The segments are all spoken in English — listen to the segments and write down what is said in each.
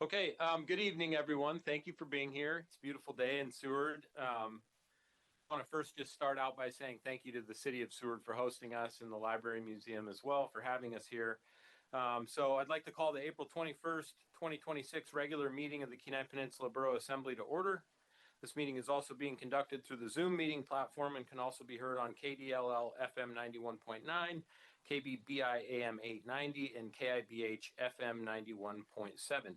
Okay, good evening, everyone. Thank you for being here. It's a beautiful day in Seward. I want to first just start out by saying thank you to the City of Seward for hosting us and the Library Museum as well for having us here. So I'd like to call the April 21st, 2026 regular meeting of the Kenai Peninsula Borough Assembly to order. This meeting is also being conducted through the Zoom meeting platform and can also be heard on KDLL FM 91.9, KBBI AM 890, and KIBH FM 91.7.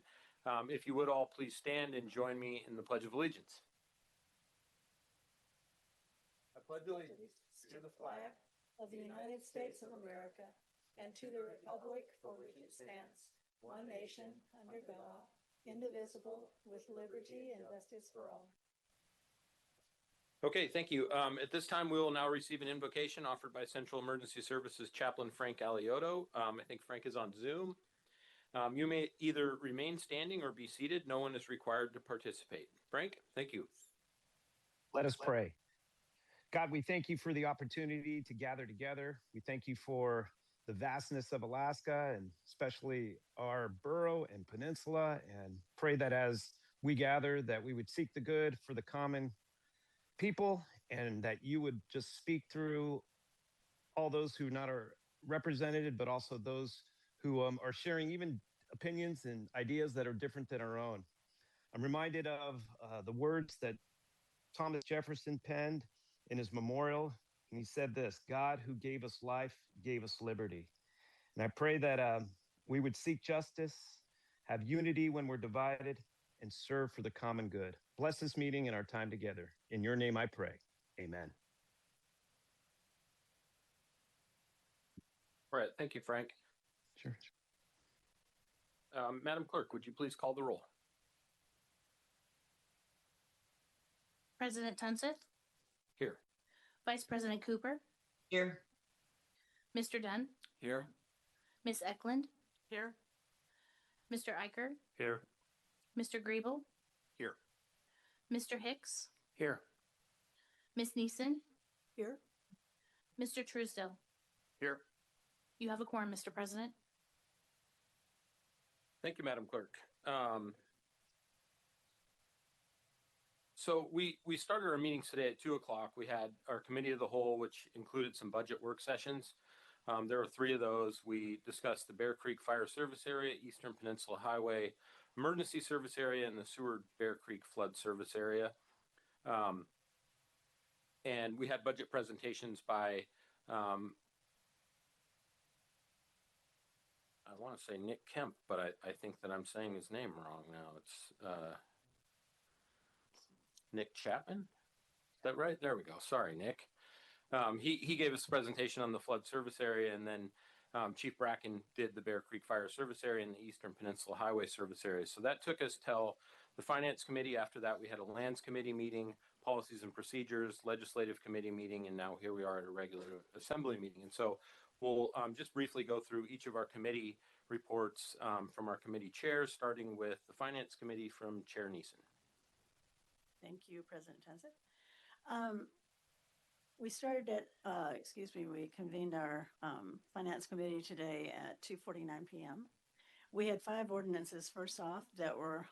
If you would all please stand and join me in the Pledge of Allegiance. I pledge allegiance to the flag of the United States of America and to the republic for which it stands, one nation, under God, indivisible, with liberty and justice for all. Okay, thank you. At this time, we will now receive an invocation offered by Central Emergency Services Chaplain Frank Aliotto. I think Frank is on Zoom. You may either remain standing or be seated. No one is required to participate. Frank, thank you. Let us pray. God, we thank you for the opportunity to gather together. We thank you for the vastness of Alaska and especially our borough and peninsula, and pray that as we gather that we would seek the good for the common people and that you would just speak through all those who not are represented, but also those who are sharing even opinions and ideas that are different than our own. I'm reminded of the words that Thomas Jefferson penned in his memorial, and he said this: God who gave us life gave us liberty. And I pray that we would seek justice, have unity when we're divided, and serve for the common good. Bless this meeting and our time together. In your name I pray. Amen. All right, thank you, Frank. Sure. Madam Clerk, would you please call the roll? President Tunseth? Here. Vice President Cooper? Here. Mr. Dunn? Here. Ms. Eklund? Here. Mr. Eicher? Here. Mr. Griebel? Here. Mr. Hicks? Here. Ms. Neeson? Here. Mr. Truesdale? Here. You have a quorum, Mr. President. Thank you, Madam Clerk. So we started our meetings today at 2 o'clock. We had our committee of the whole, which included some budget work sessions. There were 3 of those. We discussed the Bear Creek Fire Service Area, Eastern Peninsula Highway Emergency Service Area, and the Seward Bear Creek Flood Service Area. And we had budget presentations by, I want to say Nick Kemp, but I think that I'm saying his name wrong now. It's Nick Chapman. Is that right? There we go. Sorry, Nick. He gave us a presentation on the flood service area, and then Chief Bracken did the Bear Creek Fire Service Area and the Eastern Peninsula Highway Service Area. So that took us till the Finance Committee. After that, we had a Lands Committee meeting, Policies and Procedures, Legislative Committee meeting, and now here we are at a regular Assembly meeting. And so we'll just briefly go through each of our committee reports from our committee chairs, starting with the Finance Committee from Chair Neeson. Thank you, President Tunseth. We convened our Finance Committee today at 2:49 p.m. We had 5 ordinances, first off, that were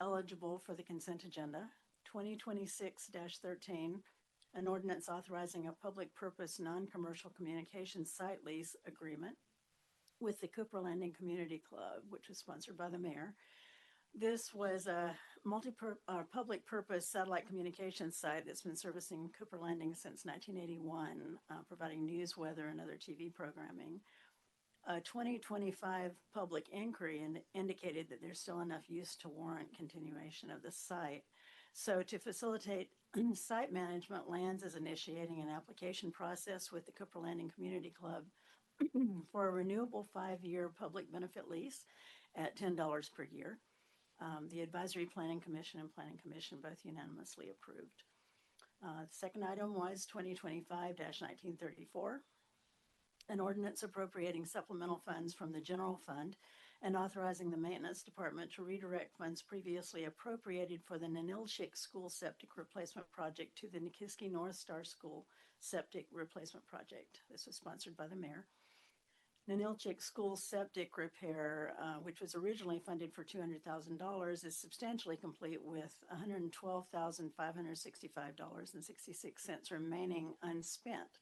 eligible for the consent agenda. 2026-13, an ordinance authorizing a public purpose non-commercial communications site lease agreement with the Cooper Landing Community Club, which was sponsored by the mayor. This was a public purpose satellite communications site that's been servicing Cooper Landing since 1981, providing news, weather, and other TV programming. A 2025 public inquiry indicated that there's still enough use to warrant continuation of the site. So to facilitate site management, Lands is initiating an application process with the Cooper Landing Community Club for a renewable 5-year public benefit lease at $10 per year. The Advisory Planning Commission and Planning Commission both unanimously approved. The second item was 2025-1934, an ordinance appropriating supplemental funds from the general fund and authorizing the maintenance department to redirect funds previously appropriated for the Nanilchik School Septic Replacement Project to the Nikiski North Star School Septic Replacement Project. This was sponsored by the mayor. Nanilchik School septic repair, which was originally funded for $200,000, is substantially complete with $112,565.66 remaining unspent.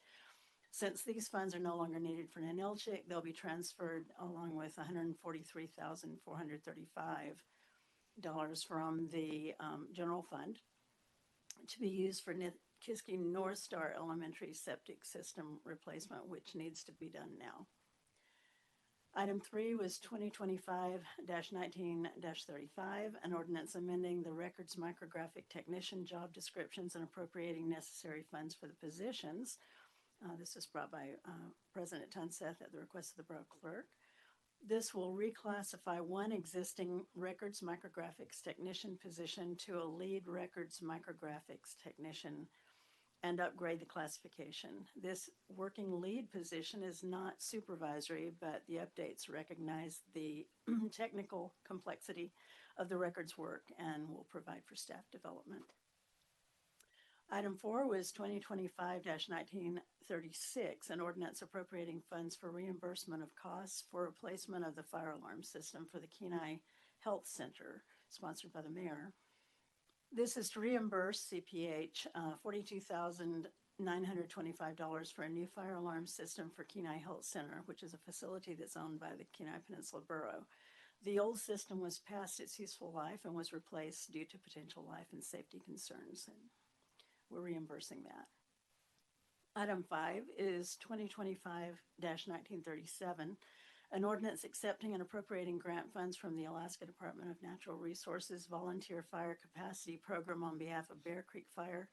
Since these funds are no longer needed for Nanilchik, they'll be transferred along with $143,435 from the general fund to be used for Nikiski North Star Elementary septic system replacement, which needs to be done now. Item 3 was 2025-19-35, an ordinance amending the records micrographic technician job descriptions and appropriating necessary funds for the positions. This was brought by President Tunseth at the request of the Borough Clerk. This will reclassify one existing records micrographics technician position to a lead records micrographics technician and upgrade the classification. This working lead position is not supervisory, but the updates recognize the technical complexity of the records work and will provide for staff development. Item 4 was 2025-1936, an ordinance appropriating funds for reimbursement of costs for replacement of the fire alarm system for the Kenai Health Center, sponsored by the mayor. This is to reimburse CPH $42,925 for a new fire alarm system for Kenai Health Center, which is a facility that's owned by the Kenai Peninsula Borough. The old system was past its useful life and was replaced due to potential life and safety concerns, and we're reimbursing that. Item 5 is 2025-1937, an ordinance accepting and appropriating grant funds from the Alaska Department of Natural Resources Volunteer Fire Capacity Program on behalf of Bear Creek Fire,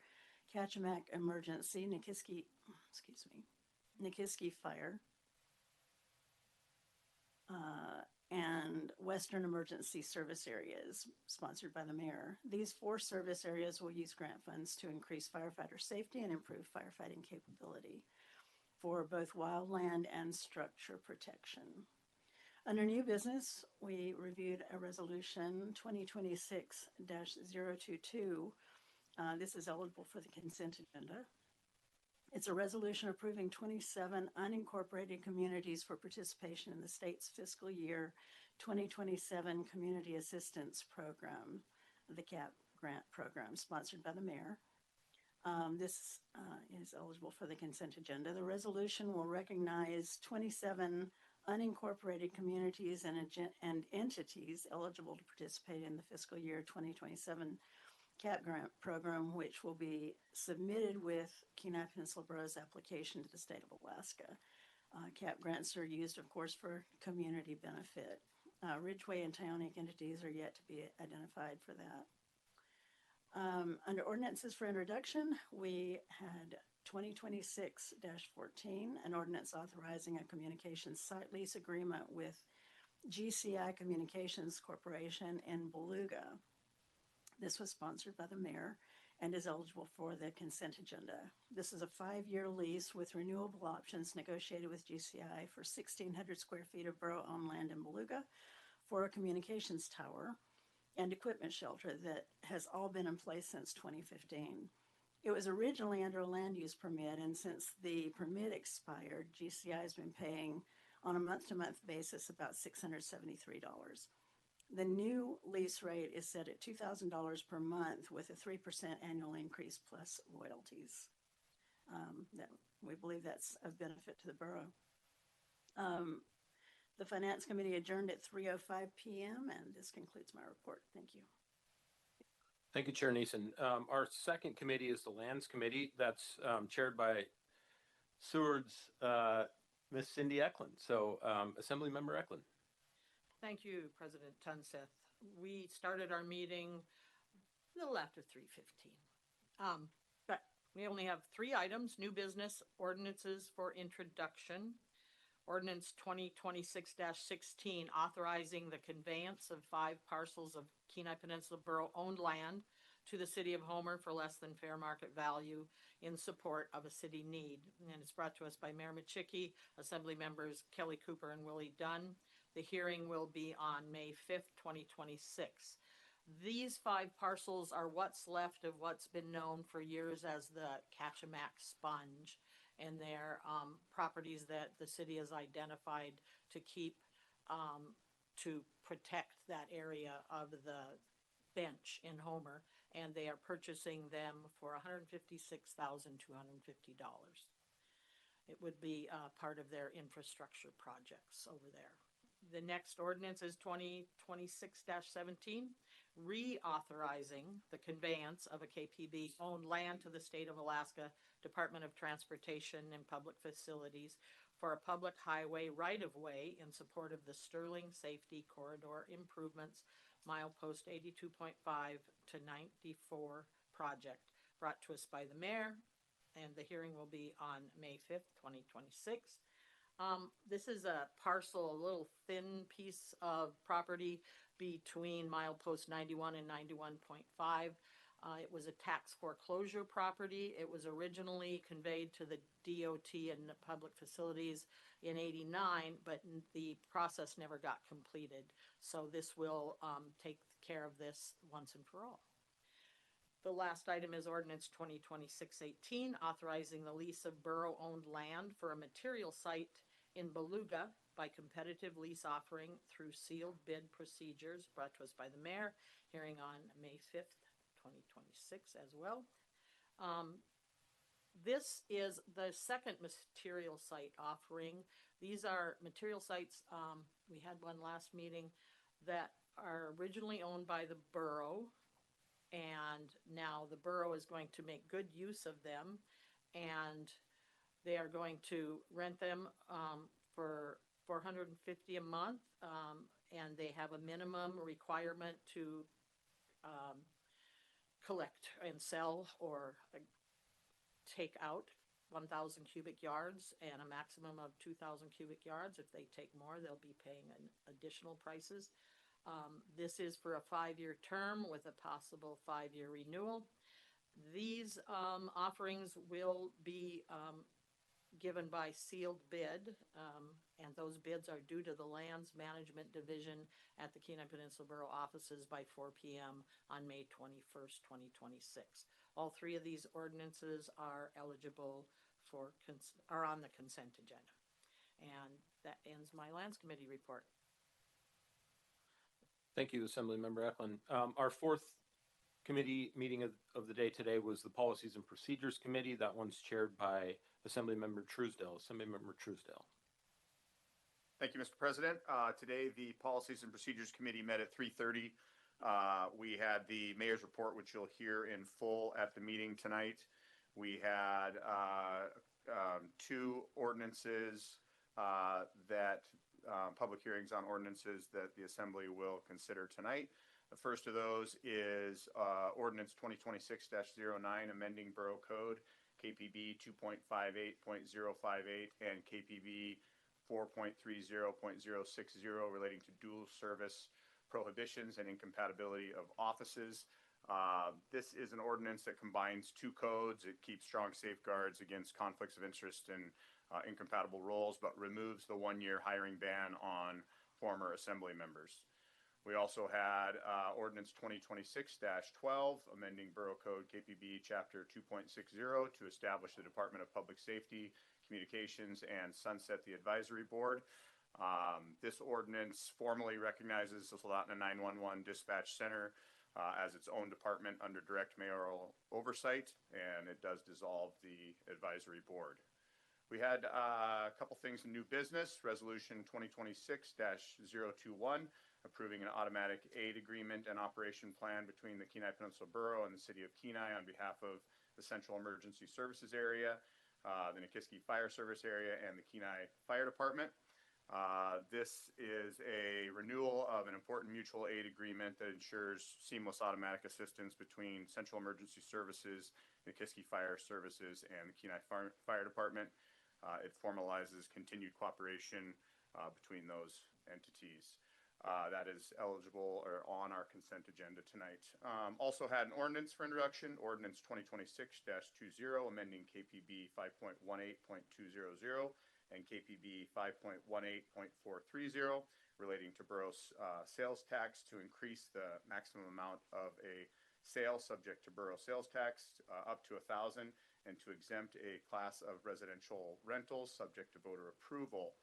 Kachemak Emergency, Nikiski Fire, and Western Emergency Service Areas, sponsored by the mayor. These 4 service areas will use grant funds to increase firefighter safety and improve firefighting capability for both wildland and structure protection. Under new business, we reviewed a resolution 2026-022. This is eligible for the consent agenda. It's a resolution approving 27 unincorporated communities for participation in the state's fiscal year 2027 Community Assistance Program, the CAP grant program, sponsored by the mayor. This is eligible for the consent agenda. The resolution will recognize 27 unincorporated communities and entities eligible to participate in the fiscal year 2027 CAP grant program, which will be submitted with Kenai Peninsula Borough's application to the state of Alaska. CAP grants are used, of course, for community benefit. Ridgeway and Tyonek entities are yet to be identified for that. Under ordinances for introduction, we had 2026-14, an ordinance authorizing a communications site lease agreement with GCI Communications Corporation in Beluga. This was sponsored by the mayor and is eligible for the consent agenda. This is a 5-year lease with renewable options negotiated with GCI for 1,600 square feet of borough-owned land in Beluga for a communications tower and equipment shelter that has all been in place since 2015. It was originally under a land use permit, and since the permit expired, GCI has been paying on a month-to-month basis about $673. The new lease rate is set at $2,000 per month with a 3% annual increase plus royalties. We believe that's of benefit to the borough. The Finance Committee adjourned at 3:05 p.m. and this concludes my report. Thank you. Thank you, Chair Neeson. Our second committee is the Lands Committee. That's chaired by Seward's Miss Cindy Eklund. So, Assemblymember Eklund. Thank you, President Tunseth. We started our meeting a little after 3:15. But we only have 3 items: new business, ordinances for introduction. Ordinance 2026-16, authorizing the conveyance of 5 parcels of Kenai Peninsula Borough-owned land to the city of Homer for less than fair market value in support of a city need. And it's brought to us by Mayor Machicki, Assembly members Kelly Cooper and Willie Dunn. The hearing will be on May 5th, 2026. These 5 parcels are what's left of what's been known for years as the Kachemak sponge. and they're properties that the city has identified to keep, to protect that area of the bench in Homer, and they are purchasing them for $156,250. It would be part of their infrastructure projects over there. The next ordinance is 2026-17, reauthorizing the conveyance of a KPB-owned land to the state of Alaska Department of Transportation and Public Facilities for a public highway right-of-way in support of the Sterling Safety Corridor Improvements Milepost 82.5 to 94 project, brought to us by the mayor, and the hearing will be on May 5th, 2026. This is a parcel, a little thin piece of property between milepost 91 and 91.5. It was a tax foreclosure property. It was originally conveyed to the DOT and the public facilities in '89, but the process never got completed. So this will take care of this once and for all. The last item is ordinance 2026-18, authorizing the lease of borough-owned land for a material site in Beluga by competitive lease offering through sealed bid procedures, brought to us by the mayor, hearing on May 5th, 2026 as well. This is the second material site offering. These are material sites, we had one last meeting, that are originally owned by the borough, and now the borough is going to make good use of them, and they are going to rent them for $450 a month, and they have a minimum requirement to collect and sell or take out 1,000 cubic yards and a maximum of 2,000 cubic yards. If they take more, they'll be paying additional prices. This is for a 5-year term with a possible 5-year renewal. These offerings will be given by sealed bid, and those bids are due to the Lands Management Division at the Kenai Peninsula Borough offices by 4 p.m. on May 21st, 2026. All three of these ordinances are eligible for, are on the consent agenda. And that ends my Lands Committee report. Thank you, Assemblymember Eklund. Our fourth committee meeting of the day today was the Policies and Procedures Committee. That one's chaired by Assemblymember Truesdale. Assemblymember Truesdale. Thank you, Mr. President. Today, the Policies and Procedures Committee met at 3:30. We had the mayor's report, which you'll hear in full at the meeting tonight. We had 2 ordinances public hearings on ordinances that the Assembly will consider tonight. The first of those is Ordinance 2026-09, amending Borough Code, KPB 2.58.058 and KPB 4.30.060 relating to dual service prohibitions and incompatibility of offices. This is an ordinance that combines 2 codes. It keeps strong safeguards against conflicts of interest and incompatible roles, but removes the 1-year hiring ban on former Assembly members. We also had Ordinance 2026-12, amending Borough Code KPB Chapter 2.60 to establish the Department of Public Safety, Communications, and sunset the Advisory Board. This ordinance formally recognizes the Soldotna 911 Dispatch Center as its own department under direct mayoral oversight, and it does dissolve the Advisory Board. We had a couple things in new business. Resolution 2026-021, approving an automatic aid agreement and operation plan between the Kenai Peninsula Borough and the City of Kenai on behalf of the Central Emergency Services Area, the Nikiski Fire Service Area, and the Kenai Fire Department. This is a renewal of an important mutual aid agreement that ensures seamless automatic assistance between Central Emergency Services, Nikiski Fire Services, and the Kenai Fire Department. It formalizes continued cooperation between those entities. That is eligible or on our consent agenda tonight. Also had an ordinance for introduction, Ordinance 2026-20, amending KPB 5.18.200 and KPB 5.18.430, relating to borough sales tax to increase the maximum amount of a sale subject to borough sales tax up to 1,000, and to exempt a class of residential rentals subject to voter approval.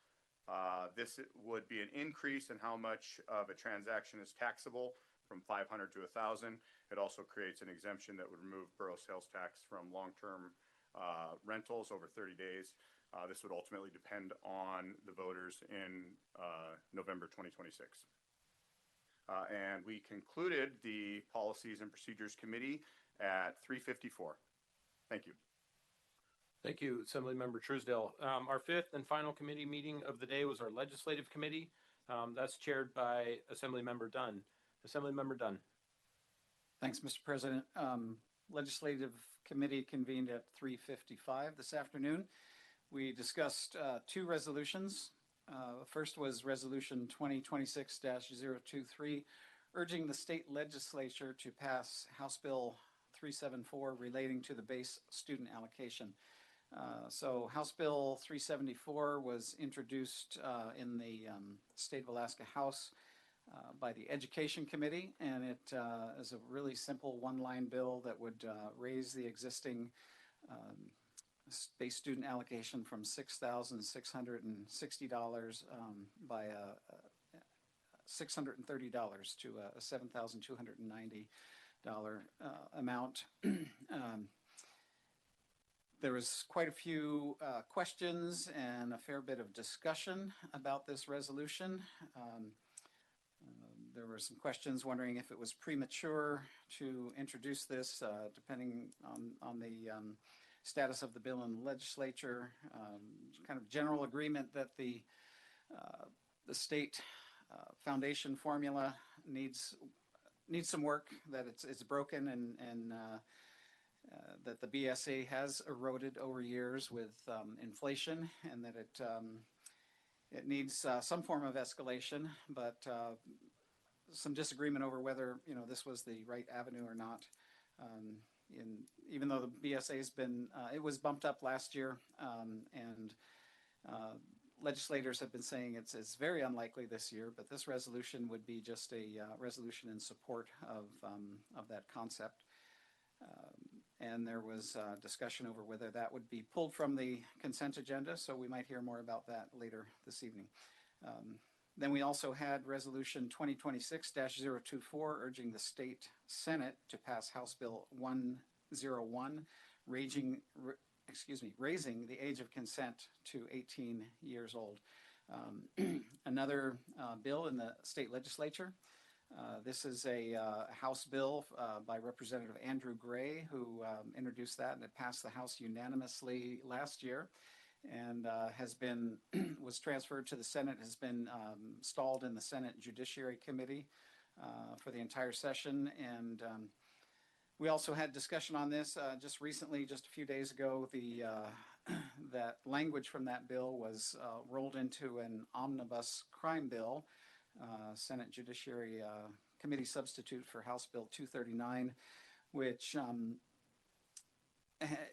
This would be an increase in how much of a transaction is taxable from 500 to 1,000. It also creates an exemption that would remove borough sales tax from long-term rentals over 30 days. This would ultimately depend on the voters in November 2026. And we concluded the Policies and Procedures Committee at 3:54. Thank you. Thank you, Assemblymember Truesdale. Our fifth and final committee meeting of the day was our Legislative Committee. That's chaired by Assemblymember Dunn. Assemblymember Dunn. Thanks, Mr. President. Legislative Committee convened at 3:55 this afternoon. We discussed two resolutions. First was Resolution 2026-023, urging the state legislature to pass House Bill 374 relating to the base student allocation. So House Bill 374 was introduced in the State of Alaska House by the Education Committee, and it is a really simple one-line bill that would raise the existing base student allocation from $6,660 by $630 to a $7,290 amount. There was quite a few questions and a fair bit of discussion about this resolution. There were some questions wondering if it was premature to introduce this, depending on the status of the bill in the legislature. Kind of general agreement that the state foundation formula needs some work, that it's broken, and that the BSA has eroded over years with inflation, and that it needs some form of escalation, but some disagreement over whether this was the right avenue or not. Even though the BSA has been, it was bumped up last year, and legislators have been saying it's very unlikely this year, but this resolution would be just a resolution in support of that concept. And there was discussion over whether that would be pulled from the consent agenda, so we might hear more about that later this evening. Then we also had Resolution 2026-024, urging the State Senate to pass House Bill 101, raising the age of consent to 18 years old. Another bill in the state legislature. This is a House bill by Representative Andrew Gray, who introduced that, and it passed the House unanimously last year, and was transferred to the Senate, has been stalled in the Senate Judiciary Committee for the entire session. And we also had discussion on this just recently, just a few days ago. That language from that bill was rolled into an omnibus crime bill, Senate Judiciary Committee substitute for House Bill 239, which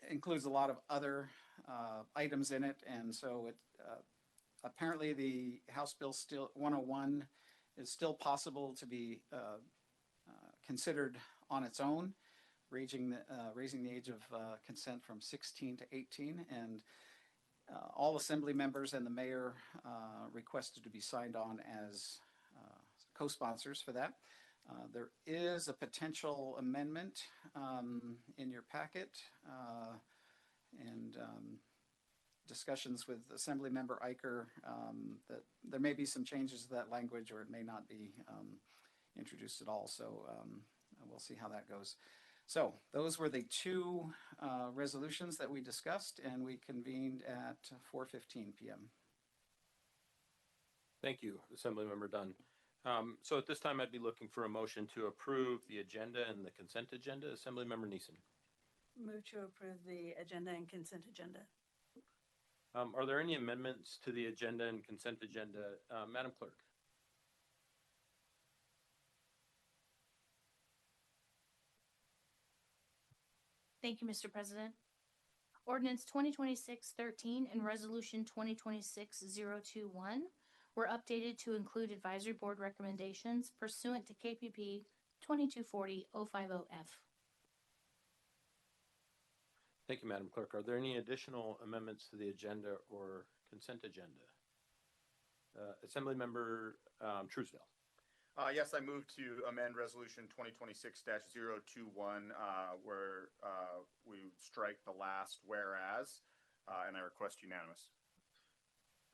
includes a lot of other items in it. And so apparently the House Bill 101 is still possible to be considered on its own, raising the age of consent from 16 to 18. And all assembly members and the mayor requested to be signed on as co-sponsors for that. There is a potential amendment in your packet, and discussions with Assemblymember Eicher that there may be some changes to that language, or it may not be introduced at all. So we'll see how that goes. So those were the two resolutions that we discussed, and we convened at 4:15 p.m. Thank you, Assemblymember Dunn. So at this time, I'd be looking for a motion to approve the agenda and the consent agenda. Assemblymember Neeson. Move to approve the agenda and consent agenda. Are there any amendments to the agenda and consent agenda? Madam Clerk. Thank you, Mr. President. Ordinance 2026-13 and Resolution 2026-021 were updated to include advisory board recommendations pursuant to KPB 2240-050F. Thank you, Madam Clerk. Are there any additional amendments to the agenda or consent agenda? Assemblymember Truesdale. Yes, I move to amend Resolution 2026-021, where we strike the last whereas, and I request unanimous.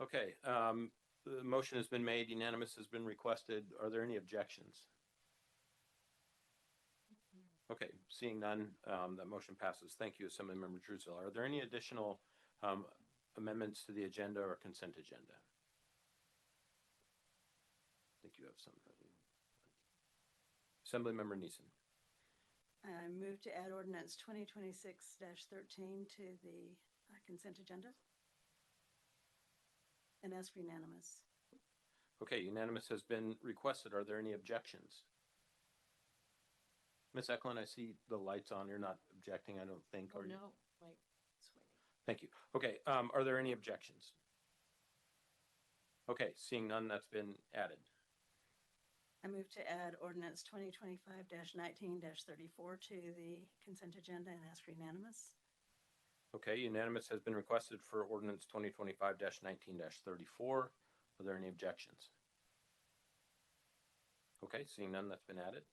Okay, the motion has been made, unanimous has been requested. Are there any objections? Okay, seeing none, that motion passes. Thank you, Assemblymember Truesdale. Are there any additional amendments to the agenda or consent agenda? I think you have some. Assemblymember Neeson. I move to add ordinance 2026-13 to the consent agenda and ask for unanimous. Okay, unanimous has been requested. Are there any objections? Ms. Eklund, I see the lights on. You're not objecting, I don't think. Oh, Are you? no, like, it's waiting. Thank you. Okay, are there any objections? Okay, seeing none, that's been added. I move to add ordinance 2025-19-34 to the consent agenda and ask for unanimous. Okay, unanimous has been requested for ordinance 2025-19-34. Are there any objections? Okay, seeing none, that's been added.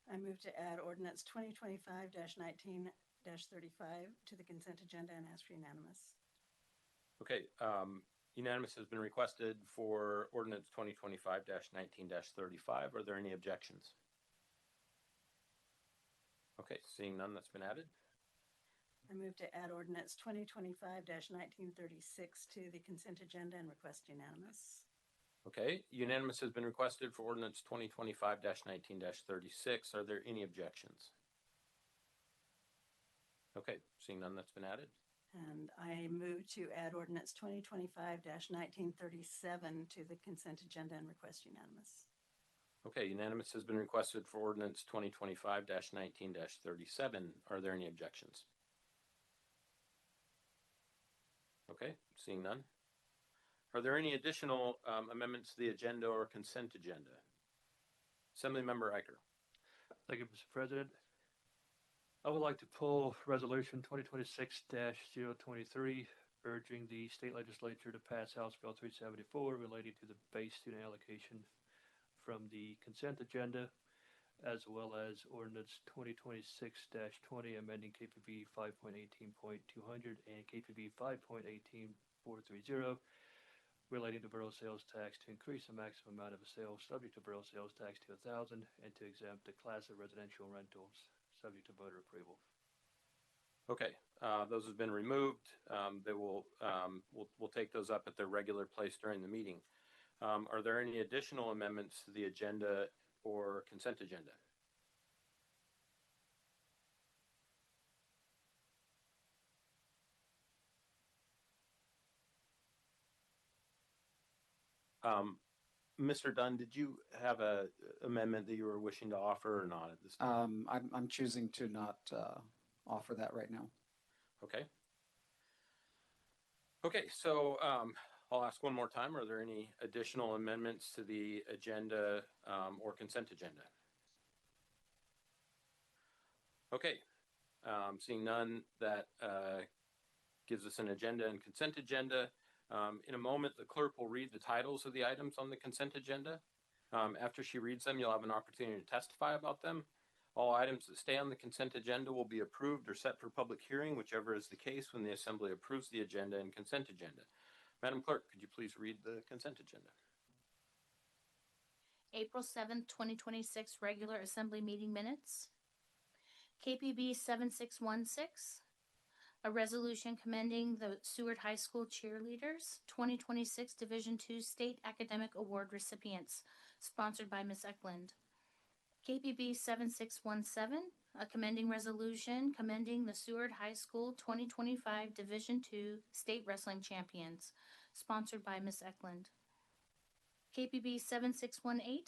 I move to add ordinance 2025-19-35 to the consent agenda and ask for unanimous. Okay, unanimous has been requested for ordinance 2025-19-35. Are there any objections? Okay, seeing none, that's been added. I move to add ordinance 2025-1936 to the consent agenda and request unanimous. Okay, unanimous has been requested for ordinance 2025-19-36. Are there any objections? Okay, seeing none, that's been added. And I move to add ordinance 2025-1937 to the consent agenda and request unanimous. Okay, unanimous has been requested for ordinance 2025-19-37. Are there any objections? Okay, seeing none. Are there any additional amendments to the agenda or consent agenda? Assemblymember Eicher. Thank you, Mr. President. I would like to pull Resolution 2026-023, urging the state legislature to pass House Bill 374 relating to the base student allocation from the consent agenda, as well as ordinance 2026-20, amending KPB 5.18.200 and KPB 5.18430, relating to borough sales tax to increase the maximum amount of a sale subject to borough sales tax to $1,000 and to exempt the class of residential rentals subject to voter approval. Okay, those have been removed. They will we'll take those up at their regular place during the meeting. Are there any additional amendments to the agenda or consent agenda? Mr. Dunn, did you have a amendment that you were wishing to offer or not at this time? I'm choosing to not offer that right now. Okay. Okay, so I'll ask one more time. Are there any additional amendments to the agenda or consent agenda? Okay, seeing none, that gives us an agenda and consent agenda. In a moment, the clerk will read the titles of the items on the consent agenda. After she reads them, you'll have an opportunity to testify about them. All items that stay on the consent agenda will be approved or set for public hearing, whichever is the case when the Assembly approves the agenda and consent agenda. Madam Clerk, could you please read the consent agenda? April 7th, 2026 regular Assembly meeting minutes. KPB 7616. A resolution commending the Seward High School cheerleaders 2026 Division II State Academic Award recipients, sponsored by Ms. Eklund. KPB 7617, a commending resolution commending the Seward High School 2025 Division II State Wrestling Champions, sponsored by Ms. Eklund. KPB 7618,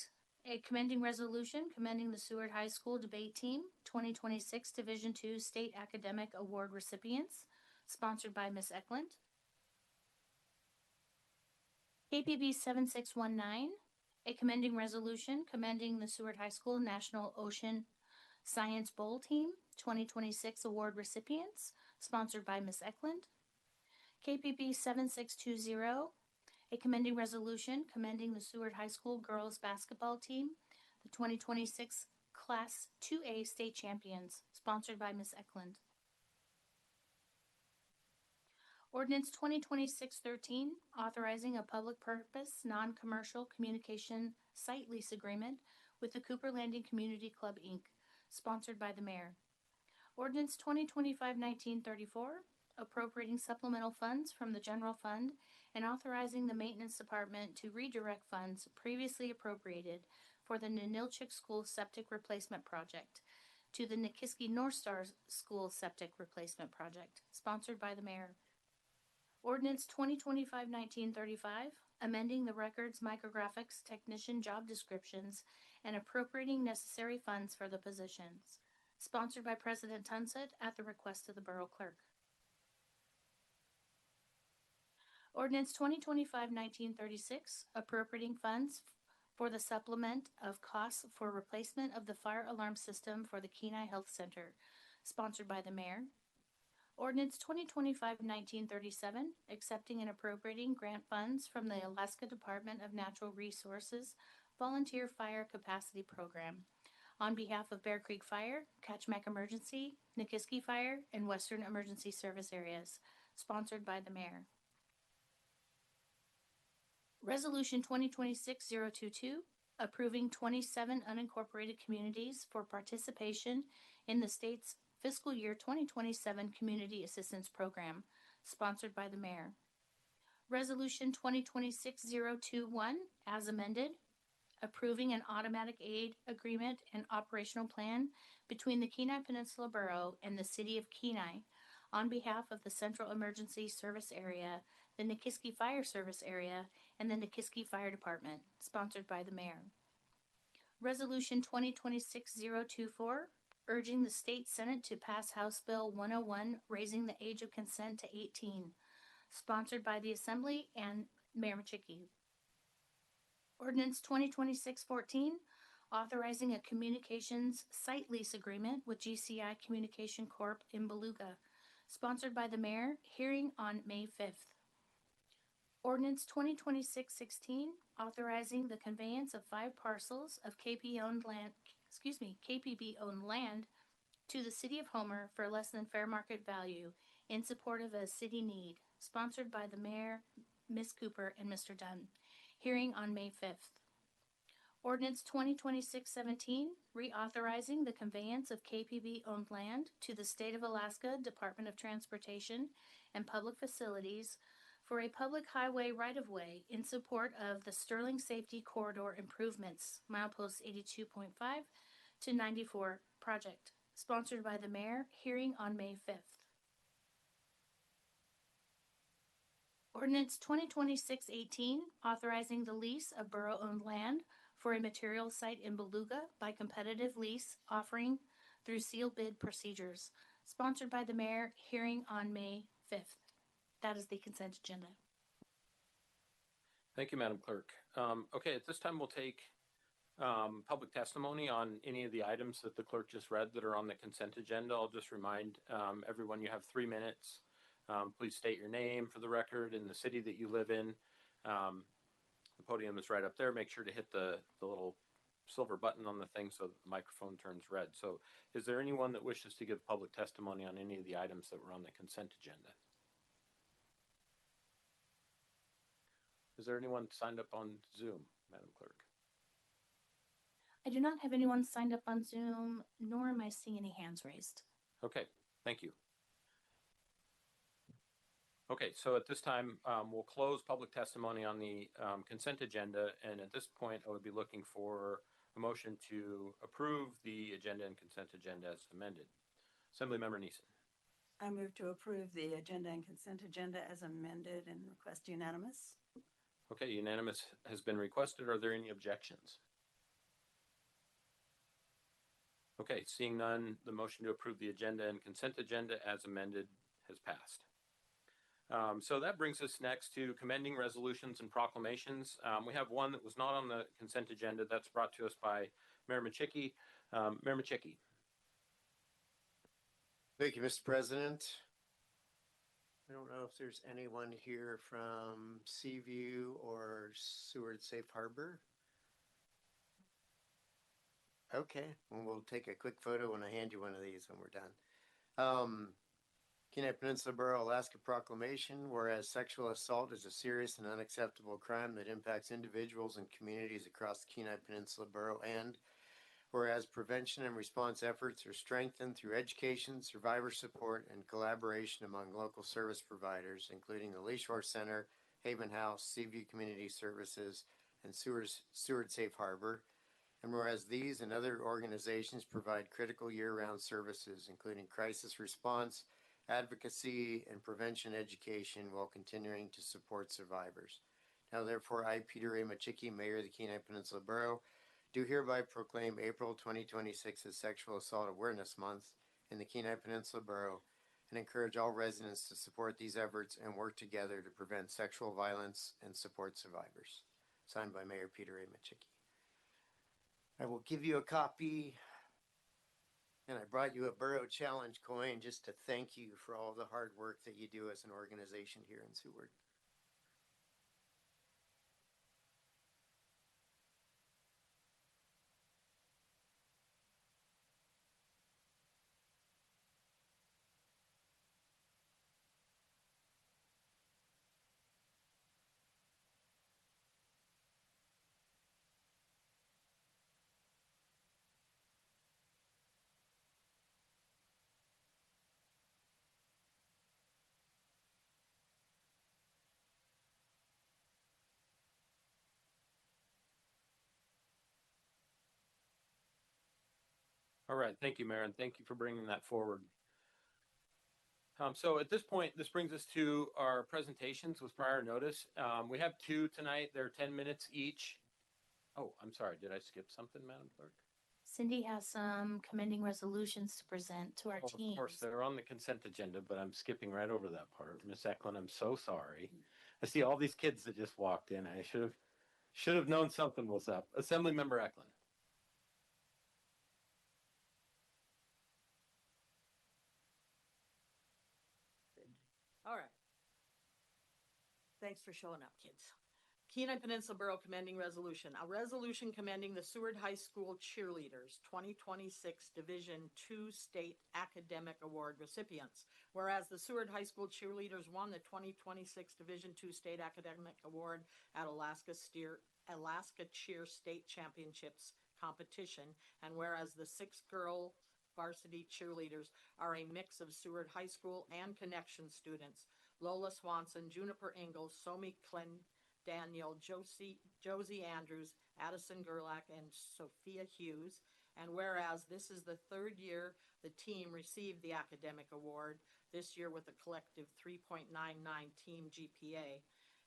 a commending resolution commending the Seward High School Debate Team 2026 Division II State Academic Award recipients, sponsored by Ms. Eklund. KPB 7619, A commending resolution commending the Seward High School National Ocean Science Bowl Team 2026 award recipients, sponsored by Ms. Eklund. KPB 7620, a commending resolution commending the Seward High School girls basketball team, the 2026 Class 2A state champions, sponsored by Ms. Eklund. Ordinance 2026-13, authorizing a public purpose, non-commercial communication site lease agreement with the Cooper Landing Community Club, Inc., sponsored by the mayor. Ordinance 2025-1934, appropriating supplemental funds from the general fund and authorizing the maintenance department to redirect funds previously appropriated for the Ninilchik School septic replacement project to the Nikiski North Star School septic replacement project, sponsored by the mayor. Ordinance 2025-1935, amending the records micrographics technician job descriptions and appropriating necessary funds for the positions, sponsored by President Tunset at the request of the Borough Clerk. Ordinance 2025-1936, appropriating funds for the supplement of costs for replacement of the fire alarm system for the Kenai Health Center, sponsored by the mayor. Ordinance 2025-1937, accepting and appropriating grant funds from the Alaska Department of Natural Resources Volunteer Fire Capacity Program on behalf of Bear Creek Fire, Katchmack Emergency, Nikiski Fire, and Western Emergency Service Areas, sponsored by the mayor. Resolution 2026-022, approving 27 unincorporated communities for participation in the state's fiscal year 2027 Community Assistance Program, sponsored by the mayor. Resolution 2026-021, as amended, approving an automatic aid agreement and operational plan between the Kenai Peninsula Borough and the City of Kenai on behalf of the Central Emergency Service Area, the Nikiski Fire Service Area, and the Nikiski Fire Department, sponsored by the mayor. Resolution 2026-024, urging the state senate to pass House Bill 101, raising the age of consent to 18, sponsored by the Assembly and Mayor Machicki. Ordinance 2026-14, authorizing a communications site lease agreement with GCI Communication Corp. in Beluga, sponsored by the mayor, hearing on May 5th. Ordinance 2026-16, authorizing the conveyance of 5 parcels of KPB-owned land to the City of Homer for less than fair market value in support of a city need, sponsored by the mayor, Ms. Cooper, and Mr. Dunn. Hearing on May 5th. Ordinance 2026-17, reauthorizing the conveyance of KPB-owned land to the State of Alaska Department of Transportation and Public Facilities for a public highway right-of-way in support of the Sterling Safety Corridor Improvements, mileposts 82.5 to 94 project, sponsored by the mayor, hearing on May 5th. Ordinance 2026-18, authorizing the lease of borough-owned land for a material site in Beluga by competitive lease offering through sealed bid procedures, sponsored by the mayor, hearing on May 5th. That is the consent agenda. Thank you, Madam Clerk. Okay, at this time we'll take public testimony on any of the items that the clerk just read that are on the consent agenda. I'll just remind everyone you have 3 minutes. Please state your name for the record and the city that you live in. The podium is right up there. Make sure to hit the little silver button on the thing so the microphone turns red. So is there anyone that wishes to give public testimony on any of the items that were on the consent agenda? Is there anyone signed up on Zoom, Madam Clerk? I do not have anyone signed up on Zoom, nor am I seeing any hands raised. Okay, thank you. Okay, so at this time, we'll close public testimony on the consent agenda. And at this point, I would be looking for a motion to approve the agenda and consent agenda as amended. Assemblymember Neeson. I move to approve the agenda and consent agenda as amended and request unanimous. Okay, unanimous has been requested. Are there any objections? Okay, seeing none, the motion to approve the agenda and consent agenda as amended has passed. So that brings us next to commending resolutions and proclamations. We have one that was not on the consent agenda that's brought to us by Mayor Machicki. Mayor Machicki. Thank you, Mr. President. I don't know if there's anyone here from Seaview or Seward Safe Harbor. Okay, well, we'll take a quick photo when I hand you one of these when we're done. Kenai Peninsula Borough, Alaska Proclamation, whereas sexual assault is a serious and unacceptable crime that impacts individuals and communities across the Kenai Peninsula Borough, and whereas prevention and response efforts are strengthened through education, survivor support, and collaboration among local service providers, including the Lee Shore Center, Haven House, Seaview Community Services, and Seward Safe Harbor. And whereas these and other organizations provide critical year-round services, including crisis response, advocacy, and prevention education, while continuing to support survivors. Now, therefore, I, Peter A. Machicki, Mayor of the Kenai Peninsula Borough, do hereby proclaim April 2026 as Sexual Assault Awareness Month in the Kenai Peninsula Borough, and encourage all residents to support these efforts and work together to prevent sexual violence and support survivors. Signed by Mayor Peter A. Machicki. I will give you a copy, and I brought you a Borough Challenge coin just to thank you for all the hard work that you do as an organization here in Seward. All right, thank you, Mayor, and thank you for bringing that forward. So at this point, this brings us to our presentations with prior notice. We have two tonight. They're 10 minutes each. Oh, I'm sorry. Did I skip something, Madam Clerk? Cindy has some commending resolutions to present to our team. Of course, they're on the consent agenda, but I'm skipping right over that part. Miss Eklund, I'm so sorry. I see all these kids that just walked in. I should have known something was up. Assemblymember Eklund. All right. Thanks for showing up, kids. Kenai Peninsula Borough commending resolution. A resolution commending the Seward High School cheerleaders 2026 Division II State Academic Award recipients. Whereas the Seward High School cheerleaders won the 2026 Division II State Academic Award at Alaska Cheer State Championships competition, and whereas the 6 girl varsity cheerleaders are a mix of Seward High School and Connection students: Lola Swanson, Juniper Ingalls, Somi Klen, Daniel, Josie Andrews, Addison Gerlach, and Sophia Hughes. And whereas this is the 3rd year the team received the academic award, this year with a collective 3.99 team GPA.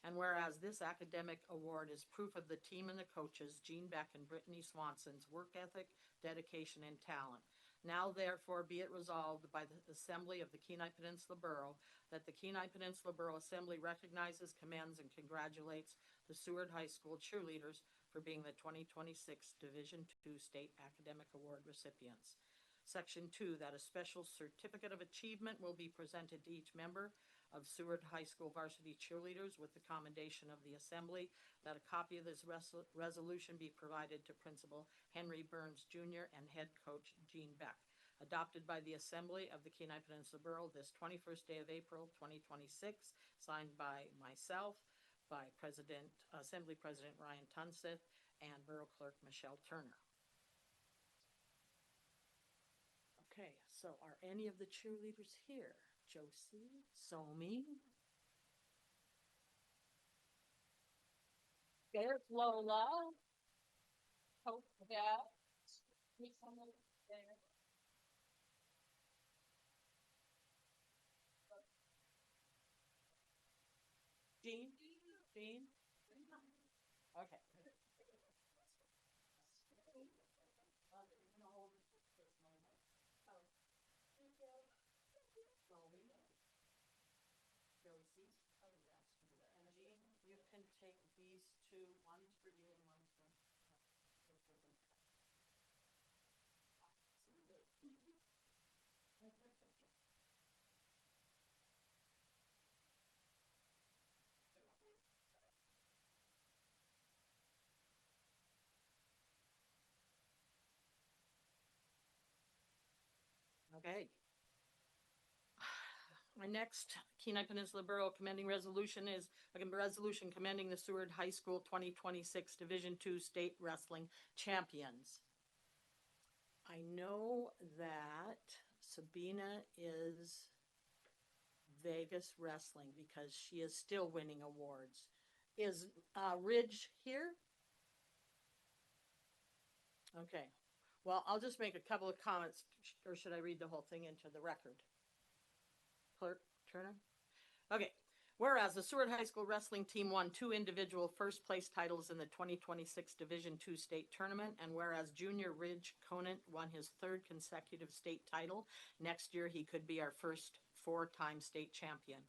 And whereas this academic award is proof of the team and the coaches, Jean Beck and Brittany Swanson's work ethic, dedication, and talent. Now, therefore, be it resolved by the Assembly of the Kenai Peninsula Borough that the Kenai Peninsula Borough Assembly recognizes, commends, and congratulates the Seward High School cheerleaders for being the 2026 Division II State Academic Award recipients. Section 2, that a special certificate of achievement will be presented to each member of Seward High School varsity cheerleaders with the commendation of the Assembly, that a copy of this resolution be provided to Principal Henry Burns Jr. and Head Coach Jean Beck. Adopted by the Assembly of the Kenai Peninsula Borough this 21st day of April 2026, signed by myself, by Assembly President Ryan Tunseth, and Borough Clerk Michelle Turner. Okay, so are any of the cheerleaders here? Josie, Somi. There's Lola. Hope that. There. Jean? Jean? Okay. Josie. can take these two, one's for you and one's for. Okay. My next Kenai Peninsula Borough commending resolution is a resolution commending the Seward High School 2026 Division II State Wrestling Champions. I know that Sabina is Vegas wrestling because she is still winning awards. Is Ridge here? Okay. Well, I'll just make a couple of comments, or should I read the whole thing into the record? Clerk Turner? Okay. Whereas the Seward High School wrestling team won 2 individual first place titles in the 2026 Division II state tournament, and whereas junior Ridge Conant won his 3rd consecutive state title, next year he could be our first 4-time state champion.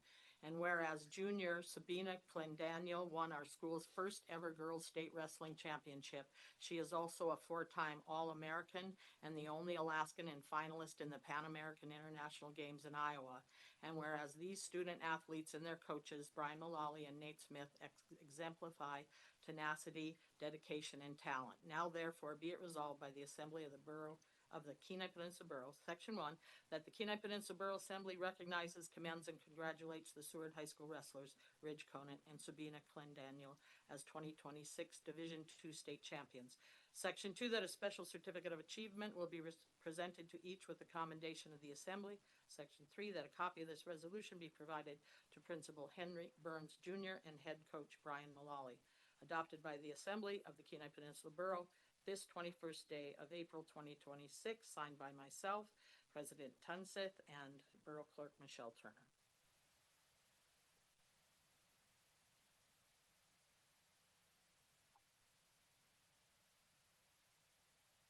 And whereas junior Sabina Clendaniel won our school's first ever girls state wrestling championship, she is also a 4-time All-American and the only Alaskan and finalist in the Pan American International Games in Iowa. And whereas these student athletes and their coaches, Brian Mullally and Nate Smith, exemplify tenacity, dedication, and talent. Now, therefore, be it resolved by the Assembly of the Borough of the Kenai Peninsula Borough, Section 1, that the Kenai Peninsula Borough Assembly recognizes, commends, and congratulates the Seward High School wrestlers Ridge Conant and Sabina Clendaniel as 2026 Division II state champions. Section 2, that a special certificate of achievement will be presented to each with the commendation of the Assembly. Section 3, that a copy of this resolution be provided to Principal Henry Burns Jr. and Head Coach Brian Mullally. Adopted by the Assembly of the Kenai Peninsula Borough this 21st day of April 2026, signed by myself, President Tunseth, and Borough Clerk Michelle Turner.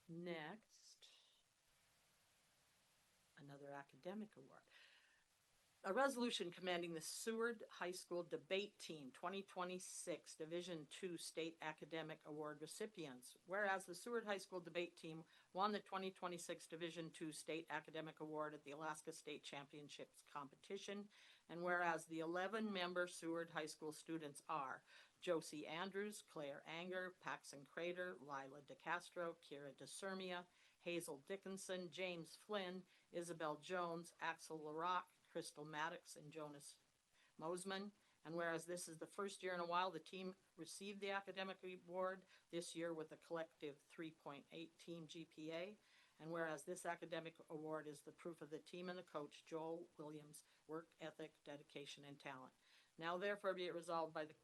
Next, another academic award. A resolution commending the Seward High School Debate Team 2026 Division II State Academic Award recipients. Whereas the Seward High School Debate Team won the 2026 Division II State Academic Award at the Alaska State Championships competition, and whereas the 11-member Seward High School students are Josie Andrews, Claire Anger, Paxton Crater, Lila DeCastro, Kira DeSermia, Hazel Dickinson, James Flynn, Isabel Jones, Axel LaRock, Crystal Maddox, and Jonas Mosman. And whereas this is the first year in a while the team received the academic award, this year with a collective 3.8 team GPA. And whereas this academic award is the proof of the team and the coach, Joel Williams' work ethic, dedication, and talent. Now therefore be it resolved by the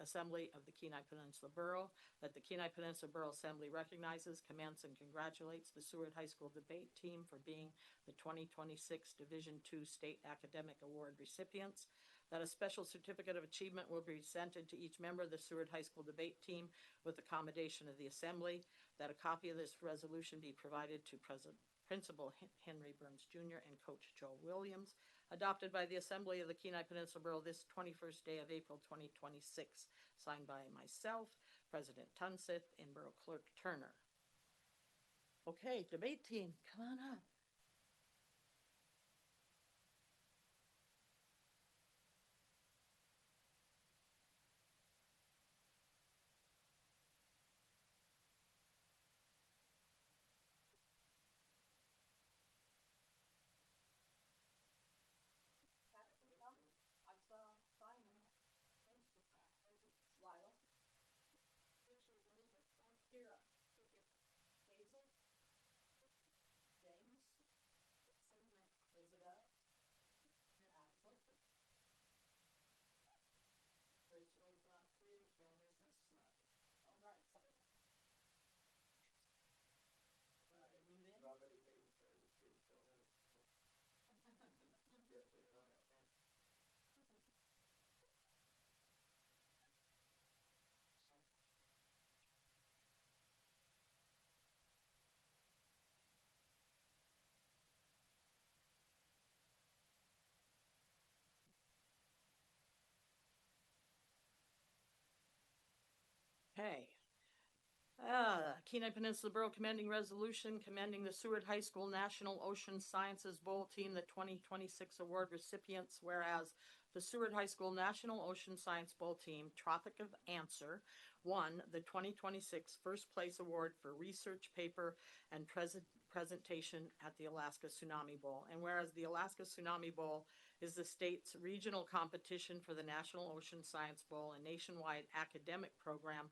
Assembly of the Kenai Peninsula Borough that the Kenai Peninsula Borough Assembly recognizes, commends, and congratulates the Seward High School Debate Team for being the 2026 Division II State Academic Award recipients, that a special certificate of achievement will be presented to each member of the Seward High School Debate Team with accommodation of the Assembly, that a copy of this resolution be provided to Principal Henry Burns Jr. and Coach Joe Williams, adopted by the Assembly of the Kenai Peninsula Borough this 21st day of April 2026, signed by myself, President Tunseth, and Borough Clerk Turner. Okay, debate team, come on up. Kira, Hazel, James, Okay. Kenai Peninsula Borough commending resolution commending the Seward High School National Ocean Sciences Bowl team, the 2026 award recipients, whereas the Seward High School National Ocean Science Bowl team, Tropic of Answer, won the 2026 first place award for research paper and presentation at the Alaska Tsunami Bowl. And whereas the Alaska Tsunami Bowl is the state's regional competition for the National Ocean Science Bowl, a nationwide academic program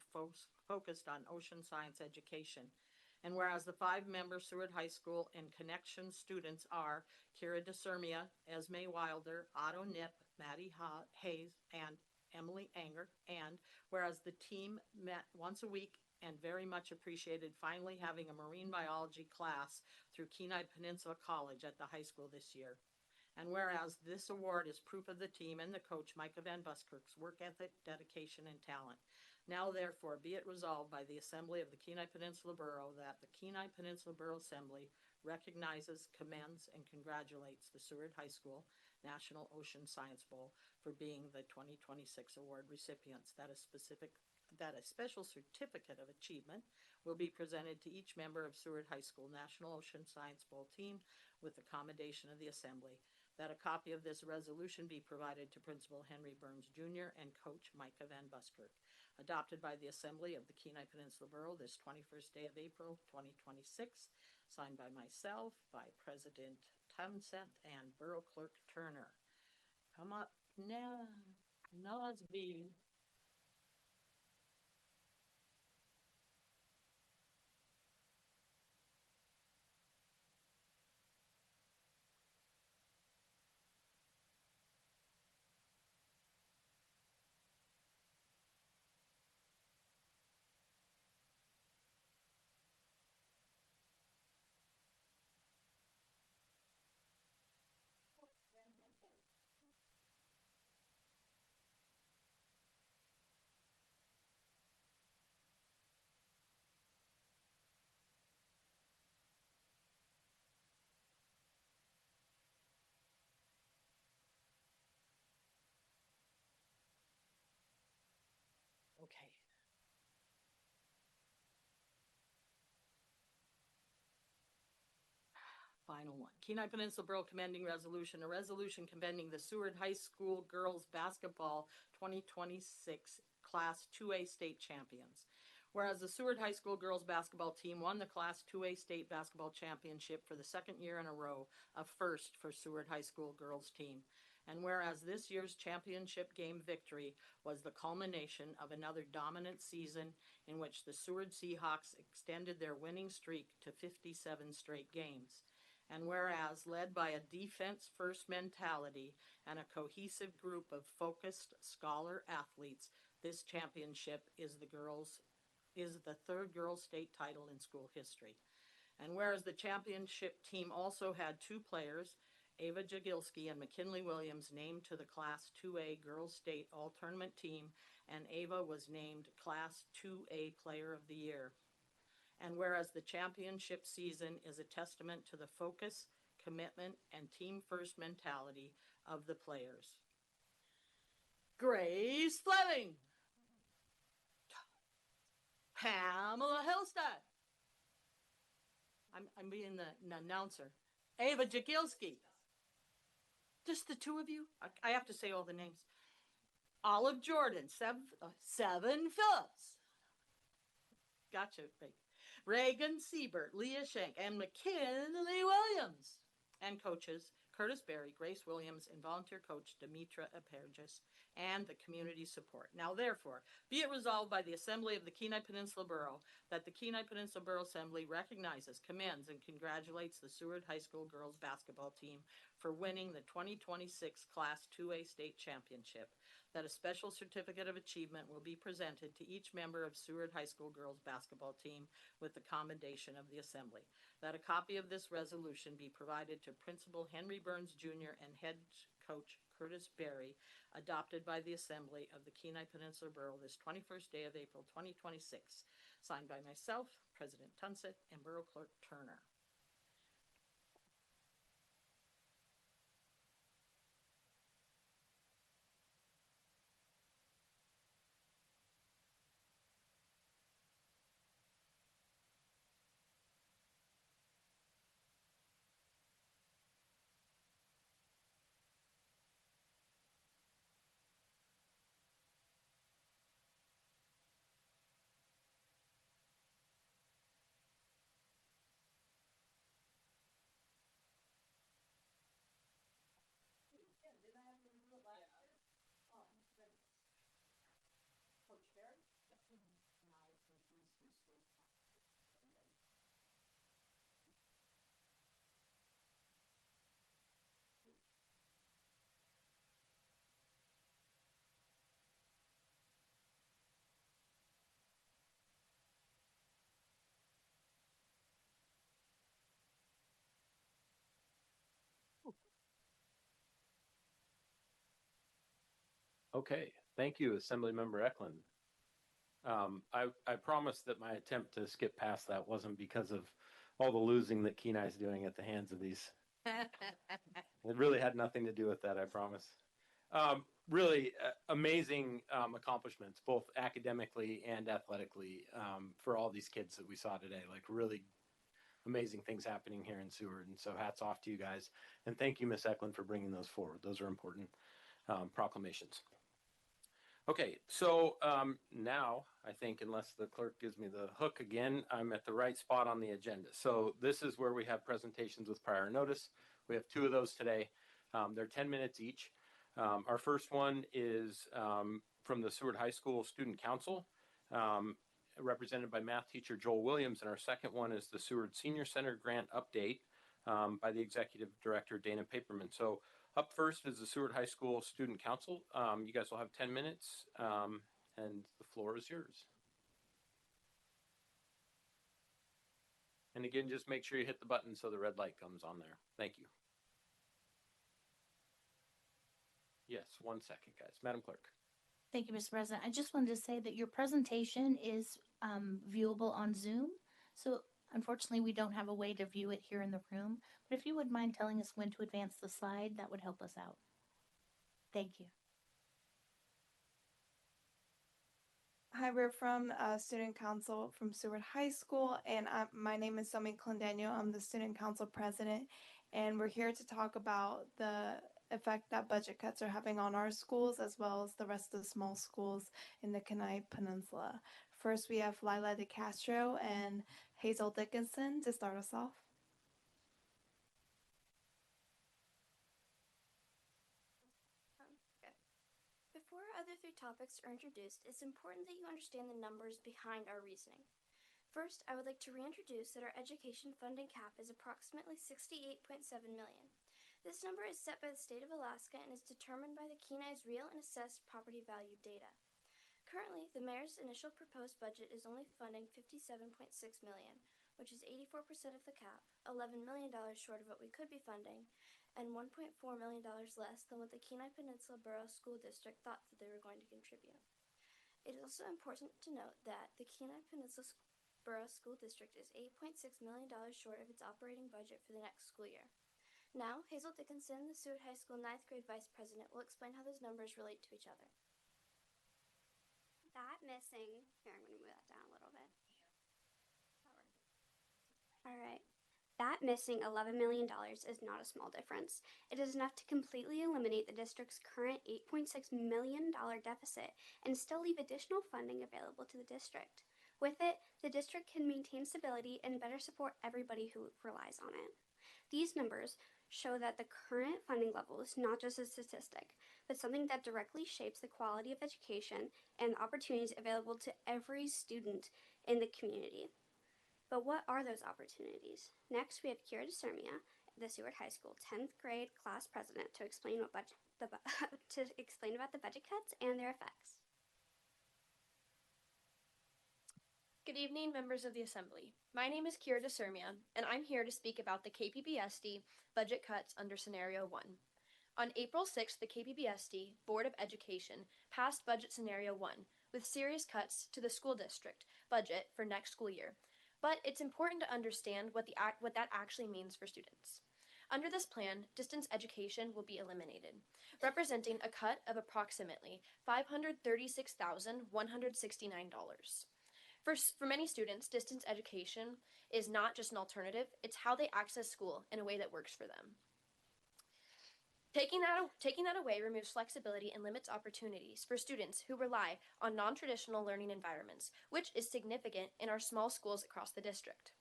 focused on ocean science education. And whereas the 5-member Seward High School and Connection students are Kira DeSermia, Esme Wilder, Otto Nip, Maddie Hayes, and Emily Anger. And whereas the team met once a week and very much appreciated finally having a marine biology class through Kenai Peninsula College at the high school this year. And whereas this award is proof of the team and the coach, Micah Van Buskirk's work ethic, dedication, and talent. Now, therefore, be it resolved by the Assembly of the Kenai Peninsula Borough that the Kenai Peninsula Borough Assembly recognizes, commends, and congratulates the Seward High School National Ocean Science Bowl for being the 2026 award recipients. That a special certificate of achievement will be presented to each member of Seward High School National Ocean Science Bowl team with accommodation of the Assembly. That a copy of this resolution be provided to Principal Henry Burns Jr. and Coach Micah Van Buskirk. Adopted by the Assembly of the Kenai Peninsula Borough this 21st day of April 2026. Signed by myself, by President Townsend, and Borough Clerk Turner. Come up now, Nosby. Okay. Final one. Kenai Peninsula Borough commending resolution, a resolution commending the Seward High School girls basketball 2026 Class 2A state champions. Whereas the Seward High School girls basketball team won the Class 2A state basketball championship for the second year in a row, a first for Seward High School girls team. And whereas this year's championship game victory was the culmination of another dominant season in which the Seward Seahawks extended their winning streak to 57 straight games. And whereas led by a defense-first mentality and a cohesive group of focused scholar athletes, this championship is the third girls' state title in school history. And whereas the championship team also had 2 players, Ava Jagilski and McKinley Williams, named to the Class 2A Girls State All-Tournament team, and Ava was named Class 2A Player of the Year. And whereas the championship season is a testament to the focus, commitment, and team-first mentality of the players. Grace Fleming. Pamela Hillstead. I'm being the announcer. Ava Jagilski. Just the 2 of you? I have to say all the names. Olive Jordan, Seven Phillips. Gotcha, babe. Reagan Siebert, Leah Schenk, and McKinley Williams. And coaches, Curtis Berry, Grace Williams, and volunteer coach Demetra Apergis, and the community support. Now, therefore, be it resolved by the Assembly of the Kenai Peninsula Borough that the Kenai Peninsula Borough Assembly recognizes, commends, and congratulates the Seward High School girls basketball team for winning the 2026 Class 2A state championship. That a special certificate of achievement will be presented to each member of Seward High School girls basketball team with the commendation of the Assembly. That a copy of this resolution be provided to Principal Henry Burns Jr. and head coach Curtis Berry, adopted by the Assembly of the Kenai Peninsula Borough this 21st day of April 2026. Signed by myself, President Tunset, and Borough Clerk Turner. Okay, thank you, Assemblymember Eklund. I promised that my attempt to skip past that wasn't because of all the losing that Kenai is doing at the hands of these. It really had nothing to do with that, I promise. Really amazing accomplishments, both academically and athletically, for all these kids that we saw today. Like really amazing things happening here in Seward. And so hats off to you guys. And thank you, Miss Eklund, for bringing those forward. Those are important proclamations. Okay, so now I think, unless the clerk gives me the hook again, I'm at the right spot on the agenda. So this is where we have presentations with prior notice. We have 2 of those today. They're 10 minutes each. Our first one is from the Seward High School Student Council, represented by math teacher Joel Williams. And our second one is the Seward Senior Center Grant Update by the Executive Director, Dana Paperman. So up first is the Seward High School Student Council. You guys will have 10 minutes, and the floor is yours. And again, just make sure you hit the button so the red light comes on there. Thank you. Yes, 1 second, guys. Madam Clerk. Thank you, Mr. President. I just wanted to say that your presentation is viewable on Zoom. So unfortunately, we don't have a way to view it here in the room. But if you would mind telling us when to advance the slide, that would help us out. Thank you. Hi, we're from Student Council from Seward High School, and my name is Somi Clendanyo. I'm the Student Council President, and we're here to talk about the effect that budget cuts are having on our schools as well as the rest of the small schools in the Kenai Peninsula. First, we have Lila DeCastro and Hazel Dickinson to start us off. Before our other 3 topics are introduced, it's important that you understand the numbers behind our reasoning. First, I would like to reintroduce that our education funding cap is approximately $68.7 million. This number is set by the state of Alaska and is determined by the Kenai's real and assessed property value data. Currently, the mayor's initial proposed budget is only funding $57.6 million, which is 84% of the cap, $11 million short of what we could be funding, and $1.4 million less than what the Kenai Peninsula Borough School District thought that they were going to contribute. It is also important to note that the Kenai Peninsula Borough School District is $8.6 million short of its operating budget for the next school year. Now, Hazel Dickinson, the Seward High School 9th grade vice president, will explain how those numbers relate to each other. That missing, here I'm going to move that down a little bit. All right. That missing $11 million is not a small difference. It is enough to completely eliminate the district's current $8.6 million deficit and still leave additional funding available to the district. With it, the district can maintain stability and better support everybody who relies on it. These numbers show that the current funding level is not just a statistic, but something that directly shapes the quality of education and opportunities available to every student in the community. But what are those opportunities? Next, we have Kira DeSermia, the Seward High School 10th grade class president, to explain about the budget cuts and their effects. Good evening, members of the Assembly. My name is Kira DeSermia, and I'm here to speak about the KPBSD budget cuts under Scenario 1. On April 6th, the KPBSD Board of Education passed Budget Scenario 1 with serious cuts to the school district budget for next school year. But it's important to understand what that actually means for students. Under this plan, distance education will be eliminated, representing a cut of approximately $536,169. For many students, distance education is not just an alternative, it's how they access school in a way that works for them. Taking that away removes flexibility and limits opportunities for students who rely on non-traditional learning environments, which is significant in our small schools across the district.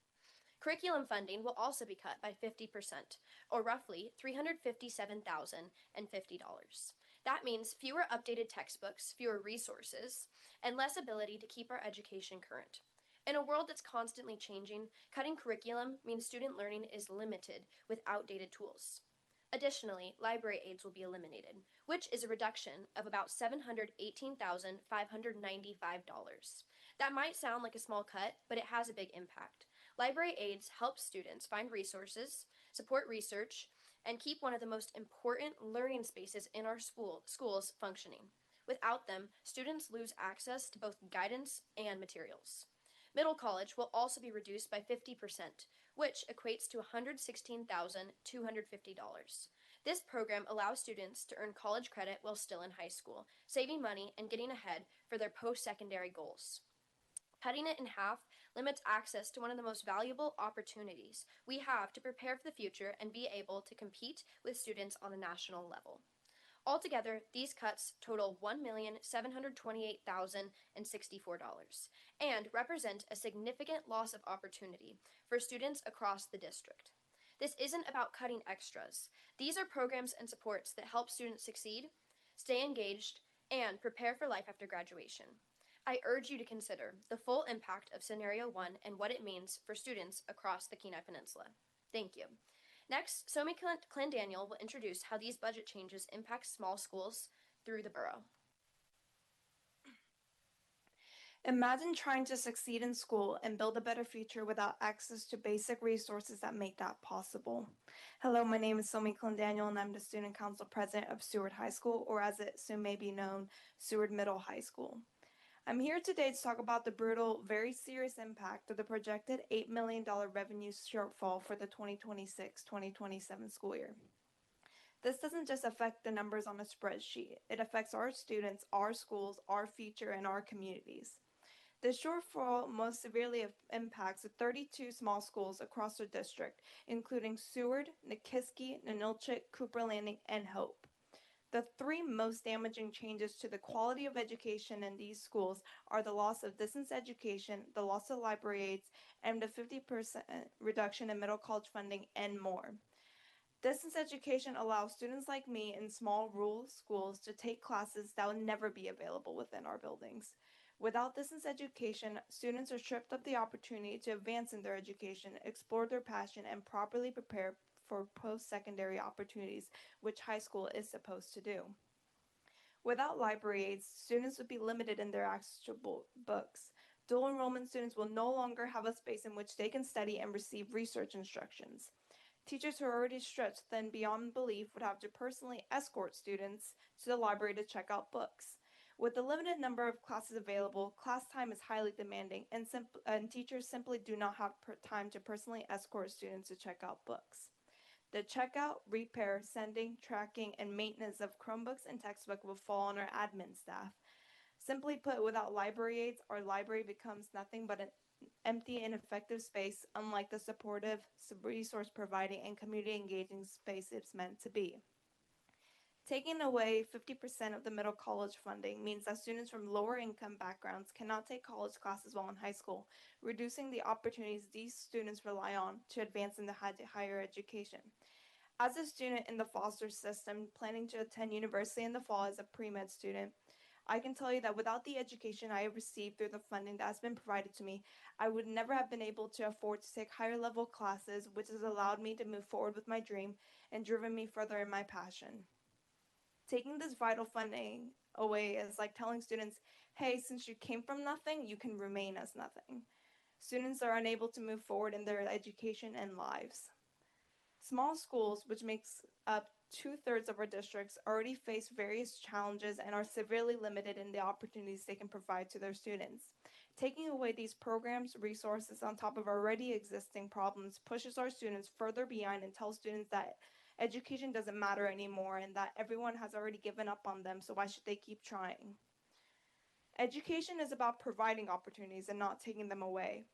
Curriculum funding will also be cut by 50%, or roughly $357,050. That means fewer updated textbooks, fewer resources, and less ability to keep our education current. In a world that's constantly changing, cutting curriculum means student learning is limited with outdated tools. Additionally, library aids will be eliminated, which is a reduction of about $718,595. That might sound like a small cut, but it has a big impact. Library aids help students find resources, support research, and keep one of the most important learning spaces in our schools functioning. Without them, students lose access to both guidance and materials. Middle college will also be reduced by 50%, which equates to $116,250. This program allows students to earn college credit while still in high school, saving money and getting ahead for their post-secondary goals. Cutting it in half limits access to one of the most valuable opportunities we have to prepare for the future and be able to compete with students on a national level. Altogether, these cuts total $1,728,064 and represent a significant loss of opportunity for students across the district. This isn't about cutting extras. These are programs and supports that help students succeed, stay engaged, and prepare for life after graduation. I urge you to consider the full impact of Scenario 1 and what it means for students across the Kenai Peninsula. Thank you. Next, Somi Clandaniel will introduce how these budget changes impact small schools through the borough. Imagine trying to succeed in school and build a better future without access to basic resources that make that possible. Hello, my name is Somi Clandaniel, and I'm the Student Council President of Seward High School, or as it soon may be known, Seward Middle High School. I'm here today to talk about the brutal, very serious impact of the projected $8 million revenue shortfall for the 2026-2027 school year. This doesn't just affect the numbers on a spreadsheet. It affects our students, our schools, our future, and our communities. The shortfall most severely impacts the 32 small schools across the district, including Seward, Nikiski, Ninilchik, Cooper Landing, and Hope. The three most damaging changes to the quality of education in these schools are the loss of distance education, the loss of library aids, and the 50% reduction in middle college funding, and more. Distance education allows students like me in small rural schools to take classes that would never be available within our buildings. Without distance education, students are stripped of the opportunity to advance in their education, explore their passion, and properly prepare for post-secondary opportunities, which high school is supposed to do. Without library aids, students would be limited in their access to books. Dual enrollment students will no longer have a space in which they can study and receive research instructions. Teachers who are already stretched then beyond belief would have to personally escort students to the library to check out books. With the limited number of classes available, class time is highly demanding, and teachers simply do not have time to personally escort students to check out books. The checkout, repair, sending, tracking, and maintenance of Chromebooks and textbooks will fall on our admin staff. Simply put, without library aids, our library becomes nothing but an empty, ineffective space, unlike the supportive, resource providing, and community engaging space it's meant to be. Taking away 50% of the middle college funding means that students from lower income backgrounds cannot take college classes while in high school, reducing the opportunities these students rely on to advance in the higher education. As a student in the foster system planning to attend university in the fall as a pre-med student, I can tell you that without the education I have received through the funding that has been provided to me, I would never have been able to afford to take higher level classes, which has allowed me to move forward with my dream and driven me further in my passion. Taking this vital funding away is like telling students, hey, since you came from nothing, you can remain as nothing. Students are unable to move forward in their education and lives. Small schools, which makes up 2/3 of our districts, already face various challenges and are severely limited in the opportunities they can provide to their students. Taking away these programs, resources on top of already existing problems pushes our students further behind and tells students that education doesn't matter anymore and that everyone has already given up on them, so why should they keep trying? Education is about providing opportunities and not taking them away.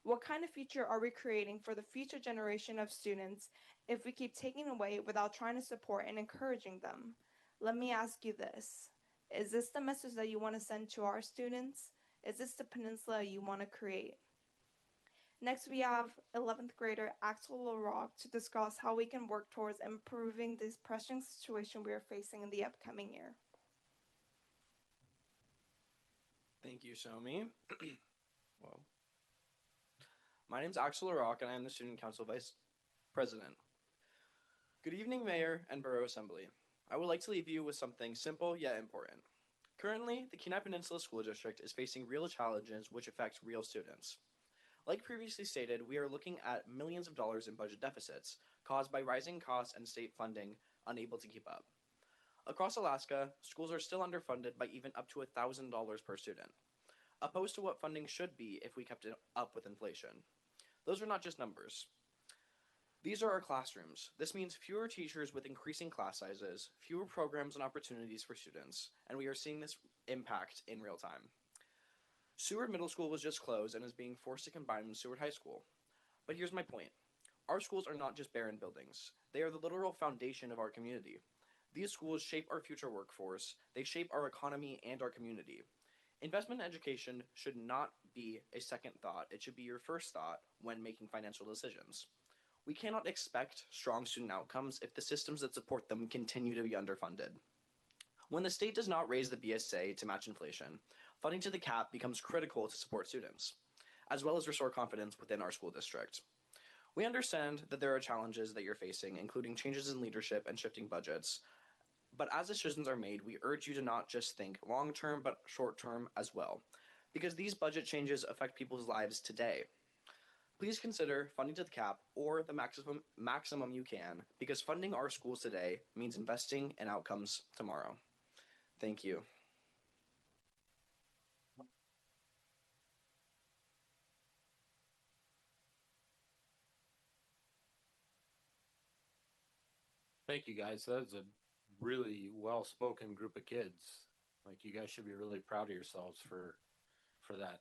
What kind of future are we creating for the future generation of students if we keep taking away without trying to support and encouraging them? Let me ask you this. Is this the message that you want to send to our students? Is this the peninsula you want to create? Next, we have 11th grader Axel LaRock to discuss how we can work towards improving this pressing situation we are facing in the upcoming year. Thank you, Somi. Well, my name is Axel LaRock, and I am the Student Council Vice President. Good evening, Mayor and Borough Assembly. I would like to leave you with something simple yet important. Currently, the Kenai Peninsula School District is facing real challenges which affect real students. Like previously stated, we are looking at millions of dollars in budget deficits caused by rising costs and state funding unable to keep up. Across Alaska, schools are still underfunded by even up to $1,000 per student, opposed to what funding should be if we kept it up with inflation. Those are not just numbers. These are our classrooms. This means fewer teachers with increasing class sizes, fewer programs and opportunities for students, and we are seeing this impact in real time. Seward Middle School was just closed and is being forced to combine with Seward High School. But here's my point. Our schools are not just barren buildings. They are the literal foundation of our community. These schools shape our future workforce, they shape our economy and our community. Investment in education should not be a second thought, it should be your first thought when making financial decisions. We cannot expect strong student outcomes if the systems that support them continue to be underfunded. When the state does not raise the BSA to match inflation, funding to the cap becomes critical to support students, as well as restore confidence within our school district. We understand that there are challenges that you're facing, including changes in leadership and shifting budgets, but as decisions are made, we urge you to not just think long-term, but short-term as well, because these budget changes affect people's lives today. Please consider funding to the cap or the maximum you can, because funding our schools today means investing in outcomes tomorrow. Thank you. Thank you, guys. That was a really well-spoken group of kids. Like, you guys should be really proud of yourselves for that.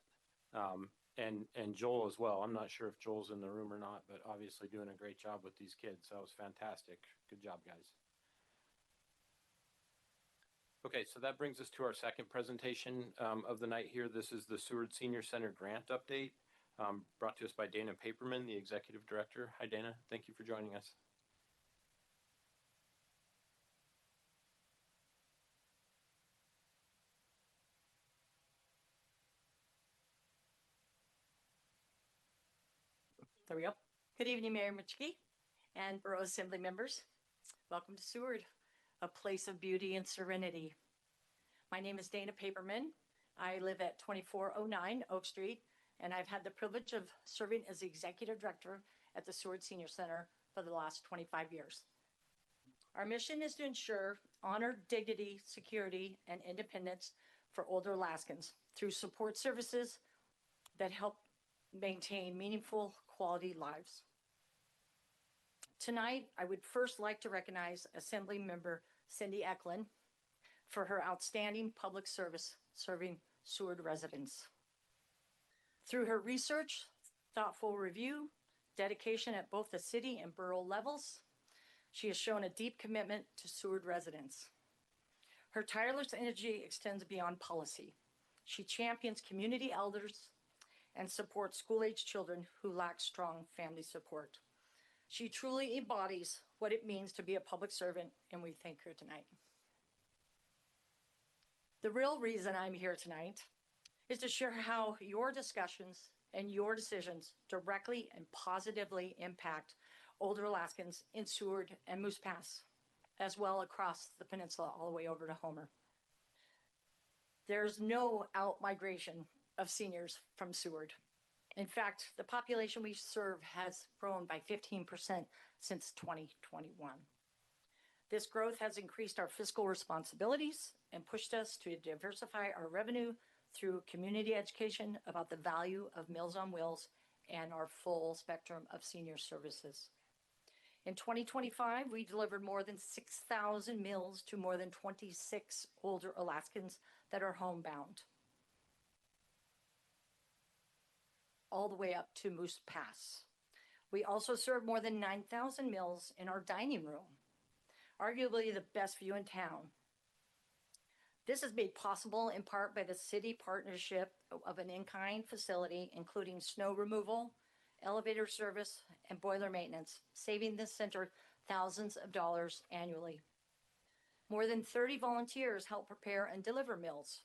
And Joel as well. I'm not sure if Joel's in the room or not, but obviously doing a great job with these kids. That was fantastic. Good job, guys. Okay, so that brings us to our second presentation of the night here. This is the Seward Senior Center grant update, brought to us by Dana Paperman, the Executive Director. Hi, Dana. Thank you for joining us. There we go. Good evening, Mayor Michke and Borough Assembly members. Welcome to Seward, a place of beauty and serenity. My name is Dana Paperman. I live at 2409 Oak Street, and I've had the privilege of serving as the Executive Director at the Seward Senior Center for the last 25 years. Our mission is to ensure honor, dignity, security, and independence for older Alaskans through support services that help maintain meaningful quality lives. Tonight, I would first like to recognize Assembly Member Cindy Eklund for her outstanding public service serving Seward residents. Through her research, thoughtful review, dedication at both the city and borough levels, she has shown a deep commitment to Seward residents. Her tireless energy extends beyond policy. She champions community elders and support school-age children who lack strong family support. She truly embodies what it means to be a public servant, and we thank her tonight. The real reason I'm here tonight is to share how your discussions and your decisions directly and positively impact older Alaskans in Seward and Moose Pass, as well across the peninsula all the way over to Homer. There's no out-migration of seniors from Seward. In fact, the population we serve has grown by 15% since 2021. This growth has increased our fiscal responsibilities and pushed us to diversify our revenue through community education about the value of Meals on Wheels and our full spectrum of senior services. In 2025, we delivered more than 6,000 meals to more than 26 older Alaskans that are homebound, all the way up to Moose Pass. We also serve more than 9,000 meals in our dining room, arguably the best view in town. This is made possible in part by the city partnership of an in-kind facility, including snow removal elevator service, and boiler maintenance, saving the center thousands of dollars annually. More than 30 volunteers help prepare and deliver meals,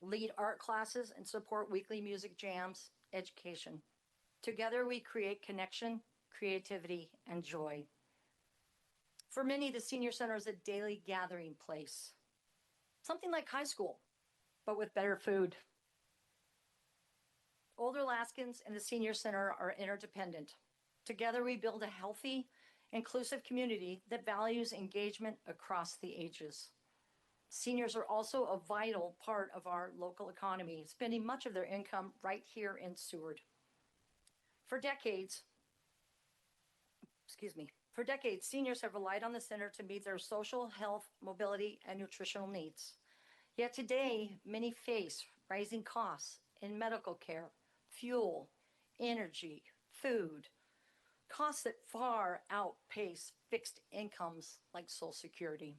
lead art classes, and support weekly music jams, education. Together, we create connection, creativity, and joy. For many, the Senior Center is a daily gathering place, something like high school, but with better food. Older Alaskans and the Senior Center are interdependent. Together, we build a healthy, inclusive community that values engagement across the ages. Seniors are also a vital part of our local economy, spending much of their income right here in Seward. For decades, seniors have relied on the center to meet their social, health, mobility, and nutritional needs. Yet today, many face rising costs in medical care, fuel, energy, food, costs that far outpace fixed incomes like Social Security.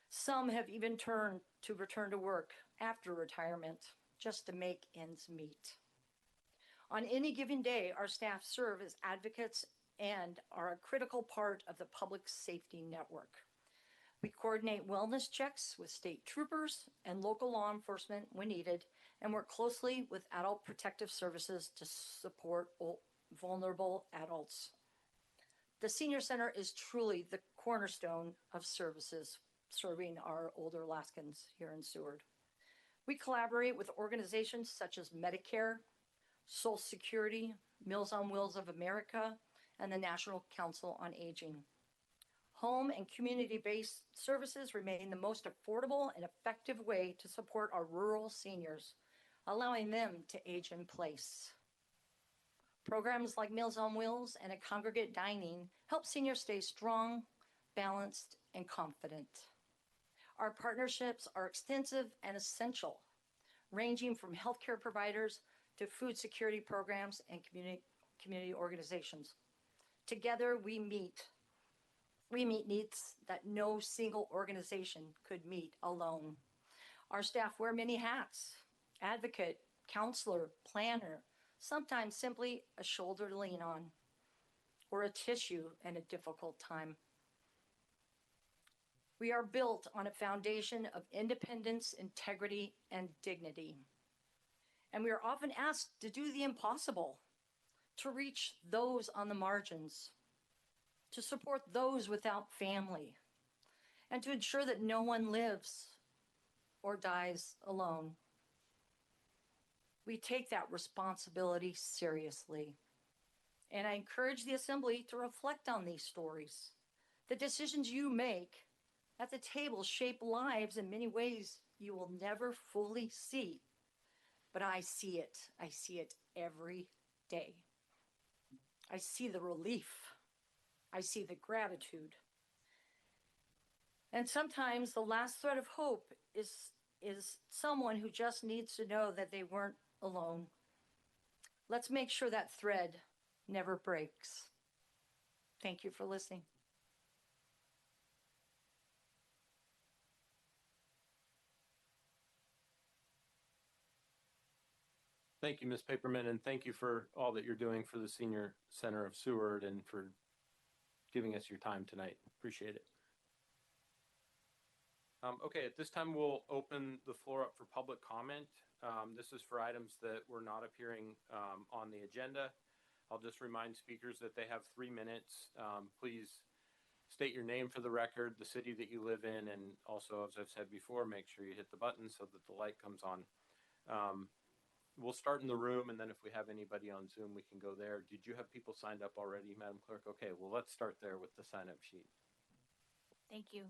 Some have even turned to return to work after retirement just to make ends meet. On any given day, our staff serve as advocates and are a critical part of the public safety network. We coordinate wellness checks with state troopers and local law enforcement when needed, and work closely with adult protective services to support vulnerable adults. The Senior Center is truly the cornerstone of services serving our older Alaskans here in Seward. We collaborate with organizations such as Medicare, Social Security, Meals on Wheels of America, and the National Council on Aging. Home and community-based services remain the most affordable and effective way to support our rural seniors, allowing them to age in place. Programs like Meals on Wheels and a congregate dining help seniors stay strong, balanced, and confident. Our partnerships are extensive and essential, ranging from healthcare providers to food security programs and community organizations. Together, we meet needs that no single organization could meet alone. Our staff wear many hats: advocate, counselor, planner, sometimes simply a shoulder to lean on, or a tissue in a difficult time. We are built on a foundation of independence, integrity, and dignity. And we are often asked to do the impossible, to reach those on the margins, to support those without family, and to ensure that no one lives or dies alone. We take that responsibility seriously. And I encourage the Assembly to reflect on these stories. The decisions you make at the table shape lives in many ways you will never fully see. But I see it. I see it every day. I see the relief. I see the gratitude. And sometimes the last thread of hope is someone who just needs to know that they weren't alone. Let's make sure that thread never breaks. Thank you for listening. Thank you, Ms. Paperman, and thank you for all that you're doing for the Senior Center of Seward and for giving us your time tonight. Appreciate it. Okay, at this time, we'll open the floor up for public comment. This is for items that were not appearing on the agenda. I'll just remind speakers that they have 3 minutes. Please state your name for the record, the city that you live in, and also, as I've said before, make sure you hit the button so that the light comes on. We'll start in the room, and then if we have anybody on Zoom, we can go there. Did you have people signed up already, Madam Clerk? Okay, well, let's start there with the sign-up sheet. Thank you.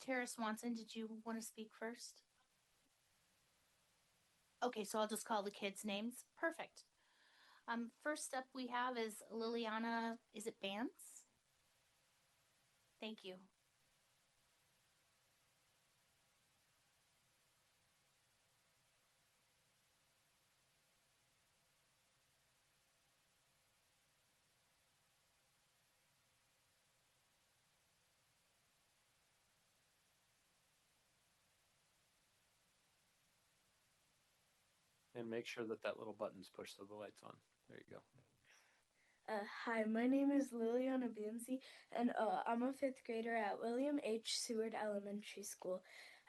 Tara Swanson, did you want to speak first? Okay, so I'll just call the kids' names. Perfect. First up we have is Liliana, is it Bance? Thank you. and make sure that that little button's pushed so the light's on. There you go. Hi, my name is Liliana Bianzi, and I'm a fifth grader at William H. Seward Elementary School.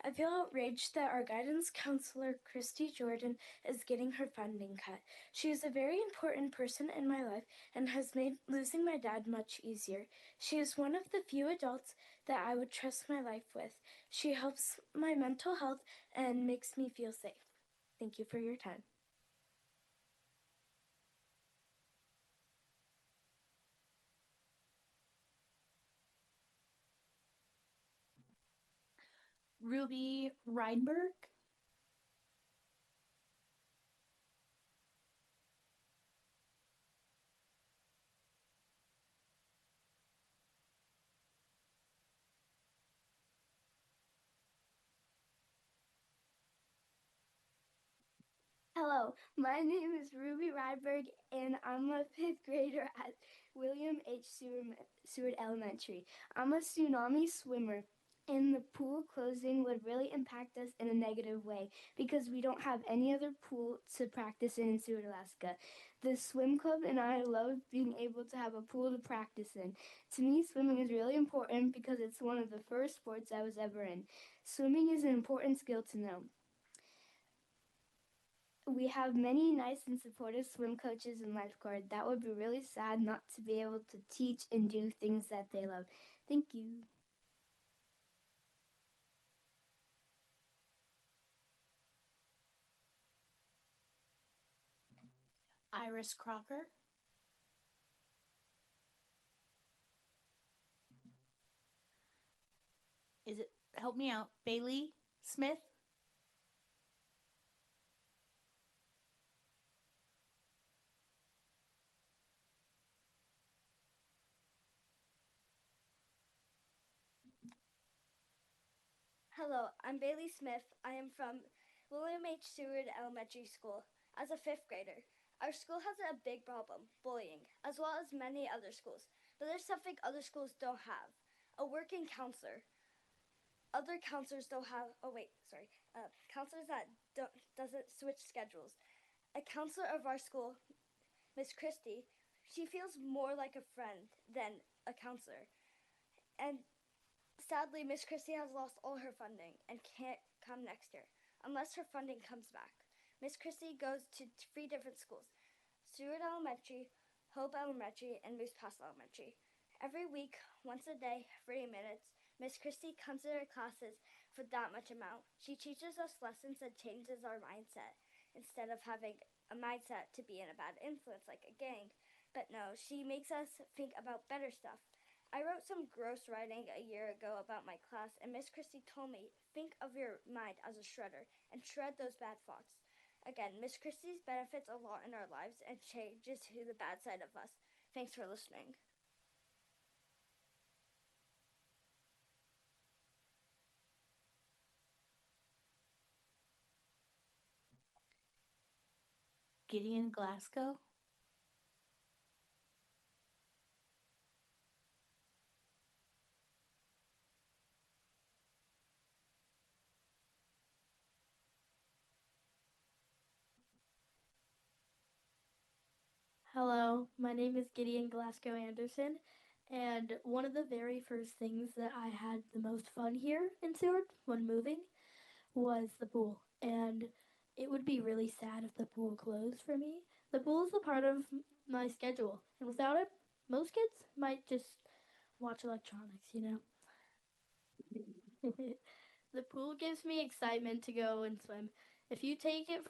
I feel outraged that our guidance counselor, Christy Jordan, is getting her funding cut. She is a very important person in my life and has made losing my dad much easier. She is one of the few adults that I would trust my life with. She helps my mental health and makes me feel safe. Thank you for your time. Ruby Reinberg. Hello, my name is Ruby Rydberg, and I'm a fifth grader at William H. Seward Elementary. I'm a tsunami swimmer, and the pool closing would really impact us in a negative way because we don't have any other pool to practice in Seward, Alaska. The swim club and I love being able to have a pool to practice in. To me, swimming is really important because it's one of the first sports I was ever in. Swimming is an important skill to know. We have many nice and supportive swim coaches and lifeguards. That would be really sad not to be able to teach and do things that they love. Thank you. Iris Crocker. Is it, help me out, Bailey Smith? Hello, I'm Bailey Smith. I am from William H. Seward Elementary School. As a fifth grader, our school has a big problem, bullying, as well as many other schools. But there's something other schools don't have, a working counselor. Other counselors don't have, counselors that doesn't switch schedules. A counselor of our school, Miss Christie, she feels more like a friend than a counselor. And sadly, Miss Christie has lost all her funding and can't come next year unless her funding comes back. Miss Christie goes to 3 different schools, Seward Elementary, Hope Elementary, and Moose Pass Elementary. Every week, once a day, 30 minutes, Miss Christie comes to her classes for that much amount. She teaches us lessons and changes our mindset instead of having a mindset to be in a bad influence like a gang. But no, she makes us think about better stuff. I wrote some gross writing a year ago about my class, and Miss Christie told me, think of your mind as a shredder and shred those bad thoughts. Again, Miss Christie's benefits a lot in our lives and changes to the bad side of us. Thanks for listening. Gideon Glasgow. Hello, my name is Gideon Glasgow Anderson, and one of the very first things that I had the most fun here in Seward when moving was the pool. And it would be really sad if the pool closed for me. The pool is a part of my schedule, and without it, most kids might just watch electronics, you know? The pool gives me excitement to go and swim. If you take it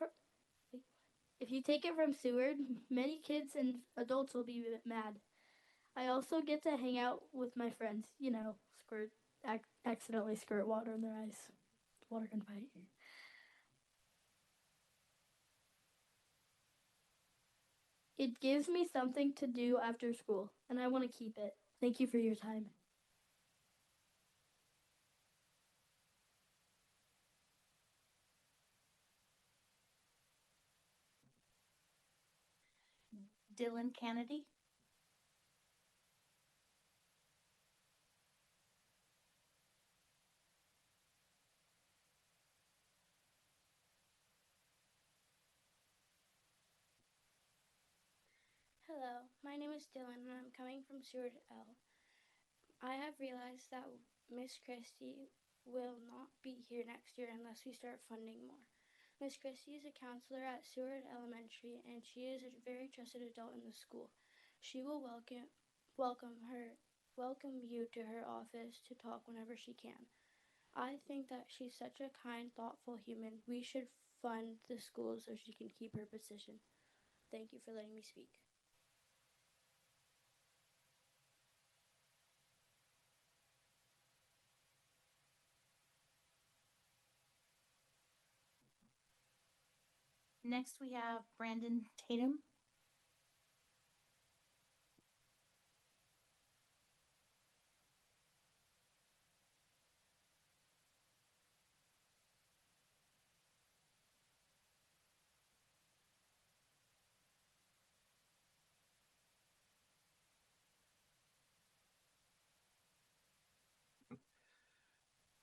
from Seward, many kids and adults will be mad. I also get to hang out with my friends, you know, accidentally squirt water in their eyes. Water can fight. It gives me something to do after school, and I want to keep it. Thank you for your time. Dylan Kennedy. Hello, my name is Dylan and I'm coming from Seward L. I have realized that Miss Christie will not be here next year unless we start funding more. Miss Christie is a counselor at Seward Elementary and she is a very trusted adult in the school. She will welcome you to her office to talk whenever she can. I think that she's such a kind, thoughtful human. We should fund the school so she can keep her position. Thank you for letting me speak. Next, we have Brandon Tatum.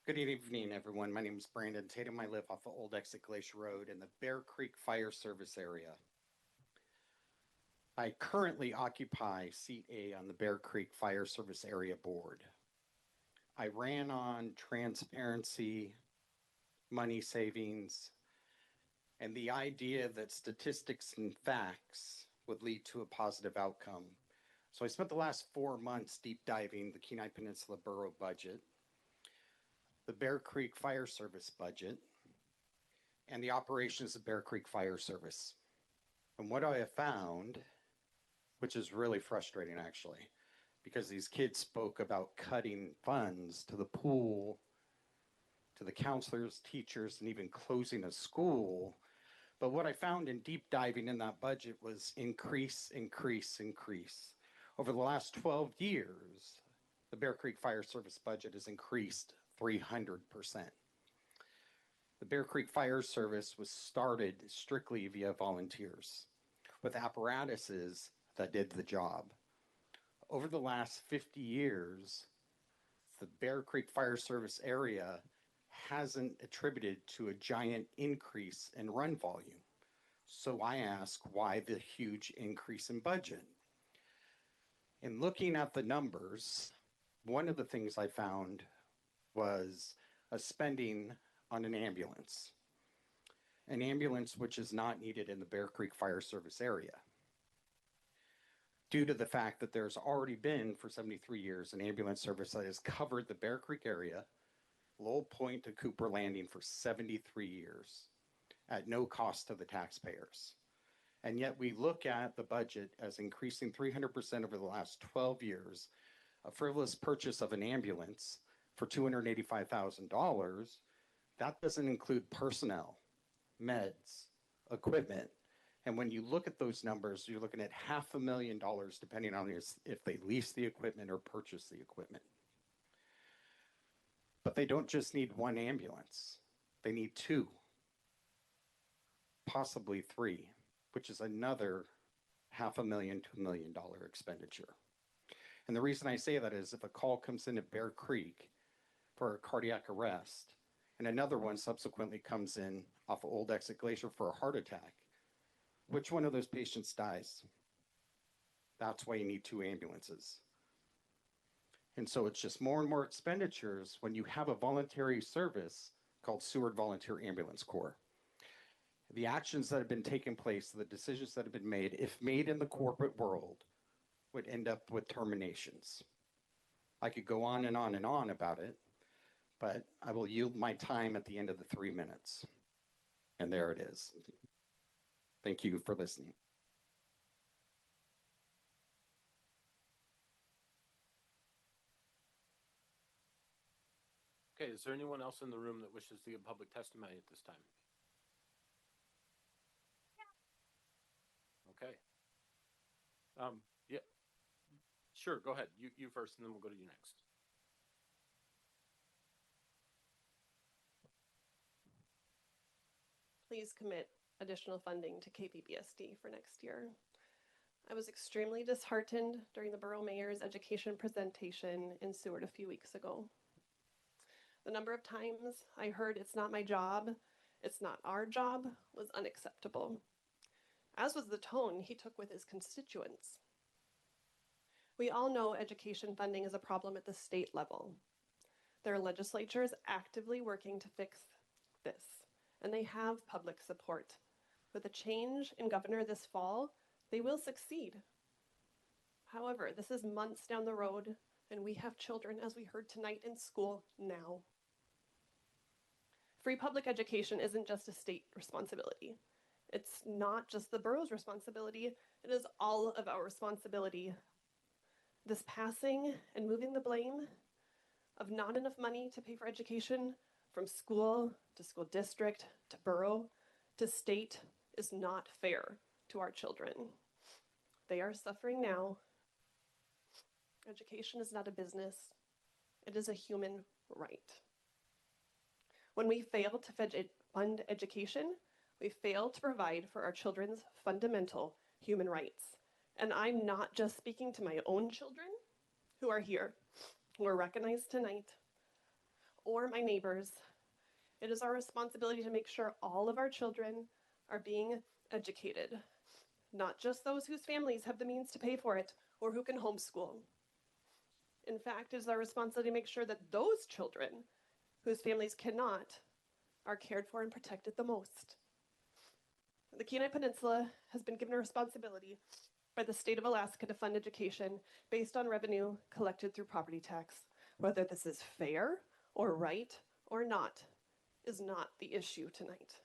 Good evening, everyone. My name is Brandon Tatum. I live off of Old Exit Glacier Road in the Bear Creek Fire Service area. I currently occupy seat A on the Bear Creek Fire Service Area Board. I ran on transparency, money savings, and the idea that statistics and facts would lead to a positive outcome. So I spent the last 4 months deep diving the Kenai Peninsula Borough budget, the Bear Creek Fire Service budget, and the operations of Bear Creek Fire Service. And what I have found, which is really frustrating actually, because these kids spoke about cutting funds to the pool, to the counselors, teachers, and even closing a school. But what I found in deep diving in that budget was increase, increase, increase. Over the last 12 years, the Bear Creek Fire Service budget has increased 300%. The Bear Creek Fire Service was started strictly via volunteers with apparatuses that did the job. Over the last 50 years, the Bear Creek Fire Service area hasn't attributed to a giant increase in run volume. So I ask, why the huge increase in budget? In looking at the numbers, one of the things I found was a spending on an ambulance which is not needed in the Bear Creek Fire Service area, due to the fact that there's already been, for 73 years, an ambulance service that has covered the Bear Creek area, Lowell Point to Cooper Landing, for 73 years at no cost to the taxpayers. And yet we look at the budget as increasing 300% over the last 12 years, a frivolous purchase of an ambulance for $285,000. That doesn't include personnel, meds, equipment. And when you look at those numbers, you're looking at $500,000, depending on if they lease the equipment or purchase the equipment. But they don't just need one ambulance. They need two, possibly three, which is another $500,000 to $1 million expenditure. And the reason I say that is if a call comes in at Bear Creek for a cardiac arrest, and another one subsequently comes in off of Old Exit Glacier for a heart attack, which one of those patients dies? That's why you need two ambulances. And so it's just more and more expenditures when you have a voluntary service called Seward Volunteer Ambulance Corps. The actions that have been taking place, the decisions that have been made, if made in the corporate world, would end up with terminations. I could go on and on and on about it, but I will yield my time at the end of the 3 minutes. And there it is. Thank you for listening. Okay, is there anyone else in the room that wishes to give public testimony at this time? Okay. Yeah. Sure, go ahead. You first, and then we'll go to you next. Please commit additional funding to KPBSD for next year. I was extremely disheartened during the Borough Mayor's education presentation in Seward a few weeks ago. The number of times I heard "it's not my job, it's not our job" was unacceptable. as was the tone he took with his constituents. We all know education funding is a problem at the state level. Their legislature is actively working to fix this, and they have public support. With a change in governor this fall, they will succeed. However, this is months down the road, and we have children, as we heard tonight, in school now. Free public education isn't just a state responsibility. It's not just the borough's responsibility, it is all of our responsibility. This passing and moving the blame of not enough money to pay for education from school to school district to borough to state is not fair to our children. They are suffering now. Education is not a business. It is a human right. When we fail to fund education, we fail to provide for our children's fundamental human rights. And I'm not just speaking to my own children who are here, who are recognized tonight, or my neighbors. It is our responsibility to make sure all of our children are being educated, not just those whose families have the means to pay for it or who can homeschool. In fact, it is our responsibility to make sure that those children whose families cannot are cared for and protected the most. The Kenai Peninsula has been given a responsibility by the state of Alaska to fund education based on revenue collected through property tax. Whether this is fair or right or not is not the issue tonight.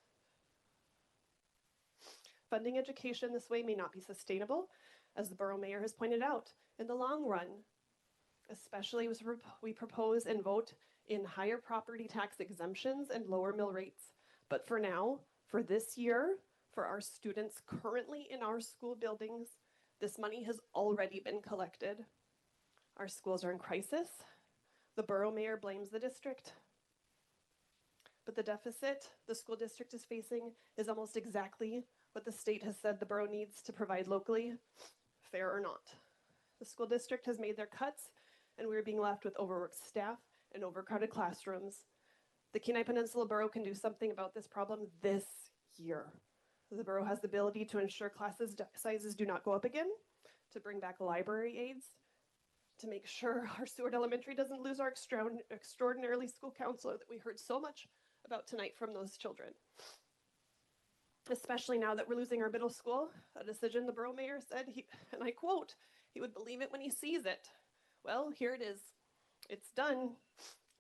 Funding education this way may not be sustainable, as the borough mayor has pointed out, in the long run, especially as we propose and vote in higher property tax exemptions and lower mill rates. But for now, for this year, for our students currently in our school buildings, this money has already been collected. Our schools are in crisis. The borough mayor blames the district. But the deficit the school district is facing is almost exactly what the state has said the borough needs to provide locally, fair or not. The school district has made their cuts, and we're being left with overworked staff and overcrowded classrooms. The Kenai Peninsula Borough can do something about this problem this year. The borough has the ability to ensure sizes do not go up again, to bring back library aides, to make sure our Seward Elementary doesn't lose our extraordinarily school counselor that we heard so much about tonight from those children. Especially now that we're losing our middle school, a decision the borough mayor said, and I quote, he would believe it when he sees it. Well, here it is. It's done.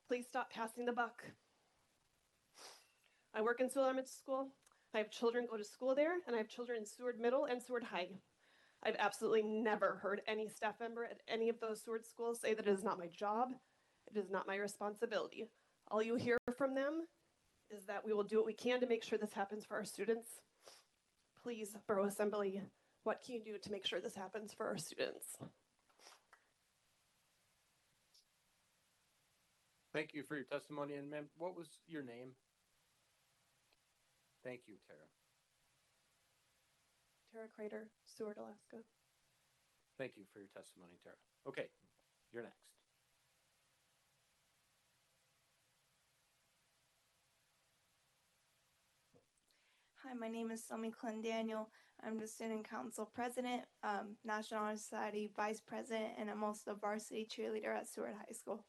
Please stop passing the buck. I work in Seward Elementary School. I have children go to school there, and I have children in Seward Middle and Seward High. I've absolutely never heard any staff member at any of those Seward schools say that it is not my job, it is not my responsibility. All you hear from them is that we will do what we can to make sure this happens for our students. Please, Borough Assembly, what can you do to make sure this happens for our students? Thank you for your testimony. And ma'am, what was your name? Thank you, Tara. Tara Crater, Seward, Alaska. Thank you for your testimony, Tara. Okay, you're next. Hi, my name is Somi Daniel. I'm the Student Council President, National Honor Society Vice President, and I'm also the varsity cheerleader at Seward High School.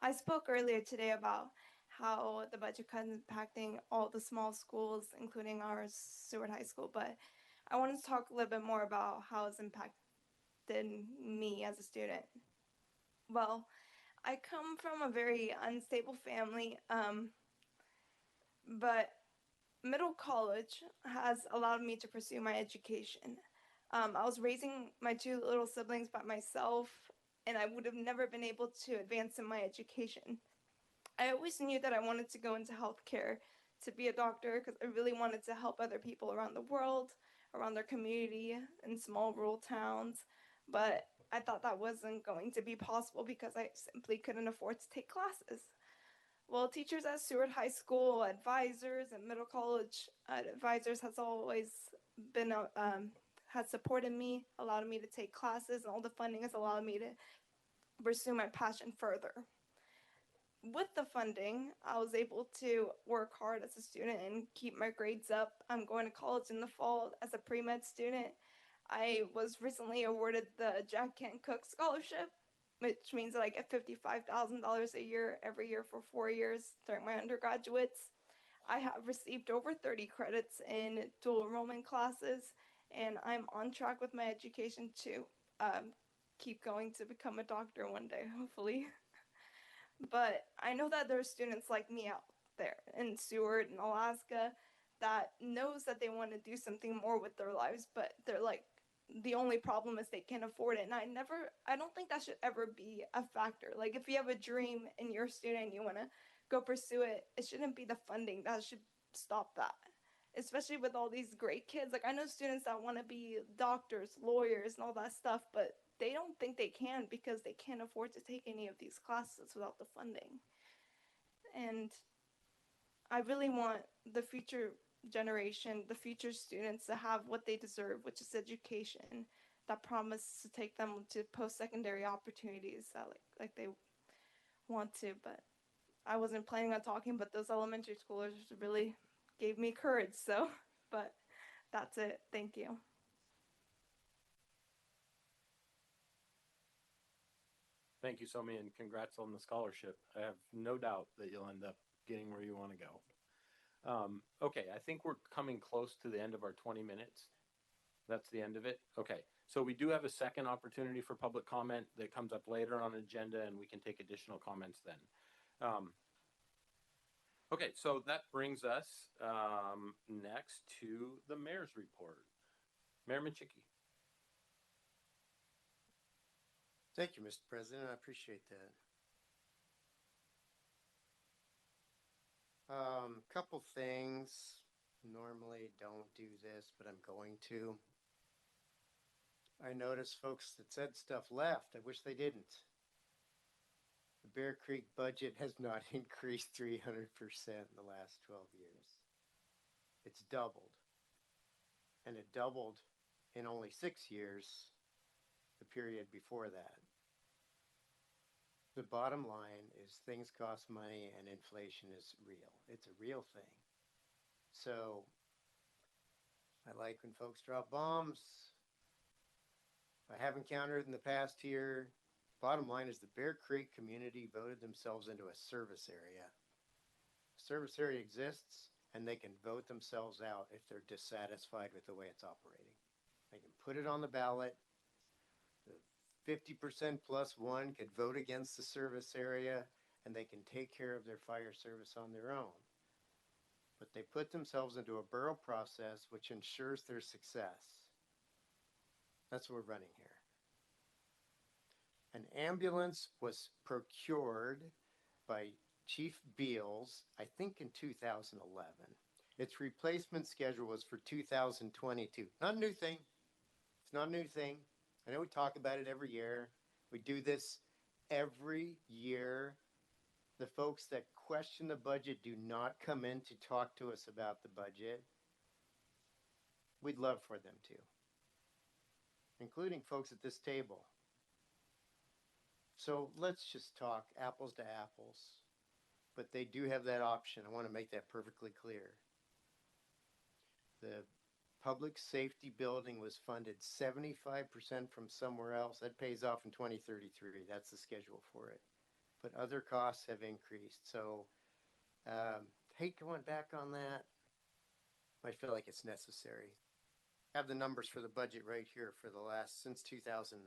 I spoke earlier today about how the budget cut is impacting all the small schools, including our Seward High School, but I wanted to talk a little bit more about how it's impacted me as a student. Well, I come from a very unstable family, but middle college has allowed me to pursue my education. I was raising my two little siblings by myself, and I would have never been able to advance in my education. I always knew that I wanted to go into healthcare, to be a doctor, because I really wanted to help other people around the world, around their community, in small rural towns. But I thought that wasn't going to be possible because I simply couldn't afford to take classes. Well, teachers at Seward High School, advisors, and middle college advisors has always been has supported me, allowed me to take classes, and all the funding has allowed me to pursue my passion further. with the funding, I was able to work hard as a student and keep my grades up. I'm going to college in the fall as a pre-med student. I was recently awarded the Jack Kent Cook Scholarship, which means that I get $55,000 a year every year for 4 years during my undergraduates. I have received over 30 credits in dual enrollment classes, and I'm on track with my education to keep going to become a doctor one day, hopefully. But I know that there are students like me out there in Seward and Alaska that knows that they want to do something more with their lives, but they're like, the only problem is they can't afford it. And I don't think that should ever be a factor. Like, if you have a dream and you're a student and you want to go pursue it, it shouldn't be the funding that should stop that. Especially with all these great kids. Like, I know students that want to be doctors, lawyers, and all that stuff, but they don't think they can because they can't afford to take any of these classes without the funding. And I really want the future generation, the future students to have what they deserve, which is education that promises to take them to post-secondary opportunities that like they want to. But I wasn't planning on talking, but those elementary schoolers really gave me courage. So, but that's it. Thank you. Thank you, Somi, and congrats on the scholarship. I have no doubt that you'll end up getting where you want to go. Okay, I think we're coming close to the end of our 20 minutes. That's the end of it. Okay, so we do have a second opportunity for public comment that comes up later on the agenda, and we can take additional comments then. Okay, so that brings us next to the mayor's report. Mayor Minchicki. Thank you, Mr. President. I appreciate that. Couple things. Normally don't do this, but I'm going to. I noticed folks that said stuff left. I wish they didn't. The Bear Creek budget has not increased 300% in the last 12 years. It's doubled. And it doubled in only 6 years, the period before that. The bottom line is things cost money and inflation is real. It's a real thing. So I like when folks drop bombs. I have encountered in the past year. Bottom line is the Bear Creek community voted themselves into a service area. A service area exists and they can vote themselves out if they're dissatisfied with the way it's operating. They can put it on the ballot. 50% plus one could vote against the service area and they can take care of their fire service on their own. But they put themselves into a borough process which ensures their success. That's what we're running here. An ambulance was procured by Chief Beals, I think in 2011. Its replacement schedule was for 2022. Not a new thing. It's not a new thing. I know we talk about it every year. We do this every year. The folks that question the budget do not come in to talk to us about the budget. We'd love for them to, including folks at this table. So let's just talk apples to apples. But they do have that option. I want to make that perfectly clear. The public safety building was funded 75% from somewhere else. That pays off in 2033. That's the schedule for it. But other costs have increased. So hate going back on that. I feel like it's necessary. I have the numbers for the budget right here for the last, since 2000,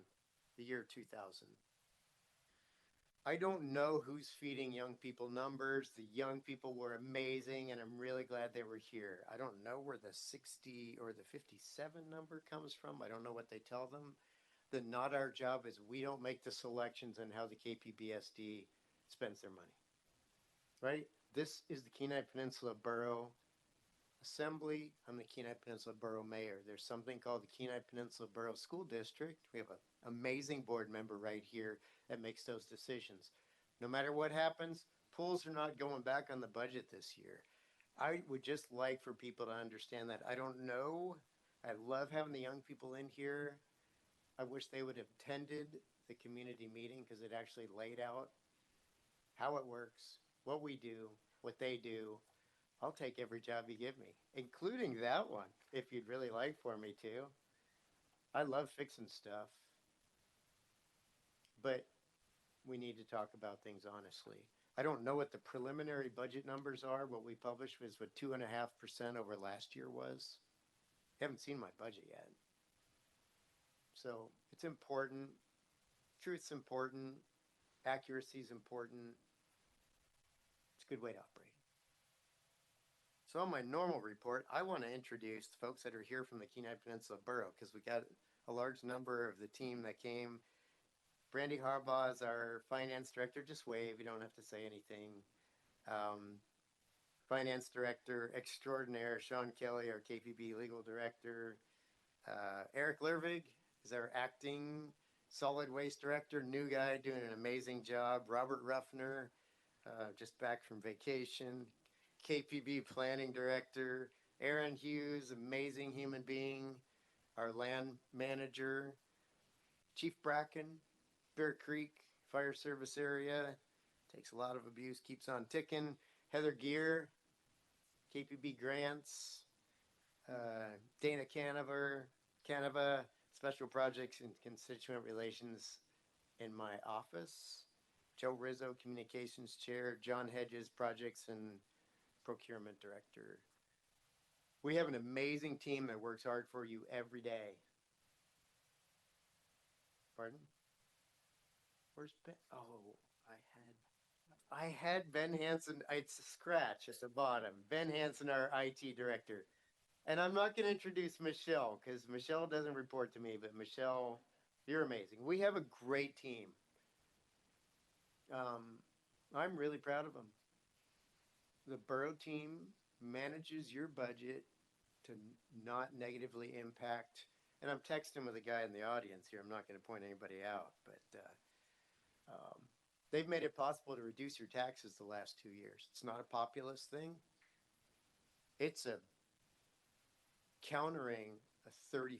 the year 2000. I don't know who's feeding young people numbers. The young people were amazing, and I'm really glad they were here. I don't know where the 60 or the 57 number comes from. I don't know what they tell them. The not our job is we don't make the selections on how the KPBSD spends their money. Right? This is the Kenai Peninsula Borough Assembly. I'm the Kenai Peninsula Borough Mayor. There's something called the Kenai Peninsula Borough School District. We have an amazing board member right here that makes those decisions. No matter what happens, pools are not going back on the budget this year. I would just like for people to understand that. I don't know. I love having the young people in here. I wish they would have attended the community meeting because it actually laid out how it works, what we do, what they do. I'll take every job you give me, including that one, if you'd really like for me to. I love fixing stuff, but we need to talk about things honestly. I don't know what the preliminary budget numbers are. What we published was what 2.5% over last year was. Haven't seen my budget yet. So it's important. Truth's important. Accuracy is important. It's a good way to operate. So on my normal report, I want to introduce the folks that are here from the Kenai Peninsula Borough, because we got a large number of the team that came. Brandy Harbaugh is our finance director. Just wave. You don't have to say anything. Finance director extraordinaire, Sean Kelly, our KPB legal director. Eric Lervig is our acting solid waste director, new guy doing an amazing job. Robert Ruffner, just back from vacation. KPB planning director. Aaron Hughes, amazing human being. Our land manager. Chief Bracken, Bear Creek Fire Service area. Takes a lot of abuse, keeps on ticking. Heather Gear, KPB grants. Dana Canova, special projects and constituent relations in my office. Joe Rizzo, communications chair. John Hedges, projects and procurement director. We have an amazing team that works hard for you every day. Pardon? Where's Ben? Oh, I had Ben Hansen. It's a scratch at the bottom. Ben Hansen, our IT director. And I'm not going to introduce Michelle because Michelle doesn't report to me, but Michelle, you're amazing. We have a great team. I'm really proud of them. The borough team manages your budget to not negatively impact. And I'm texting with a guy in the audience here. I'm not going to point anybody out, but they've made it possible to reduce your taxes the last 2 years. It's not a populist thing. It's a countering a 34%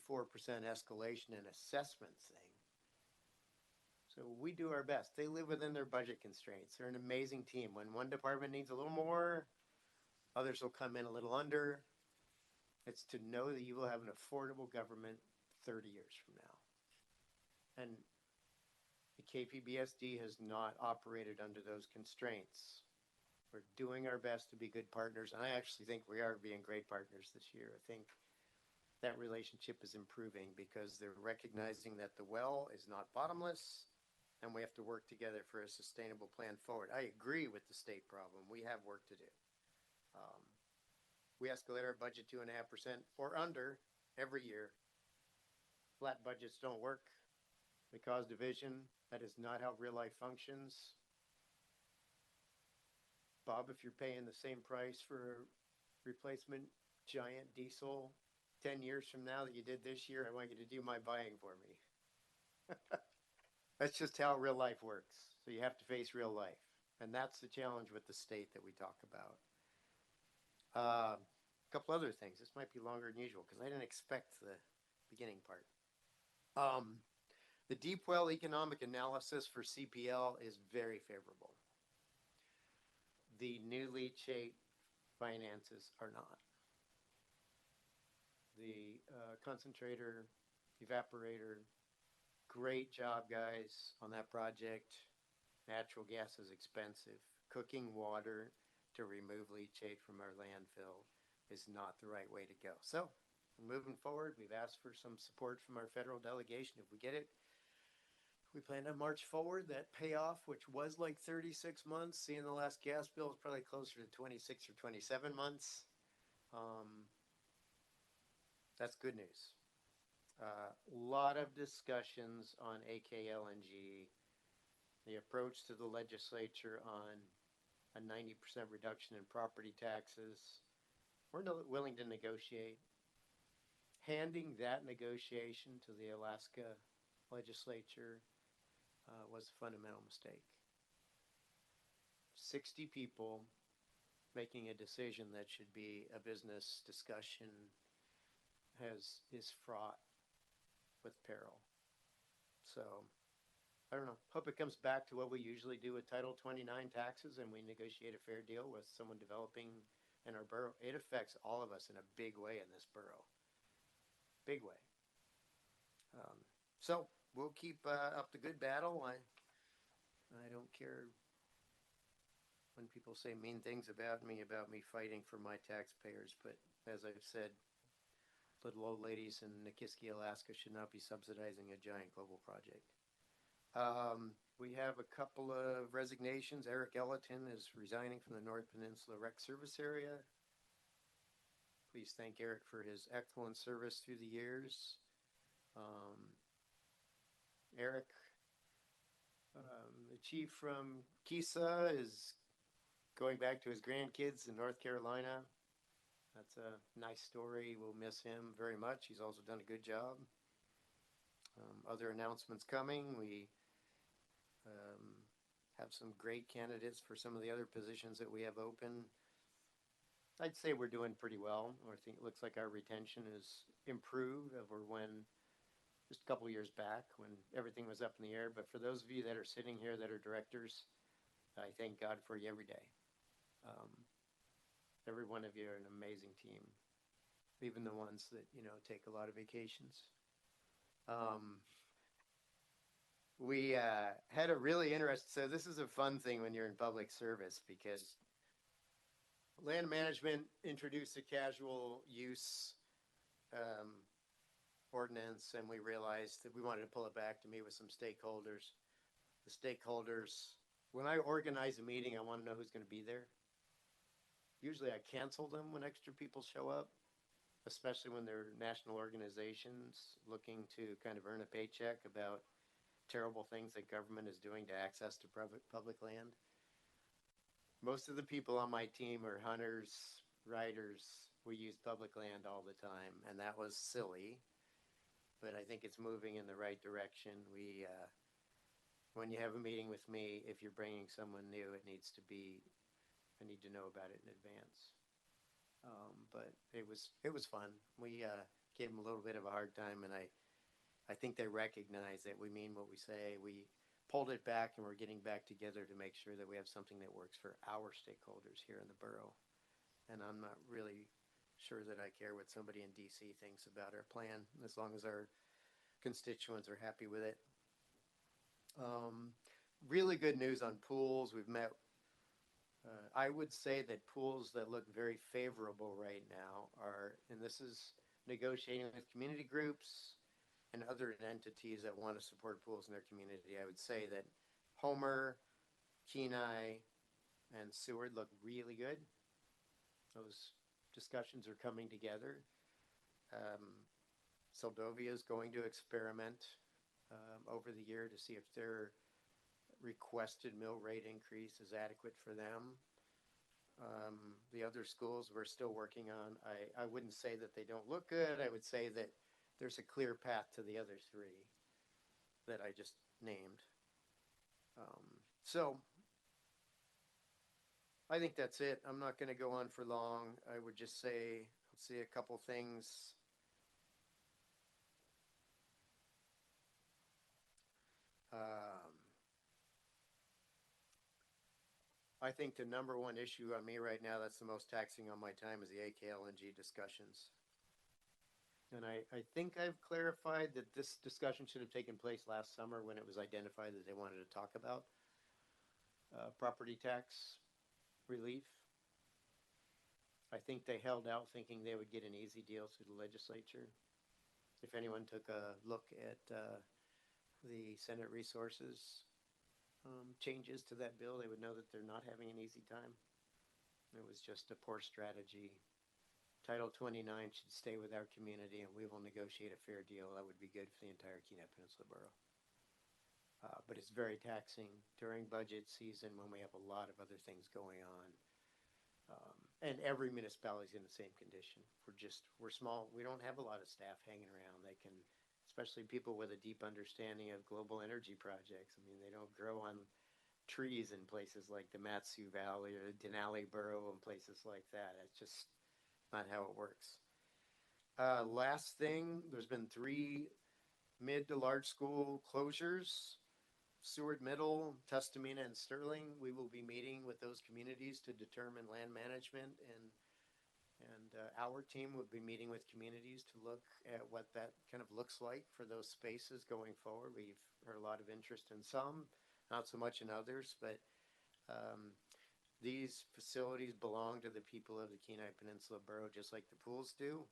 escalation in assessments thing. So we do our best. They live within their budget constraints. They're an amazing team. When one department needs a little more, others will come in a little under. It's to know that you will have an affordable government 30 years from now. And the KPBSD has not operated under those constraints. We're doing our best to be good partners. And I actually think we are being great partners this year. I think that relationship is improving because they're recognizing that the well is not bottomless and we have to work together for a sustainable plan forward. I agree with the state problem. We have work to do. We escalate our budget 2.5% or under every year. Flat budgets don't work. They cause division. That is not how real life functions. Bob, if you're paying the same price for a replacement giant diesel 10 years from now that you did this year, I want you to do my buying for me. That's just how real life works. So you have to face real life. And that's the challenge with the state that we talk about. A couple other things. This might be longer than usual because I didn't expect the beginning part. The deep well economic analysis for CPL is very favorable. The new leachate finances are not. The concentrator, evaporator, great job, guys, on that project. Natural gas is expensive. Cooking water to remove leachate from our landfill is not the right way to go. So, moving forward, we've asked for some support from our federal delegation. If we get it, we plan to march forward. That payoff, which was like 36 months, seeing the last gas bill is probably closer to 26 or 27 months. That's good news. A lot of discussions on AKLNG, the approach to the legislature on a 90% reduction in property taxes. We're willing to negotiate. Handing that negotiation to the Alaska legislature was a fundamental mistake. 60 people making a decision that should be a business discussion is fraught with peril. So I don't know, hope it comes back to what we usually do with Title 29 taxes and we negotiate a fair deal with someone developing in our borough. It affects all of us in a big way in this borough. Big way. So we'll keep up the good battle. I don't care when people say mean things about me fighting for my taxpayers. But as I've said, little old ladies in Nikiski, Alaska should not be subsidizing a giant global project. We have a couple of resignations. Eric Ellerton is resigning from the North Peninsula Rec Service Area. Please thank Eric for his excellent service through the years. Eric, the chief from Kisa, is going back to his grandkids in North Carolina. That's a nice story. We'll miss him very much. He's also done a good job. Other announcements coming. We have some great candidates for some of the other positions that we have open. I'd say we're doing pretty well. I think it looks like our retention is improved over when just a couple years back when everything was up in the air. But for those of you that are sitting here that are directors, I thank God for you every day. Every one of you are an amazing team, even the ones that, take a lot of vacations. We had a really interesting, so this is a fun thing when you're in public service because land management introduced a casual use ordinance, and we realized that we wanted to pull it back to meet with some stakeholders. The stakeholders, when I organize a meeting, I want to know who's going to be there. Usually I cancel them when extra people show up, especially when they're national organizations looking to kind of earn a paycheck about terrible things that government is doing to access to public land. Most of the people on my team are hunters, riders. We use public land all the time, and that was silly, but I think it's moving in the right direction. When you have a meeting with me, if you're bringing someone new, I need to know about it in advance. But it was fun. We gave them a little bit of a hard time, and I think they recognize that we mean what we say. We pulled it back, and we're getting back together to make sure that we have something that works for our stakeholders here in the borough. And I'm not really sure that I care what somebody in DC thinks about our plan, as long as our constituents are happy with it. Really good news on pools. We've met. I would say that pools that look very favorable right now are, and this is negotiating with community groups and other entities that want to support pools in their community. I would say that Homer, Kenai, and Seward look really good. Those discussions are coming together. Soldovia is going to experiment over the year to see if their requested mill rate increase is adequate for them. The other schools we're still working on, I wouldn't say that they don't look good. I would say that there's a clear path to the other three that I just named. So I think that's it. I'm not going to go on for long. I would just say, let's see a couple things. I think the number one issue on me right now that's the most taxing on my time is the AKLNG discussions. And I think I've clarified that this discussion should have taken place last summer when it was identified that they wanted to talk about property tax relief. I think they held out thinking they would get an easy deal through the legislature. If anyone took a look at the Senate resources changes to that bill, they would know that they're not having an easy time. It was just a poor strategy. Title 29 should stay with our community, and we will negotiate a fair deal. That would be good for the entire Kenai Peninsula Borough. But it's very taxing during budget season when we have a lot of other things going on. And every municipality is in the same condition. We're small. We don't have a lot of staff hanging around. They can, especially people with a deep understanding of global energy projects. I mean, they don't grow on trees in places like the Matsu Valley or the Denali Borough and places like that. It's just not how it works. Last thing, there's been 3 mid to large school closures Seward Middle, Tustamina, and Sterling, we will be meeting with those communities to determine land management, and our team will be meeting with communities to look at what that kind of looks like for those spaces going forward. We've heard a lot of interest in some, not so much in others, but these facilities belong to the people of the Kenai Peninsula Borough, just like the pools do.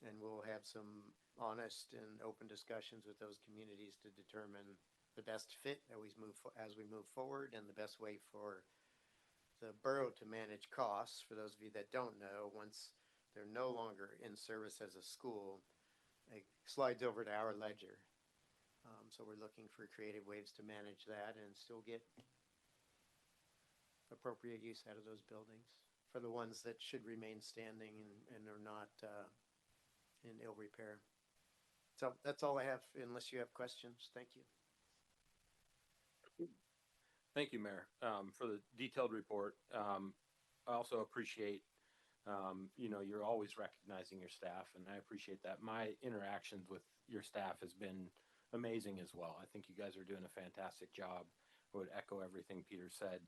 And we'll have some honest and open discussions with those communities to determine the best fit as we move forward, and the best way for the borough to manage costs. For those of you that don't know, once they're no longer in service as a school, it slides over to our ledger. So we're looking for creative ways to manage that and still get appropriate use out of those buildings for the ones that should remain standing and are not in ill repair. So that's all I have, unless you have questions. Thank you. Thank you, Mayor, for the detailed report. I also appreciate, you're always recognizing your staff, and I appreciate that. My interactions with your staff has been amazing as well. I think you guys are doing a fantastic job. I would echo everything Peter said.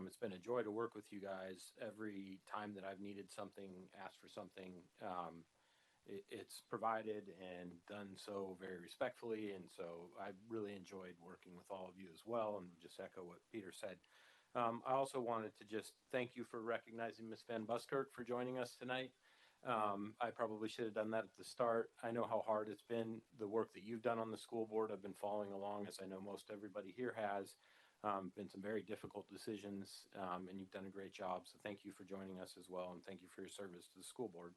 It's been a joy to work with you guys. Every time that I've needed something, asked for something, it's provided and done so very respectfully. And so I really enjoyed working with all of you as well, and just echo what Peter said. I also wanted to just thank you for recognizing Ms. Van Buskirk for joining us tonight. I probably should have done that at the start. I know how hard it's been, the work that you've done on the school board. I've been following along, as I know most everybody here has. Been some very difficult decisions, and you've done a great job. So thank you for joining us as well, and thank you for your service to the school board.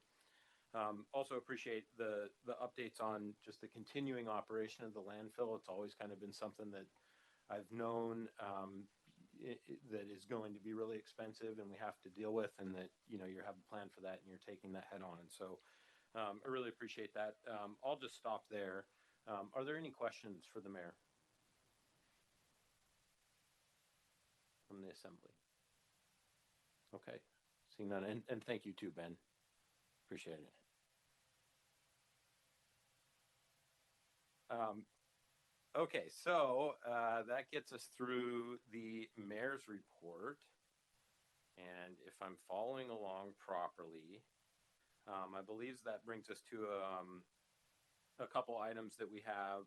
Also appreciate the updates on just the continuing operation of the landfill. It's always kind of been something that I've known that is going to be really expensive and we have to deal with, and that, you have a plan for that and you're taking that head on. And so I really appreciate that. I'll just stop there. Are there any questions for the mayor from the assembly? Okay, seeing none, and thank you too, Ben. Appreciate it. Okay, so that gets us through the mayor's report. And if I'm following along properly, I believe that brings us to a couple items that we have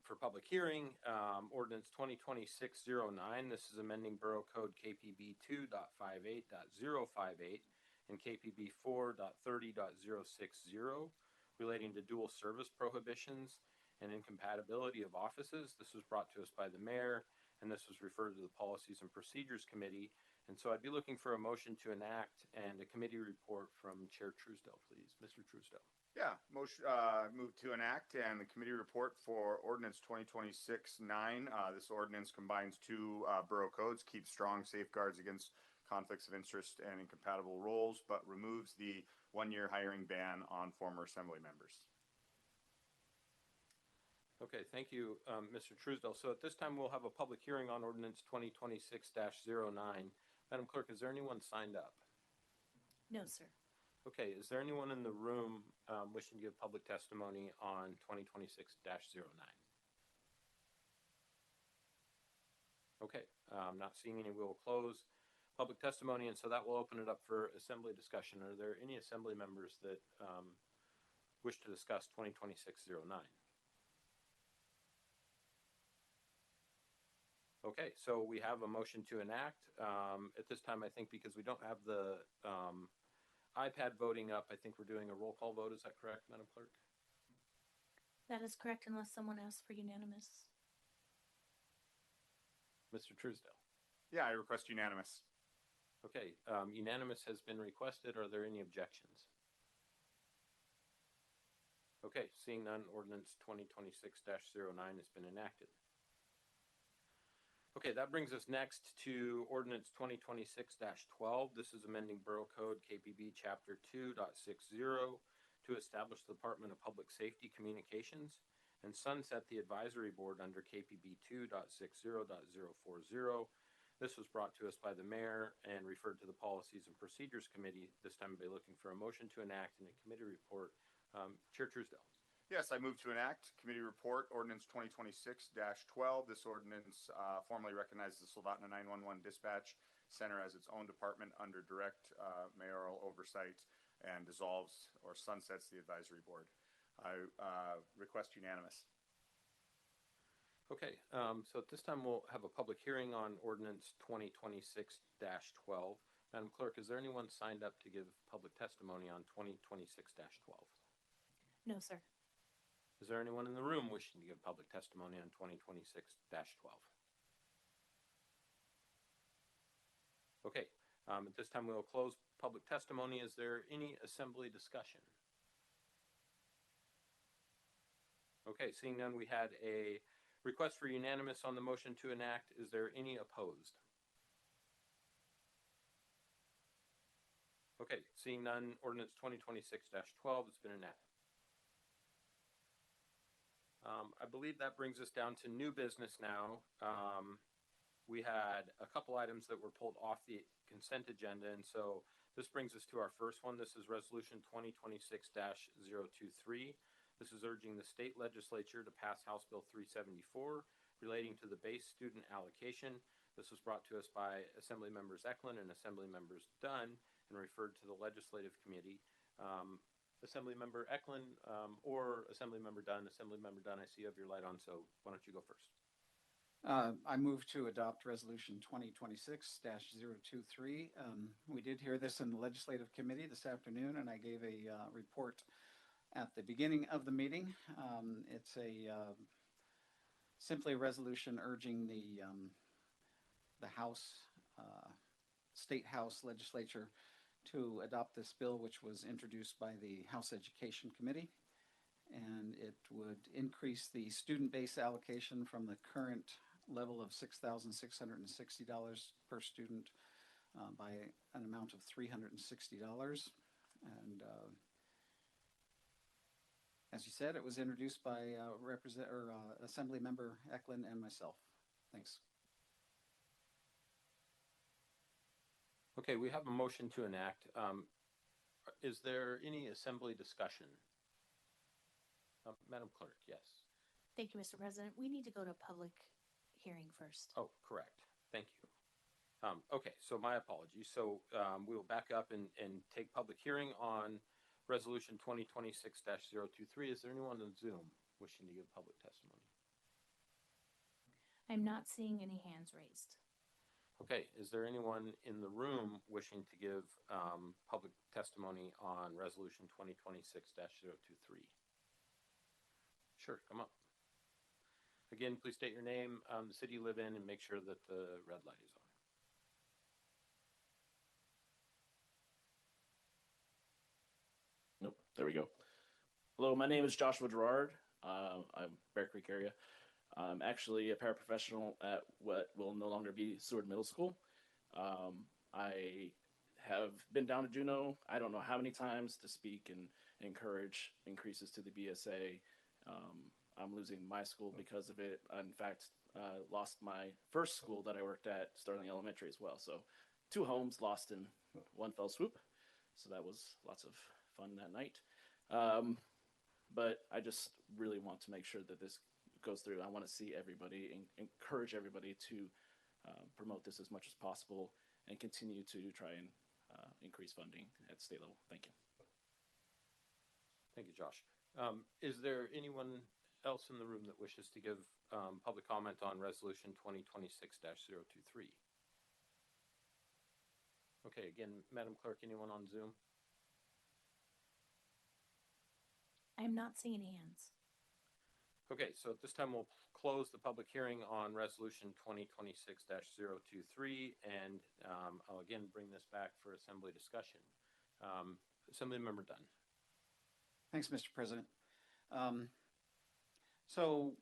for public hearing. Ordinance 2026-09. This is amending Borough Code KPB 2.58.058 and KPB 4.30.060 relating to dual service prohibitions and incompatibility of offices. This was brought to us by the mayor, and this was referred to the Policies and Procedures Committee. And so I'd be looking for a motion to enact and a committee report from Chair Truesdell, please. Mr. Truesdell. Yeah, motion move to enact and the committee report for ordinance 2026-9. This ordinance combines two borough codes, keeps strong safeguards against conflicts of interest and incompatible roles, but removes the one-year hiring ban on former assembly members. Okay, thank you, Mr. Truesdell. So at this time, we'll have a public hearing on ordinance 2026-09. Madam Clerk, is there anyone signed up? No, sir. Okay, is there anyone in the room wishing to give public testimony on 2026-09? Okay, not seeing any. We will close public testimony, and so that will open it up for assembly discussion. Are there any assembly members that wish to discuss 2026-09? Okay, so we have a motion to enact. At this time, I think because we don't have the iPad voting up, I think we're doing a roll call vote. Is that correct, Madam Clerk? That is correct, unless someone asks for unanimous. Mr. Truesdell. Yeah, I request unanimous. Okay, unanimous has been requested. Are there any objections? Okay, seeing none, ordinance 2026-09 has been enacted. Okay, that brings us next to ordinance 2026-12. This is amending Borough Code KPB Chapter 2.60 to establish the Department of Public Safety Communications and sunset the advisory board under KPB 2.60.040. This was brought to us by the mayor and referred to the Policies and Procedures Committee. This time we'll be looking for a motion to enact and a committee report. Chair Truesdell. Yes, I move to enact Committee Report Ordinance 2026-12. This ordinance formally recognizes the Slovatna 911 Dispatch Center as its own department under direct mayoral oversight and dissolves or sunsets the advisory board. I request unanimous. Okay, so at this time we'll have a public hearing on ordinance 2026-12. Madam Clerk, is there anyone signed up to give public testimony on 2026-12? No, sir. Is there anyone in the room wishing to give public testimony on 2026-12? Okay, at this time we'll close public testimony. Is there any assembly discussion? Okay, seeing none, we had a request for unanimous on the motion to enact. Is there any opposed? Okay, seeing none, ordinance 2026-12 has been enacted. I believe that brings us down to new business now. We had a couple items that were pulled off the consent agenda, and so this brings us to our first one. This is Resolution 2026-023. This is urging the state legislature to pass House Bill 374 relating to the base student allocation. This was brought to us by Assembly Members Eklund and Assembly Members Dunn and referred to the Legislative Committee. Assembly Member Eklund or Assembly Member Dunn. Assembly Member Dunn, I see you have your light on, so why don't you go first? I move to adopt Resolution 2026-023. We did hear this in the Legislative Committee this afternoon, and I gave a report at the beginning of the meeting. It's simply a resolution urging the House, State House Legislature to adopt this bill, which was introduced by the House Education Committee. And it would increase the student base allocation from the current level of $6,660 per student by an amount of $360. And as you said, it was introduced by Assembly Member Eklund and myself. Thanks. Okay, we have a motion to enact. Is there any assembly discussion? Madam Clerk, yes. Thank you, Mr. President. We need to go to public hearing first. Oh, correct. Thank you. Okay, so my apologies. So we will back up and take public hearing on Resolution 2026-023. Is there anyone on Zoom wishing to give public testimony? I'm not seeing any hands raised. Okay, is there anyone in the room wishing to give public testimony on Resolution 2026-023? Sure, come up. Again, please state your name, the city you live in, and make sure that the red light is on. Nope, there we go. Hello, my name is Joshua Gerard. I'm Bear Creek area. I'm actually a paraprofessional at what will no longer be Seward Middle School. I have been down to Juneau, I don't know how many times, to speak and encourage increases to the BSA. I'm losing my school because of it. I, in fact, lost my first school that I worked at, Sterling Elementary as well. So 2 homes lost in one fell swoop. So that was lots of fun that night. But I just really want to make sure that this goes through. I want to see everybody and encourage everybody to promote this as much as possible and continue to try and increase funding at state level. Thank you. Thank you, Josh. Is there anyone else in the room that wishes to give public comment on Resolution 2026-023? Okay, again, Madam Clerk, anyone on Zoom? I'm not seeing any hands. Okay, so at this time we'll close the public hearing on Resolution 2026-023, and I'll again bring this back for assembly discussion. Assembly Member Dunn. Thanks, Mr. President. So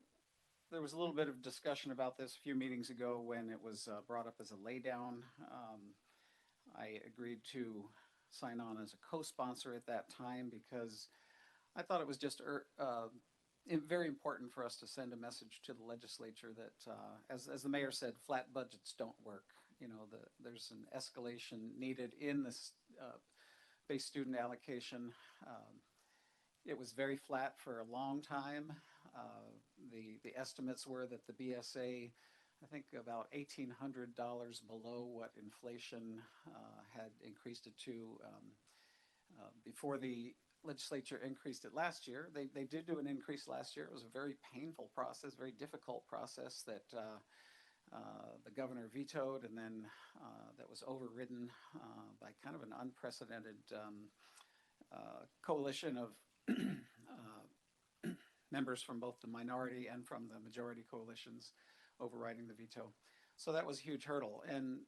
there was a little bit of discussion about this a few meetings ago when it was brought up as a laydown. I agreed to sign on as a co-sponsor at that time because I thought it was just very important for us to send a message to the legislature that, as the mayor said, flat budgets don't work. You know, there's an escalation needed in this base student allocation. It was very flat for a long time. The estimates were that the BSA, I think about $1,800 below what inflation had increased it to before the legislature increased it last year. They did do an increase last year. It was a very painful process, very difficult process that the governor vetoed, and then that was overridden by kind of an unprecedented coalition of members from both the minority and from the majority coalitions overriding the veto. So that was a huge hurdle. And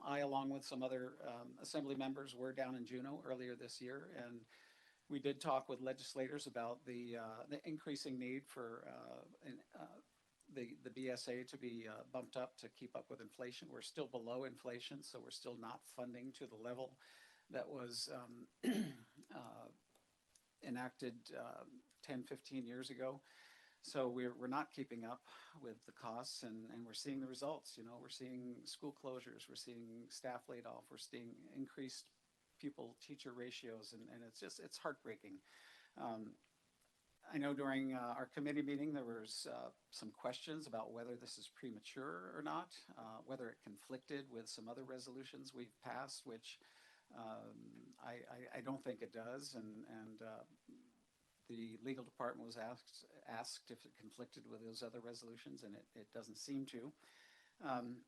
I, along with some other assembly members, were down in Juneau earlier this year, and we did talk with legislators about the increasing need for the BSA to be bumped up to keep up with inflation. We're still below inflation, so we're still not funding to the level that was enacted 10, 15 years ago. So we're not keeping up with the costs, and we're seeing the results. You know, we're seeing school closures, we're seeing staff laid off, we're seeing increased pupil-teacher ratios, and it's heartbreaking. I know during our committee meeting there was some questions about whether this is premature or not, whether it conflicted with some other resolutions we've passed, which I don't think it does, and the legal department was asked if it conflicted with those other resolutions, and it doesn't seem to.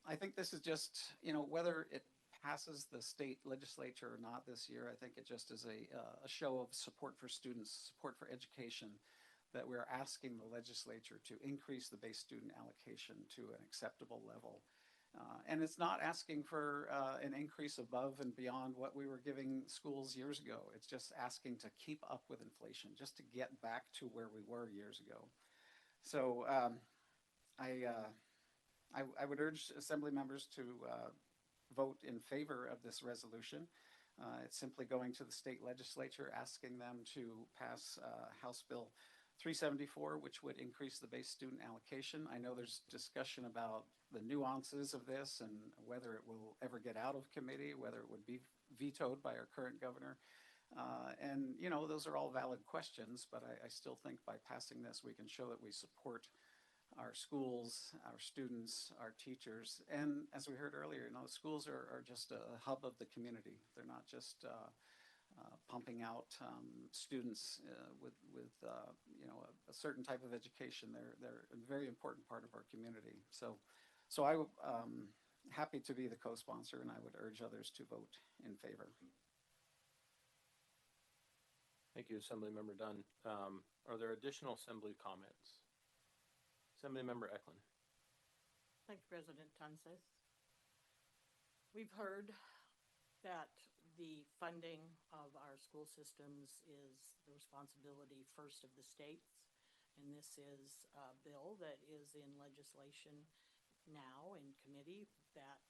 I think this is just, you know, whether it passes the state legislature or not this year, I think it just is a show of support for students, support for education, that we're asking the legislature to increase the base student allocation to an acceptable level. And it's not asking for an increase above and beyond what we were giving schools years ago. It's just asking to keep up with inflation, just to get back to where we were years ago. So I would urge assembly members to vote in favor of this resolution. It's simply going to the state legislature, asking them to pass House Bill 374, which would increase the base student allocation. I know there's discussion about the nuances of this and whether it will ever get out of committee, whether it would be vetoed by our current governor. And, you know, those are all valid questions, but I still think by passing this, we can show that we support our schools, our students, our teachers. And as we heard earlier, you know, schools are just a hub of the community. They're not just pumping out students with you know, a certain type of education. They're a very important part of our community. So I'm happy to be the co-sponsor, and I would urge others to vote in favor. Thank you, Assemblymember Dunn. Are there additional assembly comments? Assemblymember Eklund. Thank you, President Tunseth. We've heard that the funding of our school systems is the responsibility first of the states, and this is a bill that is in legislation now in committee that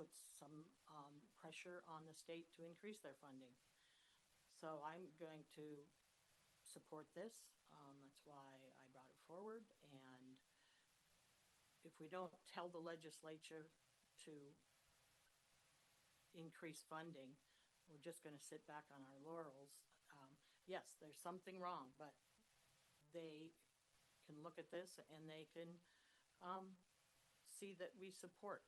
puts some pressure on the state to increase their funding. So I'm going to support this. That's why I brought it forward. And if we don't tell the legislature to increase funding, we're just going to sit back on our laurels. Yes, there's something wrong, but they can look at this and they can see that we support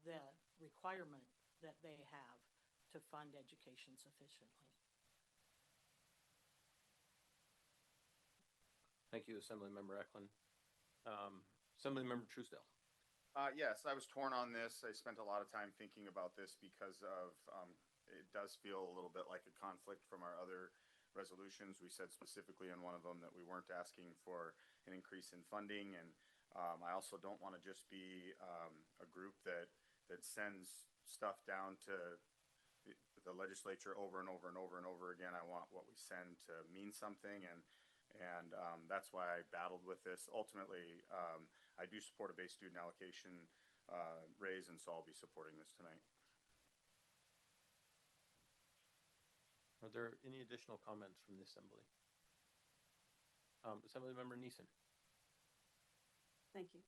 the requirement that they have to fund education sufficiently. Thank you, Assemblymember Eklund. Assemblymember Truesdale. Yes, I was torn on this. I spent a lot of time thinking about this because of it does feel a little bit like a conflict from our other resolutions. We said specifically in one of them that we weren't asking for an increase in funding, and I also don't want to just be a group that sends stuff down to the legislature over and over and over and over again. I want what we send to mean something, and that's why I battled with this. Ultimately, I do support a base student allocation raise, and so I'll be supporting this tonight. Are there any additional comments from the Assembly? Assemblymember Neeson. Thank you.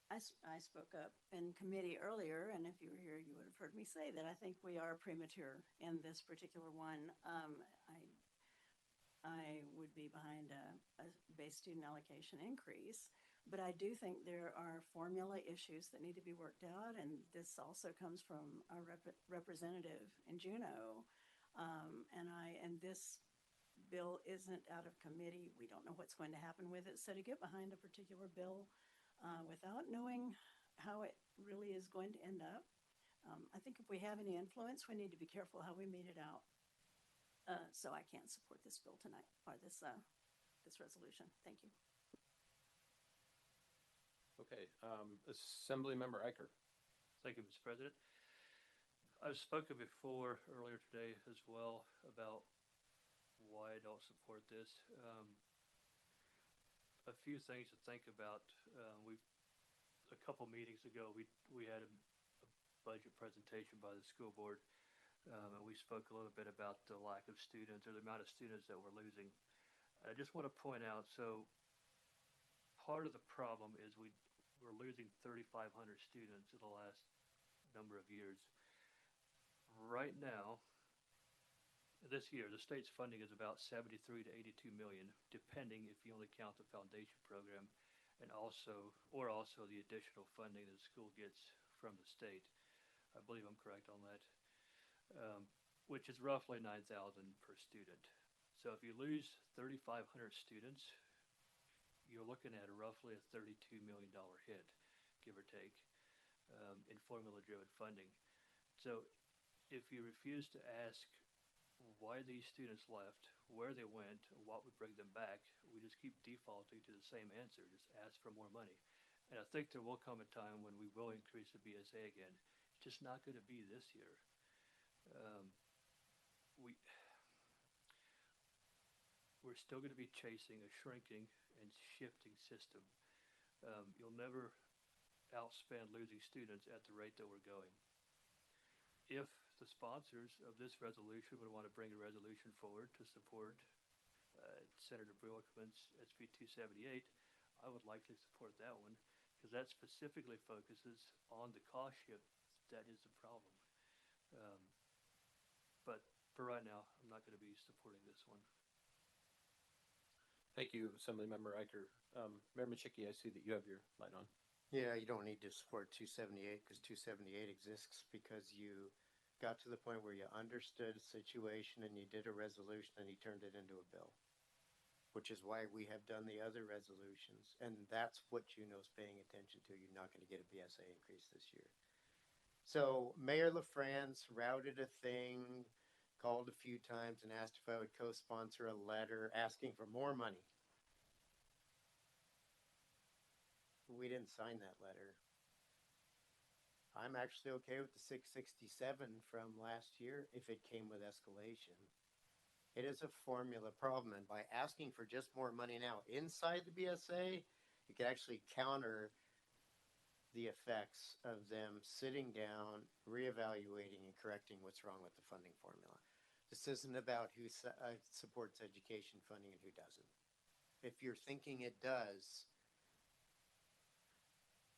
I spoke up in committee earlier, and if you were here, you would have heard me say that I think we are premature in this particular one. I would be behind a base student allocation increase, but I do think there are formula issues that need to be worked out, and this also comes from our representative in Juneau, and this bill isn't out of committee. We don't know what's going to happen with it, so to get behind a particular bill without knowing how it really is going to end up, I think if we have any influence, we need to be careful how we mete it out. So I can't support this bill tonight, or this resolution. Thank you. Okay, Assembly Member Eicher. Thank you, Mr. President. I've spoken before earlier today as well about why I don't support this. A few things to think about. A couple meetings ago, we had a budget presentation by the school board. And we spoke a little bit about the lack of students, or the amount of students that we're losing. I just want to point out, so part of the problem is we're losing 3,500 students in the last number of years. Right now, this year, the state's funding is about 73 to 82 million, depending if you only count the foundation program and also the additional funding that the school gets from the state. I believe I'm correct on that. Which is roughly 9,000 per student. So if you lose 3,500 students, you're looking at roughly a $32 million hit, give or take, in formula-driven funding. So if you refuse to ask why these students left, where they went, what would bring them back, we just keep defaulting to the same answer, just ask for more money. And I think there will come a time when we will increase the BSA again. It's just not going to be this year. We're still going to be chasing a shrinking and shifting system. You'll never outspend losing students at the rate that we're going. If the sponsors of this resolution would want to bring a resolution forward to support Senator Brookman's SB 278, I would likely support that one, because that specifically focuses on the cost shift. That is the problem. But for right now, I'm not going to be supporting this one. Thank you, Assemblymember Eicher. Mayor Machicki, I see that you have your light on. Yeah, you don't need to support 278 because 278 exists because you got to the point where you understood a situation and you did a resolution and you turned it into a bill, which is why we have done the other resolutions. And that's what Juneau's paying attention to. You're not going to get a BSA increase this year. So Mayor LaFrance routed a thing, called a few times and asked if I would co-sponsor a letter asking for more money. We didn't sign that letter. I'm actually okay with the 667 from last year if it came with escalation. It is a formula problem, and by asking for just more money now inside the BSA, it could actually counter the effects of them sitting down, reevaluating, and correcting what's wrong with the funding formula. This isn't about who supports education funding and who doesn't. If you're thinking it does,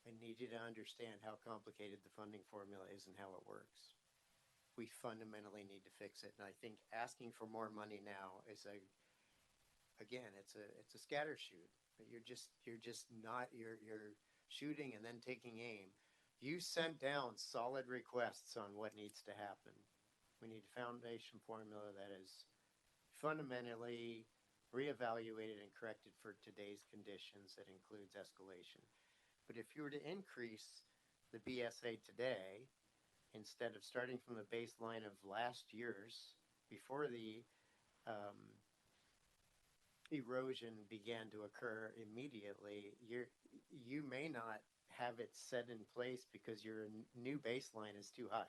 I need you to understand how complicated the funding formula is and how it works. We fundamentally need to fix it, and I think asking for more money now is it's a scatter shoot. You're shooting and then taking aim. You sent down solid requests on what needs to happen. We need a foundation formula that is fundamentally reevaluated and corrected for today's conditions that includes escalation. But if you were to increase the BSA today, instead of starting from the baseline of last year's, before the erosion began to occur immediately, you may not have it set in place because your new baseline is too high.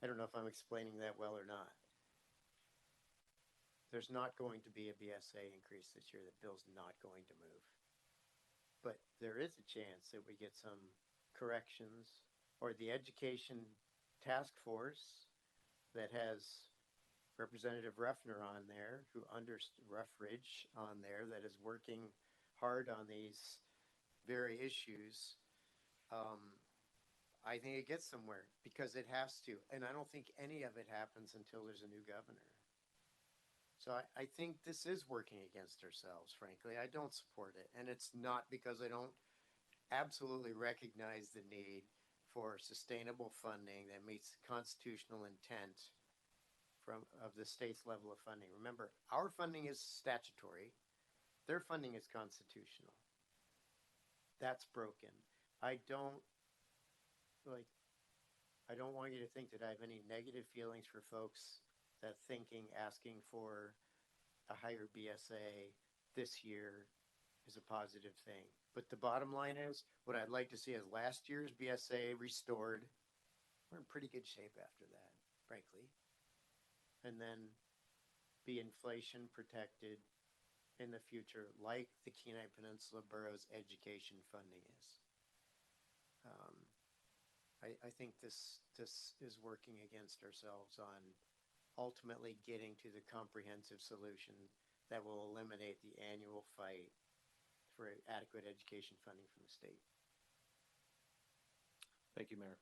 I don't know if I'm explaining that well or not. There's not going to be a BSA increase this year. The bill's not going to move. But there is a chance that we get some corrections, or the education task force that has Representative Ruffner on there, Ruffridge on there, that is working hard on these very issues, I think it gets somewhere because it has to. And I don't think any of it happens until there's a new governor. So I think this is working against ourselves, frankly. I don't support it. And it's not because I don't absolutely recognize the need for sustainable funding that meets the constitutional intent of the state's level of funding. Remember, our funding is statutory. Their funding is constitutional. That's broken. I don't want you to think that I have any negative feelings for folks that asking for a higher BSA this year is a positive thing. But the bottom line is, what I'd like to see is last year's BSA restored. We're in pretty good shape after that, frankly. And then be inflation protected in the future, like the Kenai Peninsula Borough's education funding is. I think this is working against ourselves on ultimately getting to the comprehensive solution that will eliminate the annual fight for adequate education funding from the state. Thank you, Mayor.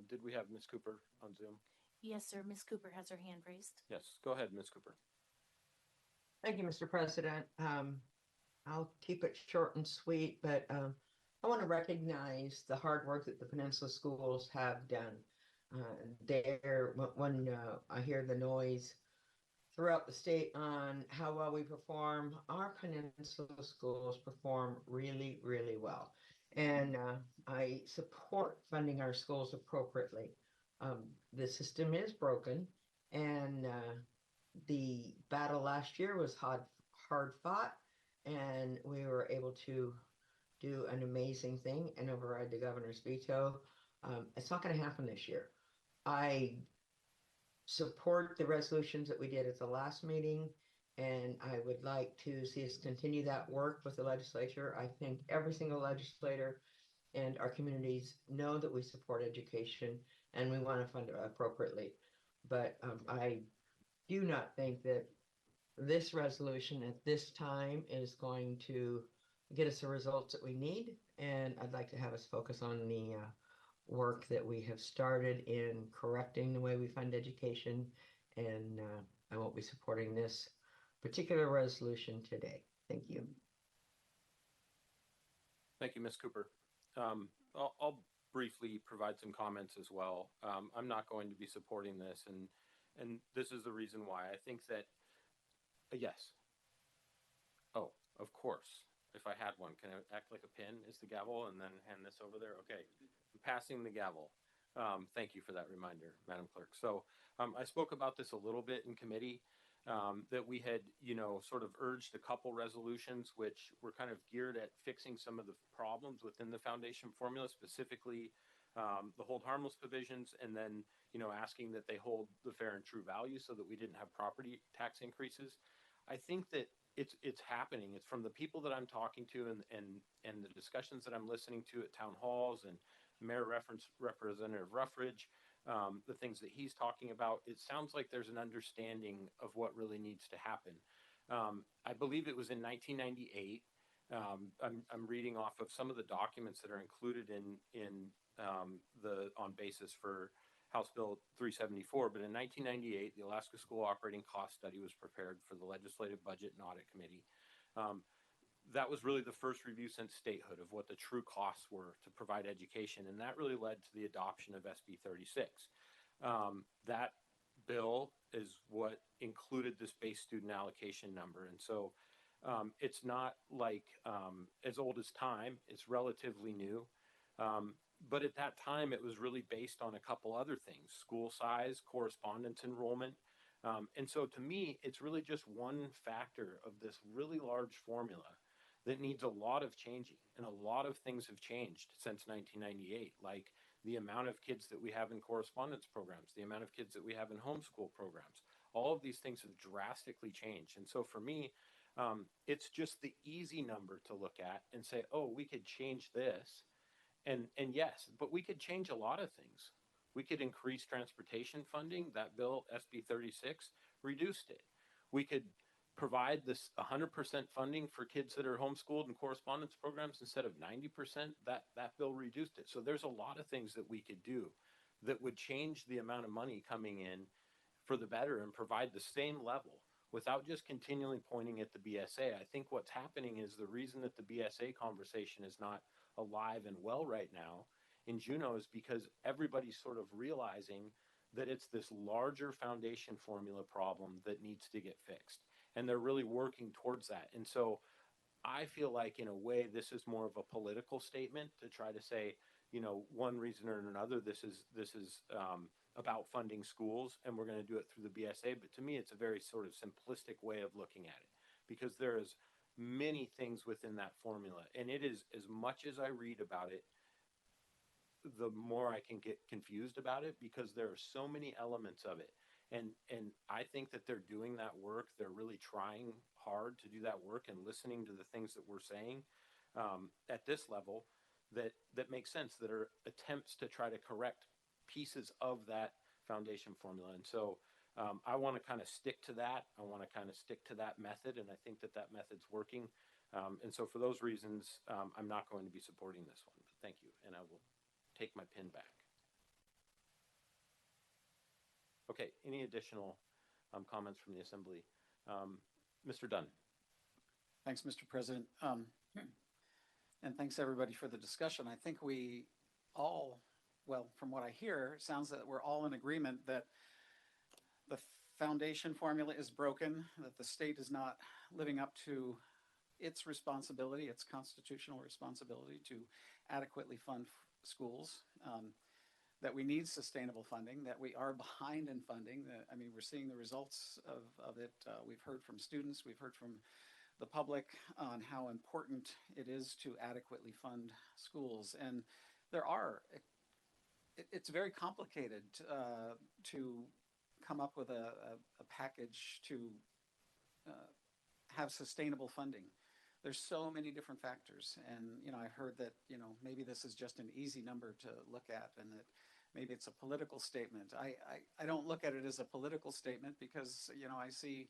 Did we have Ms. Cooper on Zoom? Yes, sir. Ms. Cooper has her hand raised. Yes, go ahead, Ms. Cooper. Thank you, Mr. President. I'll keep it short and sweet, but I want to recognize the hard work that the Peninsula schools have done. When I hear the noise throughout the state on how well we perform, our Peninsula schools perform really, really well. And I support funding our schools appropriately. The system is broken, and the battle last year was hard fought, and we were able to do an amazing thing and override the governor's veto. It's not going to happen this year. I support the resolutions that we did at the last meeting, and I would like to see us continue that work with the legislature. I think every single legislator and our communities know that we support education and we want to fund it appropriately. But I do not think that this resolution at this time is going to get us the results that we need. And I'd like to have us focus on the work that we have started in correcting the way we fund education. And I won't be supporting this particular resolution today. Thank you. Thank you, Ms. Cooper. I'll briefly provide some comments as well. I'm not going to be supporting this, and this is the reason why. I think that, yes. Oh, of course. If I had one, can I act like a pin is the gavel and then hand this over there? Okay, I'm passing the gavel. Thank you for that reminder, Madam Clerk. So I spoke about this a little bit in committee, that we had, sort of urged a couple resolutions which were kind of geared at fixing some of the problems within the foundation formula, specifically the hold harmless provisions, and then, asking that they hold the fair and true value so that we didn't have property tax increases. I think that it's happening. It's from the people that I'm talking to and the discussions that I'm listening to at town halls and Mayor Representative Ruffridge, the things that he's talking about. It sounds like there's an understanding of what really needs to happen. I believe it was in 1998. I'm reading off of some of the documents that are included in on basis for House Bill 374, but in 1998, the Alaska School Operating Cost Study was prepared for the Legislative Budget and Audit Committee. That was really the first review since statehood of what the true costs were to provide education, and that really led to the adoption of SB 36. That bill is what included this base student allocation number, and so it's not like as old as time. It's relatively new. But at that time, it was really based on a couple other things: school size, correspondence enrollment. And so to me, it's really just one factor of this really large formula that needs a lot of changing. And a lot of things have changed since 1998, like the amount of kids that we have in correspondence programs, the amount of kids that we have in homeschool programs. All of these things have drastically changed. And so for me, it's just the easy number to look at and say, oh, we could change this. And yes, but we could change a lot of things. We could increase transportation funding. That bill, SB 36, reduced it. We could provide this 100% funding for kids that are homeschooled and correspondence programs instead of 90%, that bill reduced it. So there's a lot of things that we could do that would change the amount of money coming in for the better and provide the same level without just continually pointing at the BSA. I think what's happening is the reason that the BSA conversation is not alive and well right now in Juneau is because everybody's sort of realizing that it's this larger foundation formula problem that needs to get fixed. And they're really working towards that. And so I feel like in a way, this is more of a political statement to try to say, you know, one reason or another, this is about funding schools and we're going to do it through the BSA. But to me, it's a very sort of simplistic way of looking at it because there is many things within that formula. And it is, as much as I read about it, the more I can get confused about it because there are so many elements of it. And I think that they're doing that work. They're really trying hard to do that work and listening to the things that we're saying at this level that make sense, that are attempts to try to correct pieces of that foundation formula. And so I want to kind of stick to that. I want to kind of stick to that method. And I think that that method's working. And so for those reasons, I'm not going to be supporting this one. But thank you. And I will take my pin back. Okay, any additional comments from the Assembly? Mr. Dunn. Thanks, Mr. President. And thanks everybody for the discussion. I think we all, well, from what I hear, it sounds that we're all in agreement that the foundation formula is broken, that the state is not living up to its responsibility, its constitutional responsibility to adequately fund schools. That we need sustainable funding, that we are behind in funding. I mean, we're seeing the results of it. We've heard from students, we've heard from the public on how important it is to adequately fund schools. And there are, it's very complicated to come up with a package to have sustainable funding. There's so many different factors. And, you know, I heard that, you know, maybe this is just an easy number to look at and that maybe it's a political statement. I don't look at it as a political statement because, you know, I see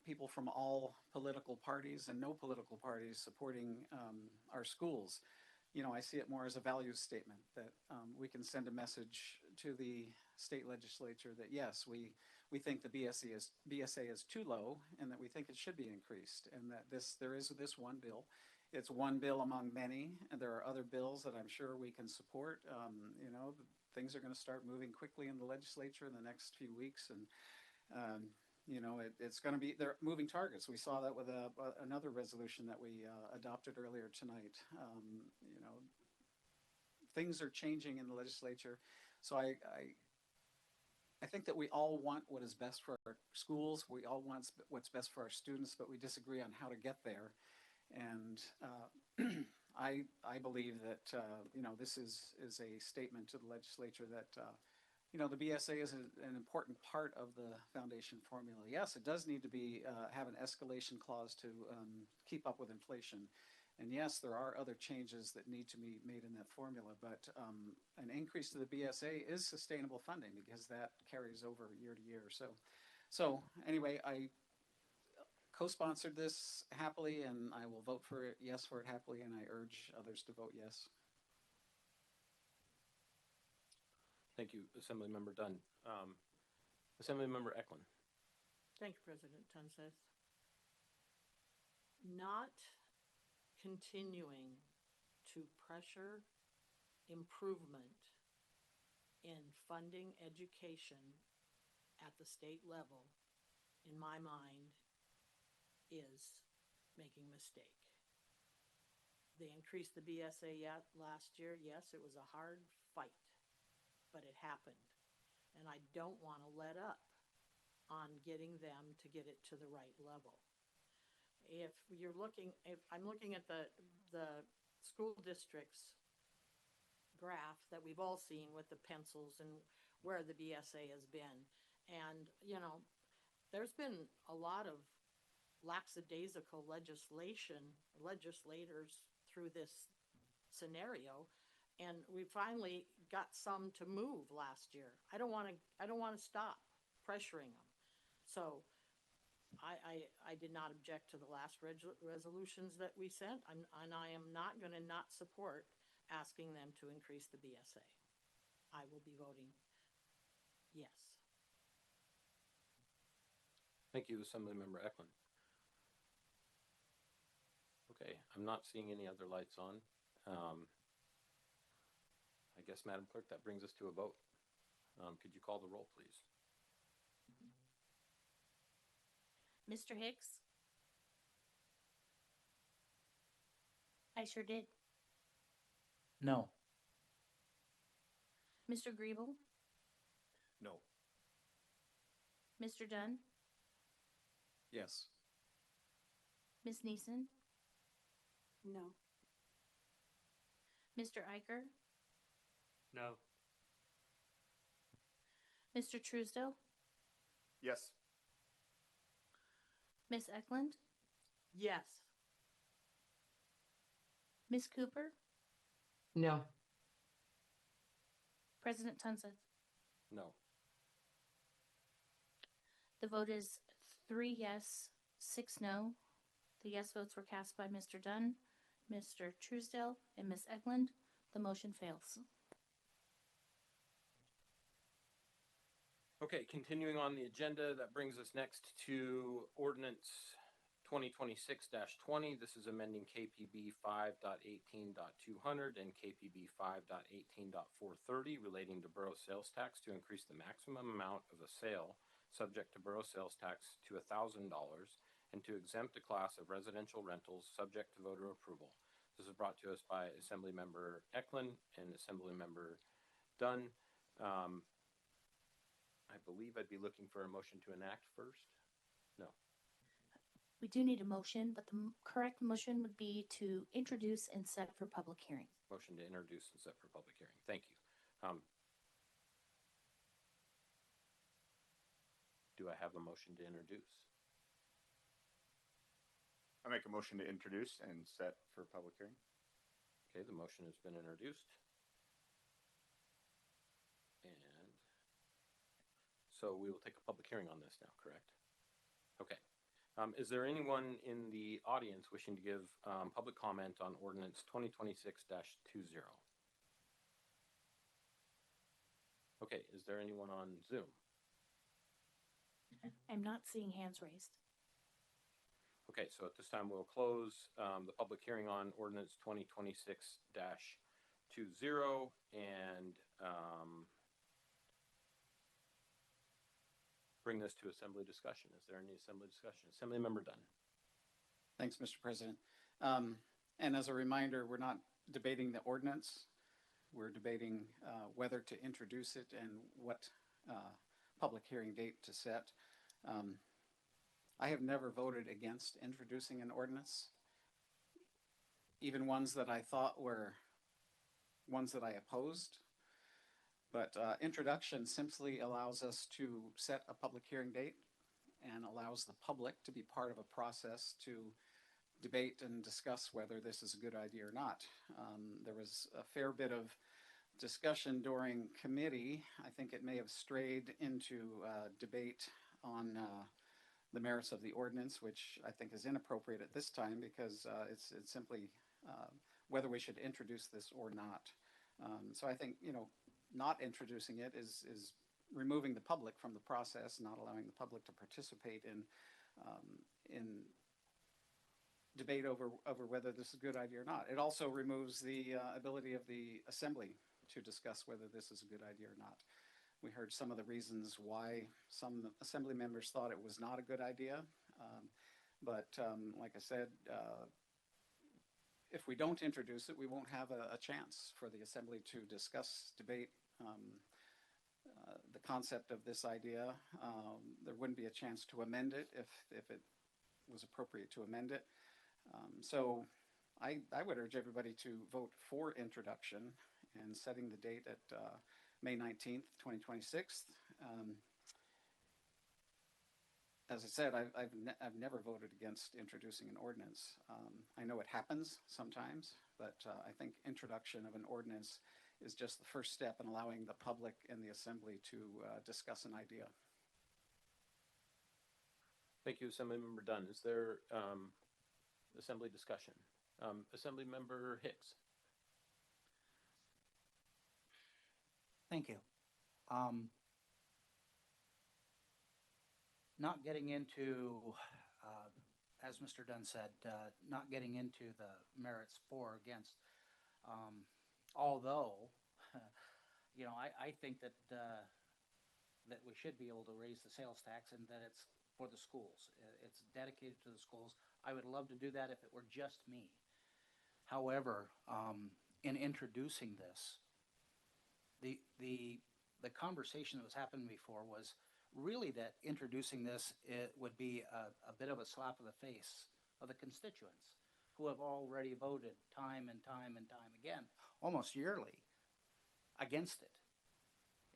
people from all political parties and no political parties supporting our schools. You know, I see it more as a values statement that we can send a message to the state legislature that yes, we think the BSA is too low and that we think it should be increased, and that there is this one bill. It's one bill among many, and there are other bills that I'm sure we can support. You know, things are going to start moving quickly in the legislature in the next few weeks, and you know, it's going to be, they're moving targets. We saw that with another resolution that we adopted earlier tonight. You know, things are changing in the legislature, so I think that we all want what is best for our schools. We all want what's best for our students, but we disagree on how to get there. And I believe that you know, this is a statement to the legislature that you know, the BSA is an important part of the foundation formula. Yes, it does need to be have an escalation clause to keep up with inflation. And yes, there are other changes that need to be made in that formula, but an increase to the BSA is sustainable funding because that carries over year to year. So anyway, I co-sponsored this happily, and I will vote for it, yes, for it happily, and I urge others to vote yes. Thank you, Assemblymember Dunn. Assemblymember Eklund. Thank you, President Tunseth. Not continuing to pressure improvement in funding education at the state level, in my mind, is making a mistake. They increased the BSA last year. Yes, it was a hard fight, but it happened. And I don't want to let up on getting them to get it to the right level. If I'm looking at the school district's graph that we've all seen with the pencils and where the BSA has been. And, you know, there's been a lot of lackadaisical legislators through this scenario, and we finally got some to move last year. I don't want to stop pressuring them. So I did not object to the last resolutions that we sent, and I am not going to not support asking them to increase the BSA. I will be voting yes. Thank you, Assemblymember Eklund. Okay, I'm not seeing any other lights on. I guess, Madam Clerk, that brings us to a vote. Could you call the roll, please? Mr. Hicks? I sure did. No. Mr. Griebel? No. Mr. Dunn? Yes. Ms. Neeson? No. Mr. Iker? No. Mr. Truesdale? Yes. Ms. Eklund? Yes. Ms. Cooper? No. President Tunseth? No. The vote is 3 yes, 6 no. The yes votes were cast by Mr. Dunn, Mr. Truesdale, and Ms. Eklund. The motion fails. Okay, continuing on the agenda, that brings us next to Ordinance 2026-20. This is amending KPB 5.18.200 and KPB 5.18.430 relating to borough sales tax to increase the maximum amount of a sale subject to borough sales tax to $1,000 and to exempt a class of residential rentals subject to voter approval. This is brought to us by Assemblymember Eklund and Assemblymember Dunn. I believe I'd be looking for a motion to enact first. No. We do need a motion, but the correct motion would be to introduce and set for public hearing. Motion to introduce and set for public hearing. Thank you. Do I have a motion to introduce? I make a motion to introduce and set for public hearing. Okay, the motion has been introduced. And so we will take a public hearing on this now, correct? Okay. Is there anyone in the audience wishing to give public comment on Ordinance 2026-20? Okay, is there anyone on Zoom? I'm not seeing hands raised. Okay, so at this time we'll close the public hearing on Ordinance 2026-20 and bring this to assembly discussion. Is there any assembly discussion? Assemblymember Dunn. Thanks, Mr. President. And as a reminder, we're not debating the ordinance. We're debating whether to introduce it and what public hearing date to set. I have never voted against introducing an ordinance, even ones that I thought were ones that I opposed. But introduction simply allows us to set a public hearing date and allows the public to be part of a process to debate and discuss whether this is a good idea or not. There was a fair bit of discussion during committee. I think it may have strayed into debate on the merits of the ordinance, which I think is inappropriate at this time because it's simply whether we should introduce this or not. So I think, not introducing it is removing the public from the process, not allowing the public to participate in debate over whether this is a good idea or not. It also removes the ability of the assembly to discuss whether this is a good idea or not. We heard some of the reasons why some assembly members thought it was not a good idea. But like I said, if we don't introduce it, we won't have a chance for the assembly to discuss, debate the concept of this idea. There wouldn't be a chance to amend it if it was appropriate to amend it. So I would urge everybody to vote for introduction and setting the date at May 19th, 2026. As I said, I've never voted against introducing an ordinance. I know it happens sometimes, but I think introduction of an ordinance is just the first step in allowing the public and the assembly to discuss an idea. Thank you, Assemblymember Dunn. Is there assembly discussion? Assemblymember Hicks. Thank you. Not getting into, as Mr. Dunn said, not getting into the merits for or against. Although, you know, I think that that we should be able to raise the sales tax and that it's for the schools. It's dedicated to the schools. I would love to do that if it were just me. However, in introducing this, the conversation that was happening before was really that introducing this, it would be a bit of a slap of the face of the constituents who have already voted time and time and time again, almost yearly, against it,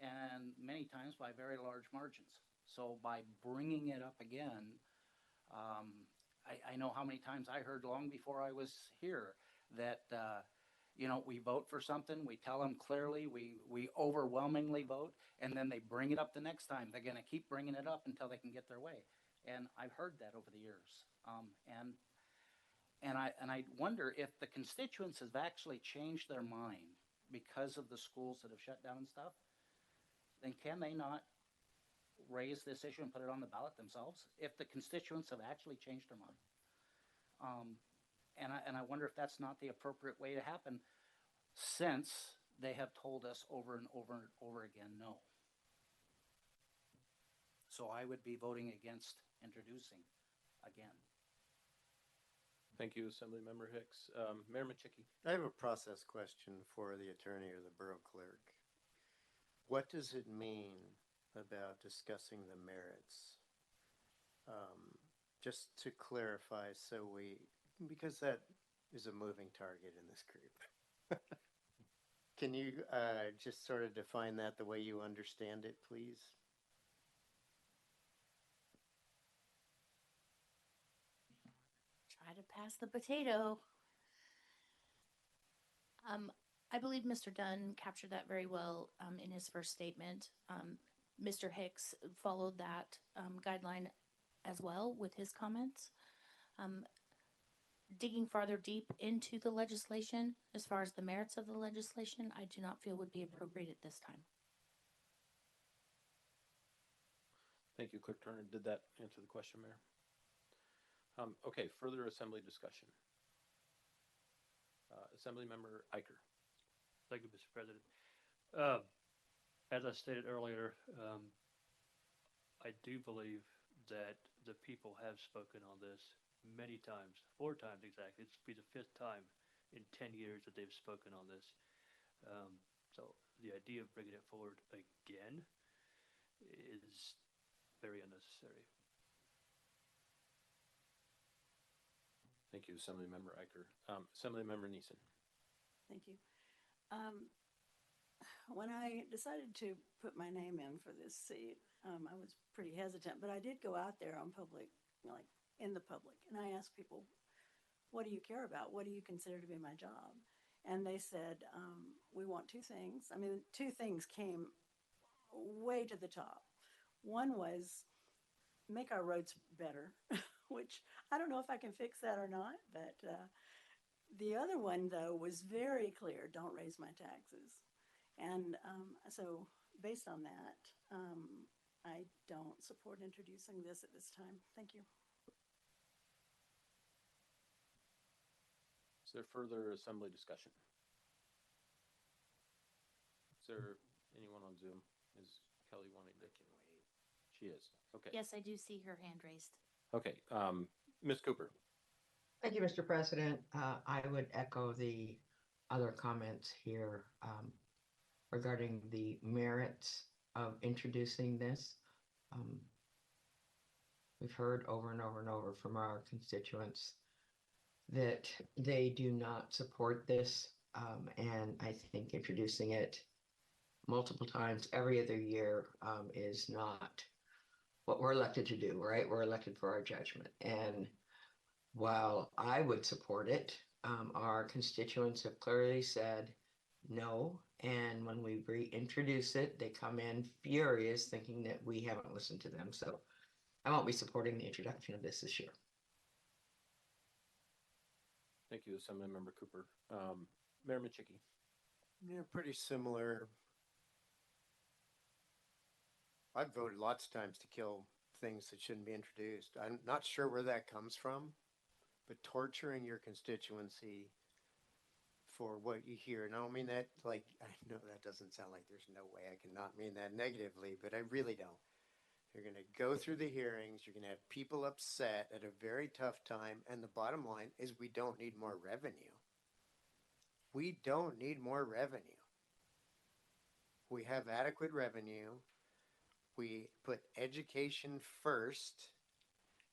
and many times by very large margins. So by bringing it up again, I know how many times I heard long before I was here that you know, we vote for something, we tell them clearly, we overwhelmingly vote, and then they bring it up the next time. They're going to keep bringing it up until they can get their way. And I've heard that over the years. And I wonder if the constituents have actually changed their mind because of the schools that have shut down and stuff, then can they not raise this issue and put it on the ballot themselves if the constituents have actually changed their mind? And I wonder if that's not the appropriate way to happen, since they have told us over and over and over again no. So I would be voting against introducing again. Thank you, Assemblymember Hicks. Mayor Machicki. I have a process question for the attorney or the borough clerk. What does it mean about discussing the merits? Just to clarify, because that is a moving target in this group. Can you just sort of define that the way you understand it, please? Try to pass the potato. I believe Mr. Dunn captured that very well in his first statement. Mr. Hicks followed that guideline as well with his comments. Digging farther deep into the legislation, as far as the merits of the legislation, I do not feel would be appropriate at this time. Thank you, Clerk Turner. Did that answer the question, Mayor? Okay, further assembly discussion. Assemblymember Eicher. Thank you, Mr. President. As I stated earlier, I do believe that the people have spoken on this many times, 4 times exactly. It's be the 5th time in 10 years that they've spoken on this. So the idea of bringing it forward again is very unnecessary. Thank you, Assemblymember Eicher. Assemblymember Neeson. Thank you. When I decided to put my name in for this seat, I was pretty hesitant, but I did go out there on public, like in the public, and I asked people, what do you care about? What do you consider to be my job? And they said, we want 2 things. I mean, 2 things came way to the top. One was make our roads better, which I don't know if I can fix that or not, but the other one, though, was very clear, don't raise my taxes. And so based on that, I don't support introducing this at this time. Thank you. Is there further assembly discussion? Is there anyone on Zoom? Is Kelly wanting to? She is. Okay. Yes, I do see her hand raised. Okay. Ms. Cooper. Thank you, Mr. President. I would echo the other comments here regarding the merits of introducing this. We've heard over and over and over from our constituents that they do not support this, and I think introducing it multiple times every other year is not what we're elected to do, right? We're elected for our judgment. And while I would support it, our constituents have clearly said no. And when we reintroduce it, they come in furious thinking that we haven't listened to them. So I won't be supporting the introduction of this year. Thank you, Assemblymember Cooper. Mayor Michicki. Yeah, pretty similar. I've voted lots of times to kill things that shouldn't be introduced. I'm not sure where that comes from, but torturing your constituency for what you hear. And I don't mean that like, I know that doesn't sound like there's no way I can not mean that negatively, but I really don't. You're going to go through the hearings. You're going to have people upset at a very tough time. And the bottom line is we don't need more revenue. We don't need more revenue. We have adequate revenue. We put education first.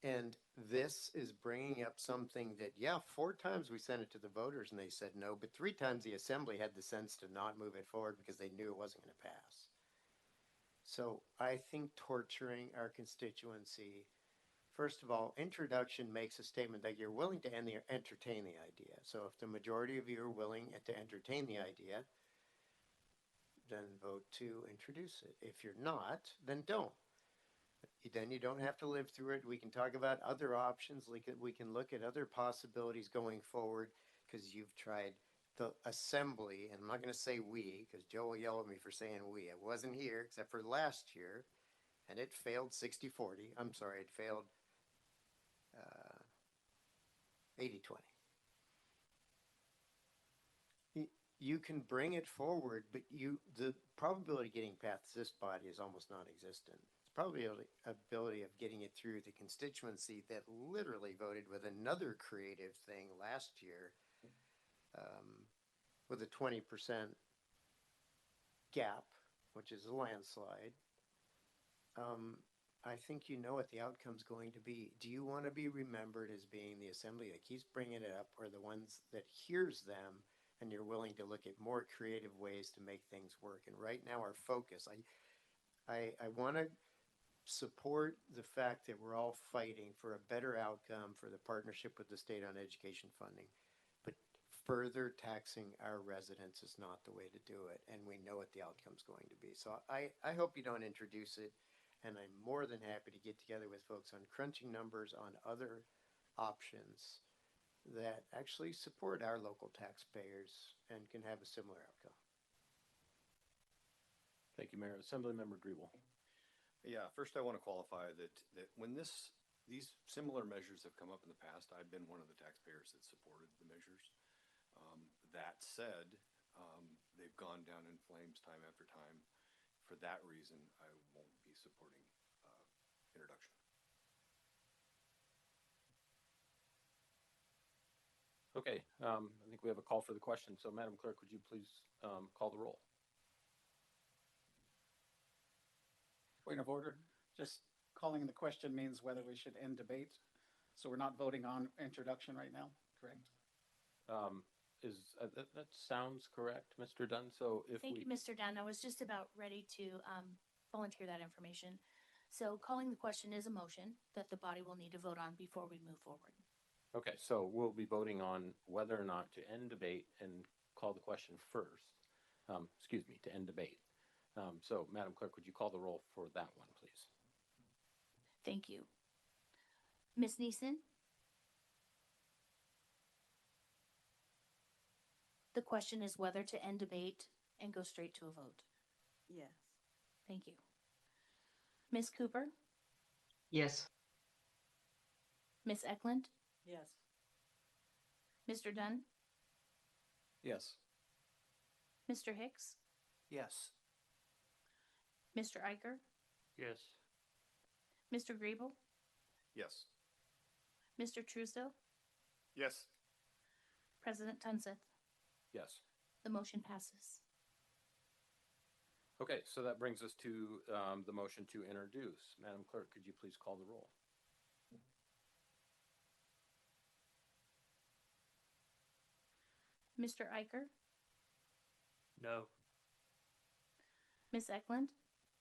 And this is bringing up something that, yeah, 4 times we sent it to the voters and they said no, but 3 times the assembly had the sense to not move it forward because they knew it wasn't going to pass. So I think torturing our constituency, first of all, introduction makes a statement that you're willing to entertain the idea. So if the majority of you are willing to entertain the idea, then vote to introduce it. If you're not, then don't. Then you don't have to live through it. We can talk about other options. We can look at other possibilities going forward because you've tried the assembly, and I'm not going to say we because Joe will yell at me for saying we. I wasn't here except for last year, and it failed 60-40. I'm sorry, it failed 80-20. You can bring it forward, but the probability of getting past this body is almost non-existent. It's probably ability of getting it through the constituency that literally voted with another creative thing last year, with a 20% gap, which is a landslide. I think you know what the outcome's going to be. Do you want to be remembered as being the assembly that keeps bringing it up, or the ones that hears them and you're willing to look at more creative ways to make things work? And right now our focus, I want to support the fact that we're all fighting for a better outcome for the partnership with the state on education funding, but further taxing our residents is not the way to do it, and we know what the outcome's going to be. So I hope you don't introduce it, and I'm more than happy to get together with folks on crunching numbers on other options that actually support our local taxpayers and can have a similar outcome. Thank you, Mayor. Assemblymember Griebel. Yeah, first I want to qualify that when these similar measures have come up in the past, I've been one of the taxpayers that supported the measures. That said, they've gone down in flames time after time. For that reason, I won't be supporting introduction. Okay, I think we have a call for the question. So, Madam Clerk, would you please call the roll? Point of order. Just calling the question means whether we should end debate. So we're not voting on introduction right now, correct? That sounds correct, Mr. Dunn. So if Thank you, Mr. Dunn. I was just about ready to volunteer that information. So calling the question is a motion that the body will need to vote on before we move forward. Okay, so we'll be voting on whether or not to end debate and call the question first. Excuse me, to end debate. So, Madam Clerk, would you call the roll for that one, please? Thank you. Ms. Neeson? The question is whether to end debate and go straight to a vote. Yes. Thank you. Ms. Cooper? Yes. Ms. Eklund? Yes. Mr. Dunn? Yes. Mr. Hicks? Yes. Mr. Iker? Yes. Mr. Griebel? Yes. Mr. Truesdale? Yes. President Tunseth? Yes. The motion passes. Okay, so that brings us to the motion to introduce. Madam Clerk, could you please call the roll? Mr. Iker? No. Ms. Eklund?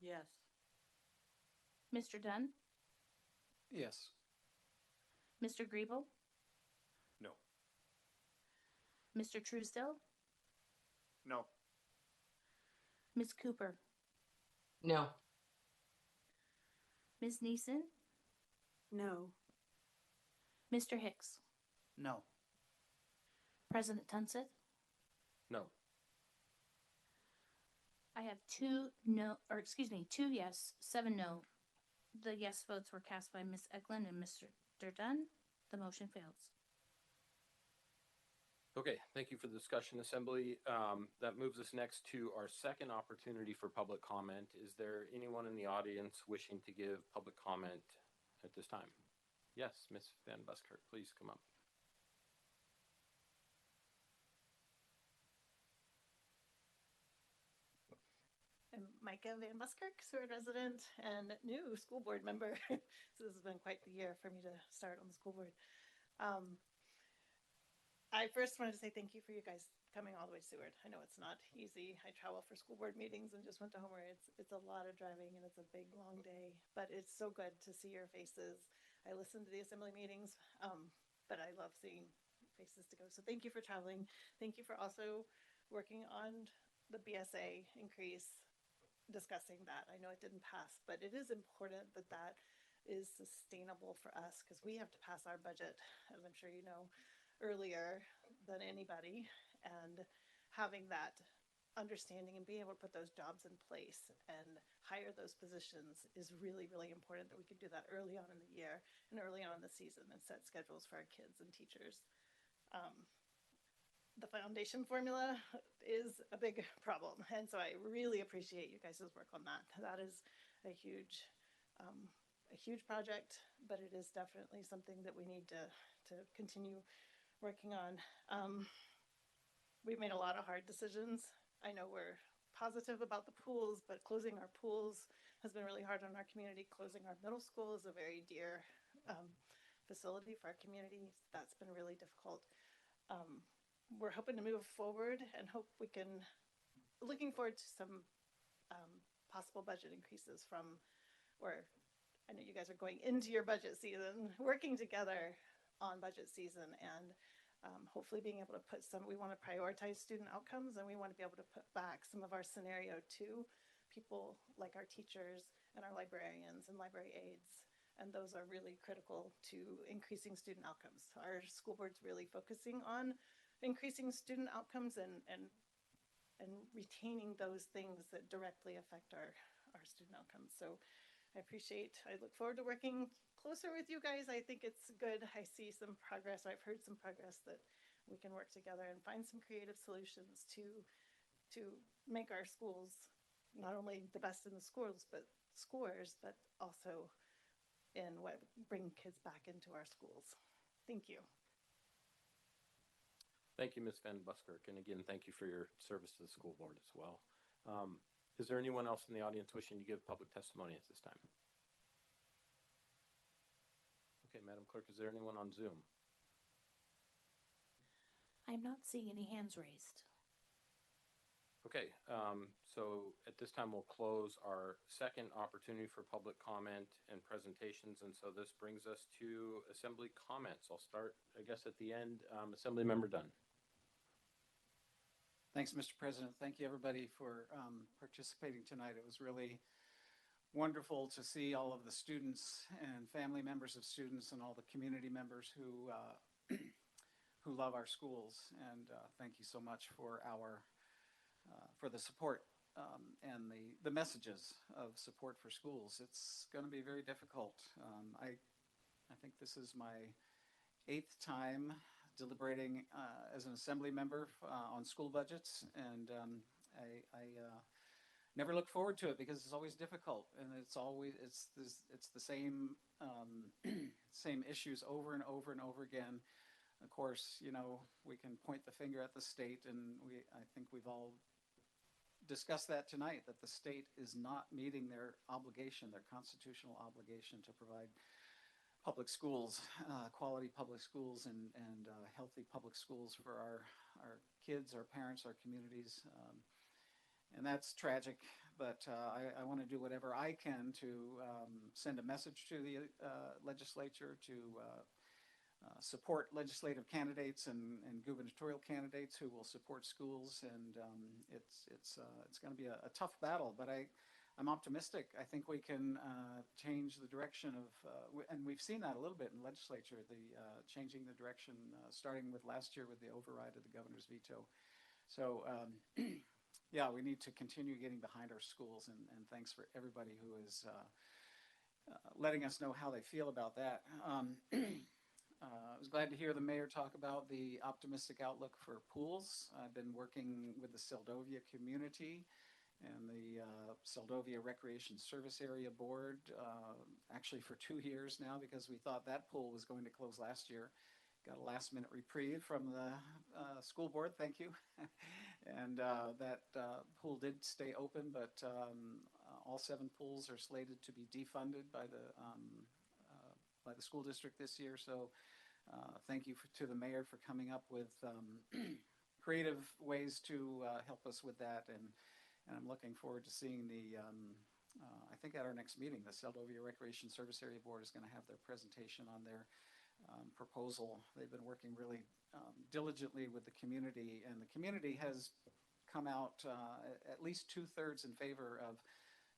Yes. Mr. Dunn? Yes. Mr. Griebel? No. Mr. Truesdale? No. Ms. Cooper? No. Ms. Neeson? No. Mr. Hicks, No. President Tunseth. No. I have two yes, 7 no. The yes votes were cast by Ms. Eklund and Mr. Dunn. The motion fails. Okay, thank you for the discussion, Assembly. That moves us next to our second opportunity for public comment. Is there anyone in the audience wishing to give public comment at this time? Yes, Ms. Van Buskirk, please come up. I'm Micah Van Buskirk, Seward resident and new school board member. So this has been quite the year for me to start on the school board. I first wanted to say thank you for you guys coming all the way to Seward. I know it's not easy. I travel for school board meetings and just went to Homer. It's a lot of driving and it's a big, long day, but it's so good to see your faces. I listen to the assembly meetings, but I love seeing faces to go. So thank you for traveling. Thank you for also working on the BSA increase, discussing that. I know it didn't pass, but it is important that that is sustainable for us because we have to pass our budget, as I'm sure you know, earlier than anybody, and having that understanding and being able to put those jobs in place and hire those positions is really, really important, that we can do that early on in the year and early on in the season and set schedules for our kids and teachers. The foundation formula is a big problem, and so I really appreciate you guys' work on that. That is a huge project, but it is definitely something that we need to continue working on. We've made a lot of hard decisions. I know we're positive about the pools, but closing our pools has been really hard on our community. Closing our middle school is a very dear facility for our community. That's been really difficult. We're hoping to move forward and hope we can, looking forward to some possible budget increases from where I know you guys are going into your budget season, working together on budget season, and hopefully being able to put we want to prioritize student outcomes, and we want to be able to put back some of our scenario to people like our teachers and our librarians and library aides. And those are really critical to increasing student outcomes. Our school board's really focusing on increasing student outcomes and retaining those things that directly affect our student outcomes. So I look forward to working closer with you guys. I think it's good. I see some progress. I've heard some progress that we can work together and find some creative solutions to make our schools not only the best in the schools, but scores, but also in what bring kids back into our schools. Thank you. Thank you, Ms. Van Buskirk. And again, thank you for your service to the school board as well. Is there anyone else in the audience wishing to give public testimony at this time? Okay, Madam Clerk, is there anyone on Zoom? I'm not seeing any hands raised. Okay, so at this time we'll close our second opportunity for public comment and presentations, and so this brings us to Assembly comments. I'll start, I guess, at the end. Assembly Member Dunn. Thanks, Mr. President. Thank you, everybody, for participating tonight. It was really wonderful to see all of the students and family members of students and all the community members who who love our schools. And thank you so much for the support and the messages of support for schools. It's going to be very difficult. I think this is my 8th time deliberating as an assembly member on school budgets, and I never look forward to it because it's always difficult, and it's the same same issues over and over and over again. Of course, you know, we can point the finger at the state, and I think we've all discussed that tonight, that the state is not meeting their obligation, their constitutional obligation to provide public schools, quality public schools, and healthy public schools for our kids, our parents, our communities. And that's tragic, but I want to do whatever I can to send a message to the legislature to support legislative candidates and gubernatorial candidates who will support schools. And it's going to be a tough battle, but I'm optimistic. I think we can change the direction of, and we've seen that a little bit in legislature, the changing the direction, starting with last year with the override of the governor's veto. So, yeah, we need to continue getting behind our schools, and thanks for everybody who is letting us know how they feel about that. I was glad to hear the mayor talk about the optimistic outlook for pools. I've been working with the Seldovia community and the Seldovia Recreation Service Area Board, actually for 2 years now, because we thought that pool was going to close last year. Got a last minute reprieve from the school board, thank you. And that pool did stay open, but all 7 pools are slated to be defunded by the school district this year. So thank you to the mayor for coming up with creative ways to help us with that. And I'm looking forward to seeing I think at our next meeting, the Seldovia Recreation Service Area Board is going to have their presentation on their proposal. They've been working really diligently with the community, and the community has come out at least 2/3 in favor of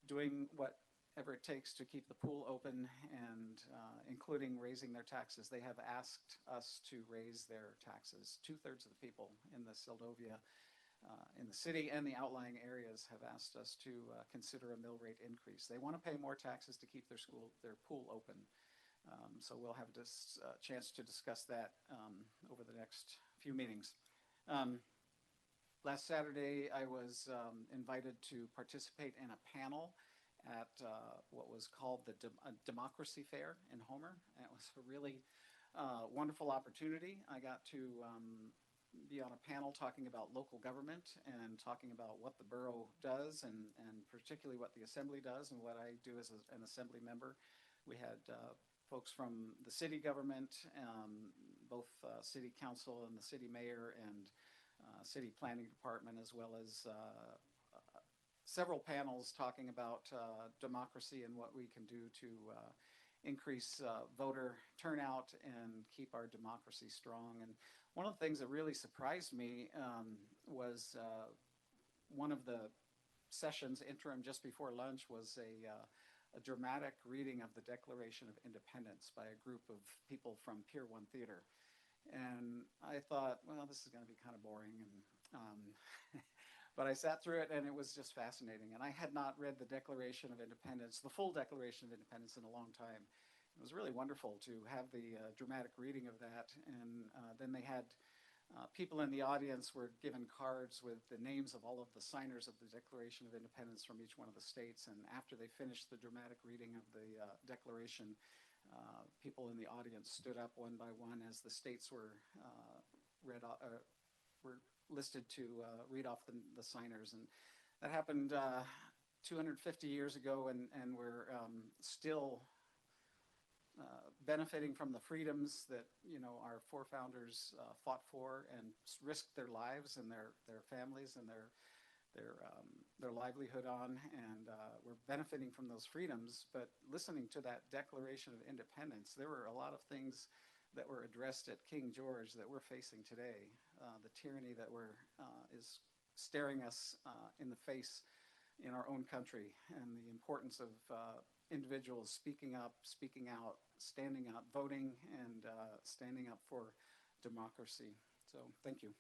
doing whatever it takes to keep the pool open, and including raising their taxes. They have asked us to raise their taxes. 2/3 of the people in the Seldovia, in the city and the outlying areas, have asked us to consider a mill rate increase. They want to pay more taxes to keep their pool open. So we'll have this chance to discuss that over the next few meetings. Last Saturday, I was invited to participate in a panel at what was called the Democracy Fair in Homer. And it was a really wonderful opportunity. I got to be on a panel talking about local government and talking about what the borough does, and particularly what the assembly does and what I do as an assembly member. We had folks from the city government, both city council and the city mayor, and city planning department, as well as several panels talking about democracy and what we can do to increase voter turnout and keep our democracy strong. And one of the things that really surprised me was one of the sessions, interim just before lunch, was a dramatic reading of the Declaration of Independence by a group of people from Pier 1 Theater. And I thought, well, this is going to be kind of boring. But I sat through it, and it was just fascinating. And I had not read the Declaration of Independence, the full Declaration of Independence, in a long time. It was really wonderful to have the dramatic reading of that. And then they had people in the audience were given cards with the names of all of the signers of the Declaration of Independence from each one of the states. And after they finished the dramatic reading of the Declaration, people in the audience stood up one by one as the states were listed to read off the signers. And that happened 250 years ago, and we're still benefiting from the freedoms that our forefounders fought for and risked their lives and their families and their livelihood on, and we're benefiting from those freedoms. But listening to that Declaration of Independence, there were a lot of things that were addressed at King George that we're facing today. The tyranny that is staring us in the face in our own country, and the importance of individuals speaking up, speaking out, standing up, voting, and standing up for democracy. So thank you.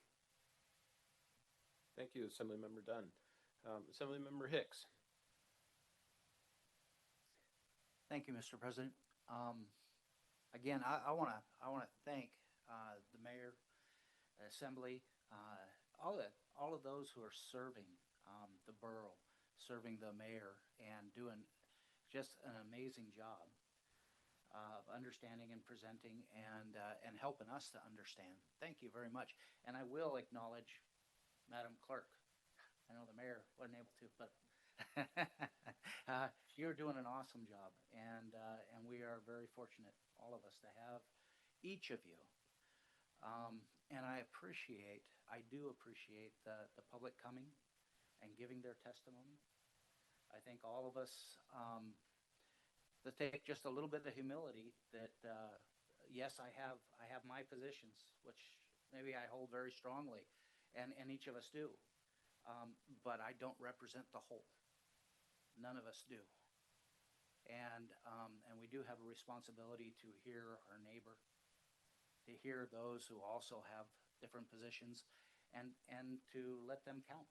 Thank you, Assemblymember Dunn. Assemblymember Hicks. Thank you, Mr. President. Again, I want to thank the mayor, assembly, all of those who are serving the borough, serving the mayor, and doing just an amazing job of understanding and presenting and helping us to understand. Thank you very much. And I will acknowledge Madam Clerk. I know the mayor wasn't able to, but you're doing an awesome job, and we are very fortunate, all of us, to have each of you. And I do appreciate the public coming and giving their testimony. I think all of us to take just a little bit of humility that yes, I have my positions, which maybe I hold very strongly, and each of us do. But I don't represent the whole. none of us do. And we do have a responsibility to hear our neighbor, to hear those who also have different positions, and to let them count.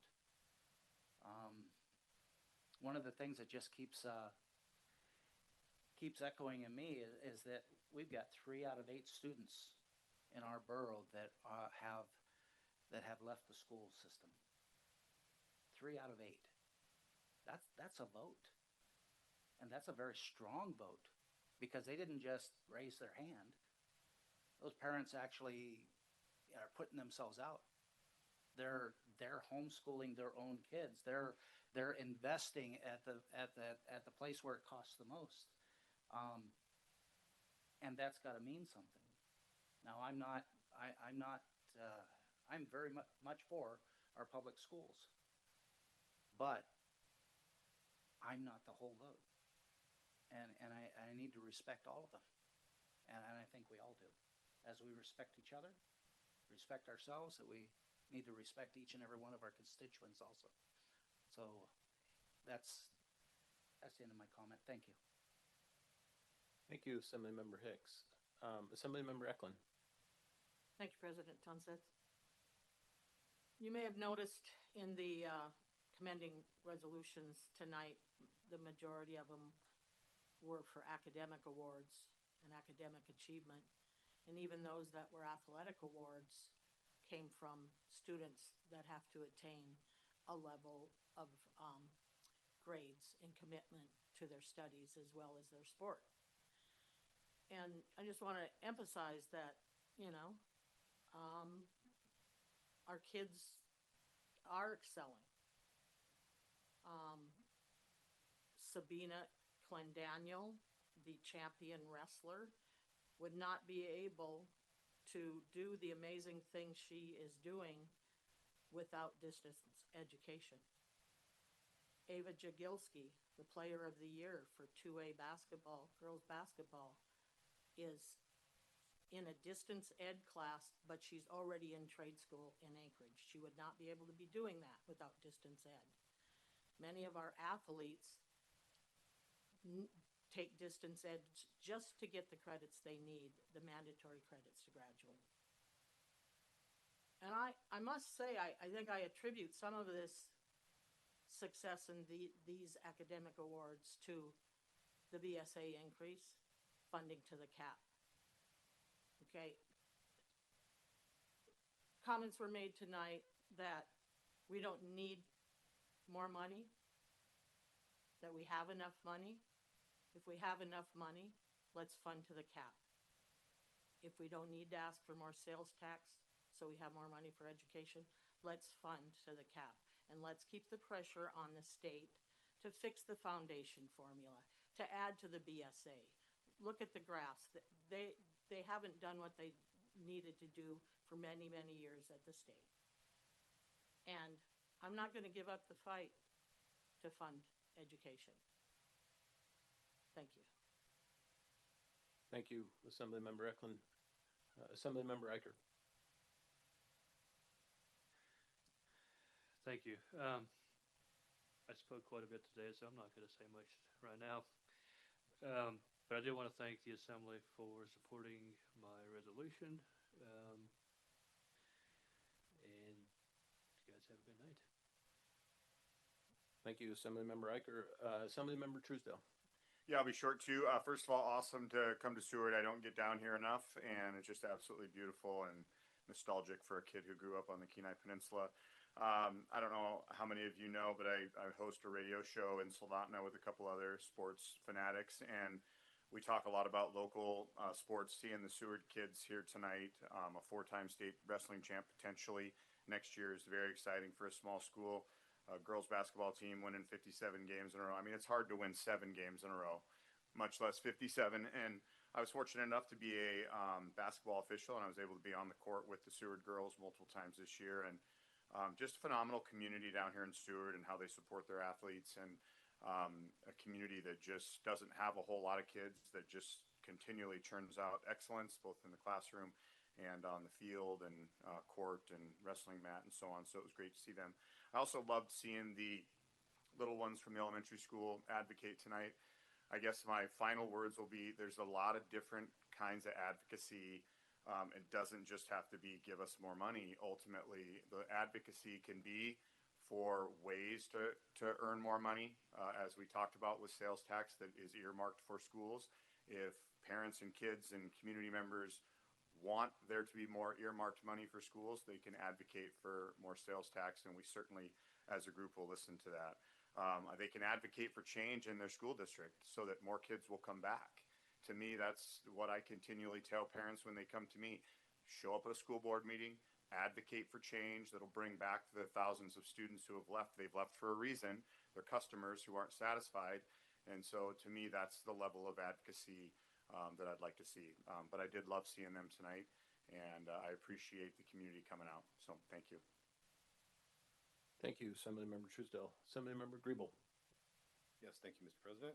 One of the things that just keeps echoing in me is that we've got 3 out of 8 students in our borough that have left the school system. 3 out of 8. That's a vote. And that's a very strong vote, because they didn't just raise their hand. Those parents actually are putting themselves out. They're homeschooling their own kids. They're investing at the place where it costs the most. And that's got to mean something. Now, I'm very much for our public schools, but I'm not the whole vote. And I need to respect all of them. And I think we all do. As we respect each other, respect ourselves, that we need to respect each and every one of our constituents also. So that's the end of my comment. Thank you. Thank you, Assemblymember Hicks. Assemblymember Eklund. Thank you, President Tunseth. You may have noticed in the commending resolutions tonight, the majority of them were for academic awards and academic achievement. And even those that were athletic awards came from students that have to attain a level of grades and commitment to their studies as well as their sport. And I just want to emphasize that, our kids are excelling. Sabina Clendaniel, the champion wrestler, would not be able to do the amazing things she is doing without distance education. Ava Jagilski, the player of the year for 2A basketball, girls basketball, is in a distance ed class, but she's already in trade school in Anchorage. She would not be able to be doing that without distance ed. Many of our athletes take distance ed just to get the credits they need, the mandatory credits to graduate. And I must say, I think I attribute some of this success in these academic awards to the BSA increase, funding to the cap. Okay. Comments were made tonight that we don't need more money, that we have enough money. If we have enough money, let's fund to the cap. If we don't need to ask for more sales tax, so we have more money for education, let's fund to the cap. And let's keep the pressure on the state to fix the foundation formula, to add to the BSA. Look at the graphs. They haven't done what they needed to do for many, many years at the state. And I'm not going to give up the fight to fund education. Thank you. Thank you, Assemblymember Eklund. Assemblymember Eicher. Thank you. I spoke quite a bit today, so I'm not going to say much right now. But I do want to thank the Assembly for supporting my resolution. And you guys have a good night. Thank you, Assemblymember Eicher. Assemblymember Truesdale. Yeah, I'll be short too. First of all, awesome to come to Seward. I don't get down here enough, and it's just absolutely beautiful and nostalgic for a kid who grew up on the Kenai Peninsula. I don't know how many of you know, but I host a radio show in Soldotna with a couple other sports fanatics, and we talk a lot about local sports. Seeing the Seward kids here tonight, a 4-time state wrestling champ potentially next year is very exciting for a small school. Girls basketball team winning 57 games in a row. I mean, it's hard to win 7 games in a row, much less 57. And I was fortunate enough to be a basketball official, and I was able to be on the court with the Seward girls multiple times this year. And just a phenomenal community down here in Seward and how they support their athletes, and a community that just doesn't have a whole lot of kids, that just continually churns out excellence both in the classroom and on the field and court and wrestling mat and so on. So it was great to see them. I also loved seeing the little ones from the elementary school advocate tonight. I guess my final words will be there's a lot of different kinds of advocacy. It doesn't just have to be give us more money. Ultimately, the advocacy can be for ways to earn more money, as we talked about with sales tax that is earmarked for schools. If parents and kids and community members want there to be more earmarked money for schools, they can advocate for more sales tax, and we certainly, as a group, will listen to that. They can advocate for change in their school district so that more kids will come back. To me, that's what I continually tell parents when they come to me. Show up at a school board meeting, advocate for change that'll bring back the thousands of students who have left. They've left for a reason. They're customers who aren't satisfied. And so to me, that's the level of advocacy that I'd like to see. But I did love seeing them tonight, and I appreciate the community coming out. So thank you. Thank you, Assemblymember Truesdale. Assemblymember Griebel. Yes, thank you, Mr. President.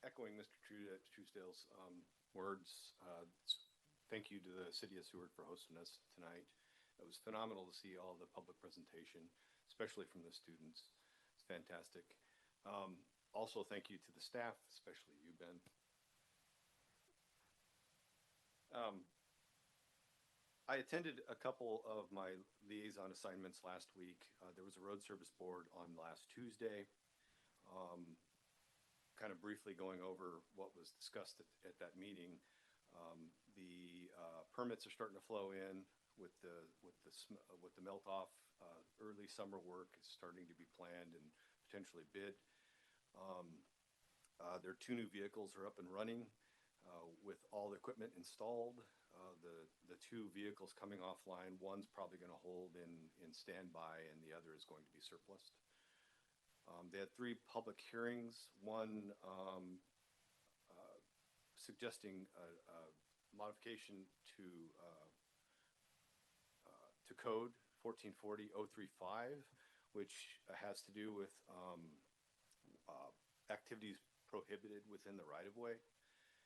Echoing Mr. Truesdale's words, thank you to the City of Seward for hosting us tonight. It was phenomenal to see all the public presentation, especially from the students. It's fantastic. Also, thank you to the staff, especially you, Ben. I attended a couple of my liaison assignments last week. There was a road service board on last Tuesday. Kind of briefly going over what was discussed at that meeting. The permits are starting to flow in with the melt off. Early summer work is starting to be planned and potentially bid. Their 2 new vehicles are up and running with all the equipment installed. The 2 vehicles coming offline, one's probably going to hold in standby and the other is going to be surplused. They had 3 public hearings, one suggesting a modification to code 1440-035, which has to do with activities prohibited within the right-of-way.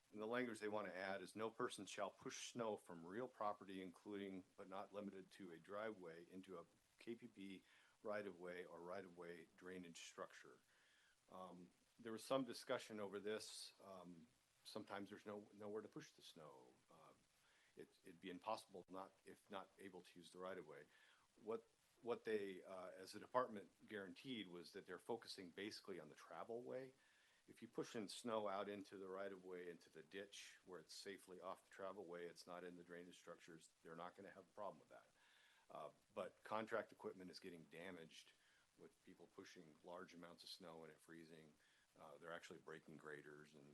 And the language they want to add is no person shall push snow from real property, including but not limited to a driveway, into a KPB right-of-way or right-of-way drainage structure. There was some discussion over this. Sometimes there's nowhere to push the snow. It'd be impossible if not able to use the right-of-way. What they, as a department, guaranteed was that they're focusing basically on the travel way. If you push in snow out into the right-of-way, into the ditch where it's safely off the travel way, it's not in the drainage structures, they're not going to have a problem with that. But contract equipment is getting damaged with people pushing large amounts of snow and it freezing. They're actually breaking graders and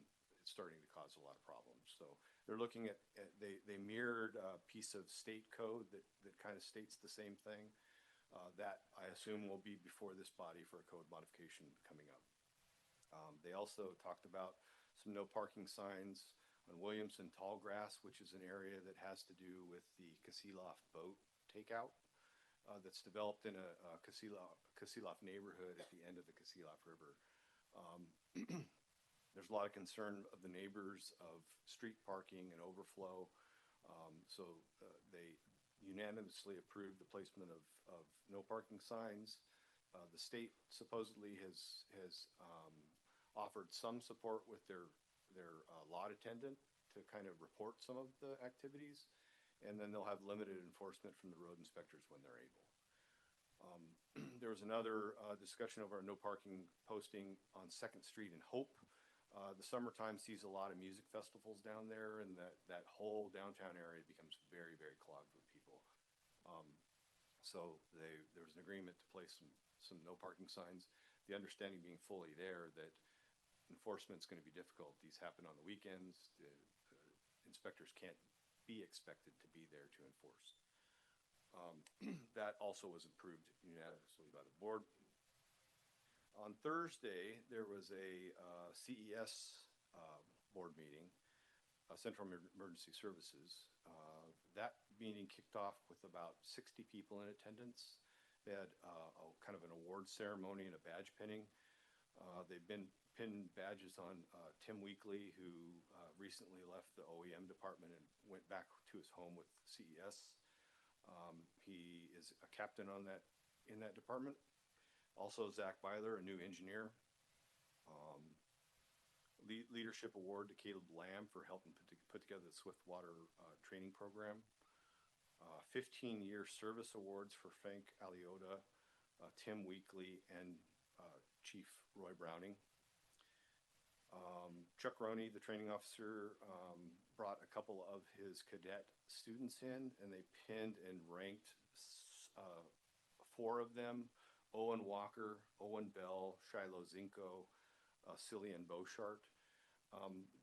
it's starting to cause a lot of problems. So they're looking at they mirrored a piece of state code that kind of states the same thing. That I assume will be before this body for a code modification coming up. They also talked about some no parking signs on Williamson Tallgrass, which is an area that has to do with the Kasilof boat takeout that's developed in a Kasilof neighborhood at the end of the Kasilof River. There's a lot of concern of the neighbors of street parking and overflow. So they unanimously approved the placement of no parking signs. The state supposedly has offered some support with their lot attendant to kind of report some of the activities, and then they'll have limited enforcement from the road inspectors when they're able. There was another discussion over a no parking posting on 2nd Street in Hope. The summertime sees a lot of music festivals down there, and that whole downtown area becomes very, very clogged with people. So there was an agreement to place some no parking signs. The understanding being fully there that enforcement's going to be difficult. These happen on the weekends. The inspectors can't be expected to be there to enforce. That also was approved unanimously by the board. On Thursday, there was a CES board meeting, Central Emergency Services. That meeting kicked off with about 60 people in attendance. They had kind of an award ceremony and a badge pinning. They've been pinned badges on Tim Weekly, who recently left the OEM department and went back to his home with CES. He is a captain in that department. Also, Zach Byler, a new engineer. Leadership Award to Caleb Lamb for helping put together the Swiftwater training program. 15-year service awards for Frank Aliota, Tim Weekly, and Chief Roy Browning. Chuck Roney, the training officer, brought a couple of his cadet students in, and they pinned and ranked 4 of them: Owen Walker, Owen Bell, Shiloh Zinko, Cillian Beauchart.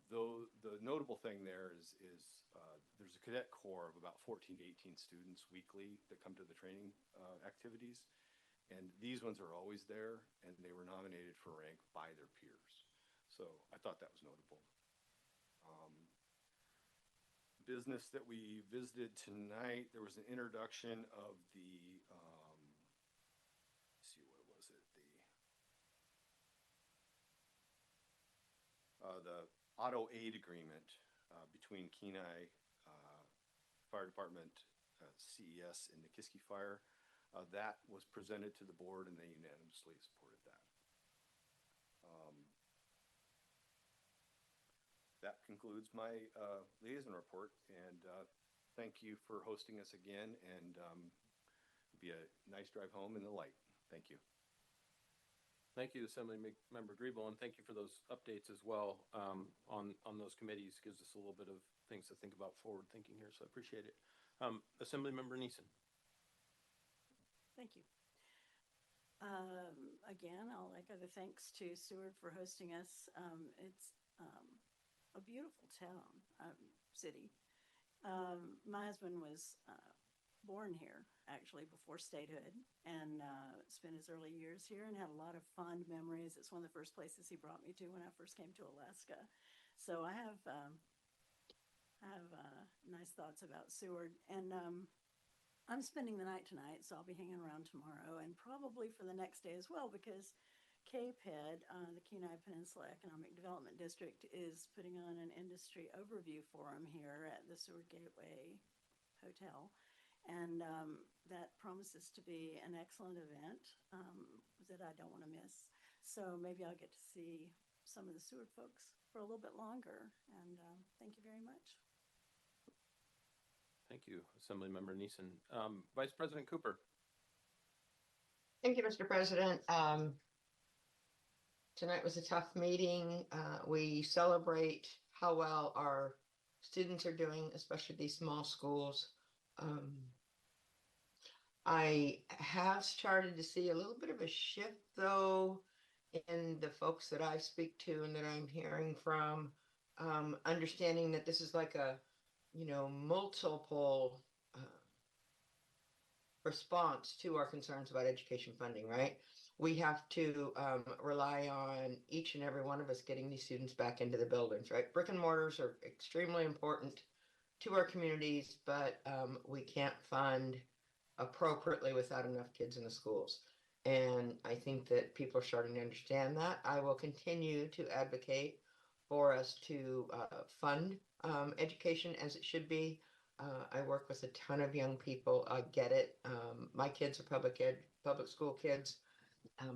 Though the notable thing there is there's a cadet corps of about 14 to 18 students weekly that come to the training activities, and these ones are always there, and they were nominated for rank by their peers. So I thought that was notable. Business that we visited tonight, there was an introduction of the, let's see, what was it? The auto aid agreement between Kenai Fire Department, CES, and Nikiski Fire. That was presented to the board, and they unanimously supported that. That concludes my liaison report, and thank you for hosting us again, and it'll be a nice drive home in the light. Thank you. Thank you, Assembly Member Griebel, and thank you for those updates as well on those committees. Gives us a little bit of things to think about forward thinking here, so I appreciate it. Assembly Member Neeson. Thank you. Again, I'll echo the thanks to Seward for hosting us. It's a beautiful town, city. My husband was born here, actually, before statehood, and spent his early years here and had a lot of fond memories. It's one of the first places he brought me to when I first came to Alaska. So I have nice thoughts about Seward. And I'm spending the night tonight, so I'll be hanging around tomorrow and probably for the next day as well, because KPB, the Kenai Peninsula Economic Development District, is putting on an industry overview forum here at the Seward Gateway Hotel. And that promises to be an excellent event that I don't want to miss. So maybe I'll get to see some of the Seward folks for a little bit longer. And thank you very much. Thank you, Assembly Member Neeson. Vice President Cooper. Thank you, Mr. President. Tonight was a tough meeting. We celebrate how well our students are doing, especially these small schools. I have started to see a little bit of a shift, though, in the folks that I speak to and that I'm hearing from, understanding that this is like a, multiple response to our concerns about education funding, right? We have to rely on each and every one of us getting these students back into the buildings, right? Brick and mortars are extremely important to our communities, but we can't fund appropriately without enough kids in the schools. And I think that people are starting to understand that. I will continue to advocate for us to fund education as it should be. I work with a ton of young people. I get it. My kids are public school kids.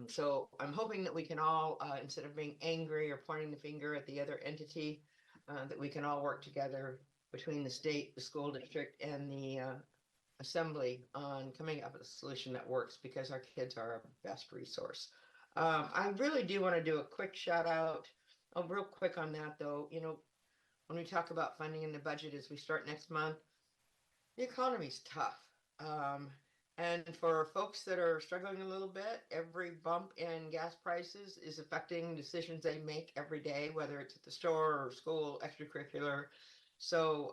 So I'm hoping that we can all, instead of being angry or pointing the finger at the other entity, that we can all work together between the state, the school district, and the assembly on coming up with a solution that works, because our kids are our best resource. I really do want to do a quick shout out. Oh, real quick on that though, when we talk about funding in the budget as we start next month, the economy's tough. And for folks that are struggling a little bit, every bump in gas prices is affecting decisions they make every day, whether it's at the store or school, extracurricular. So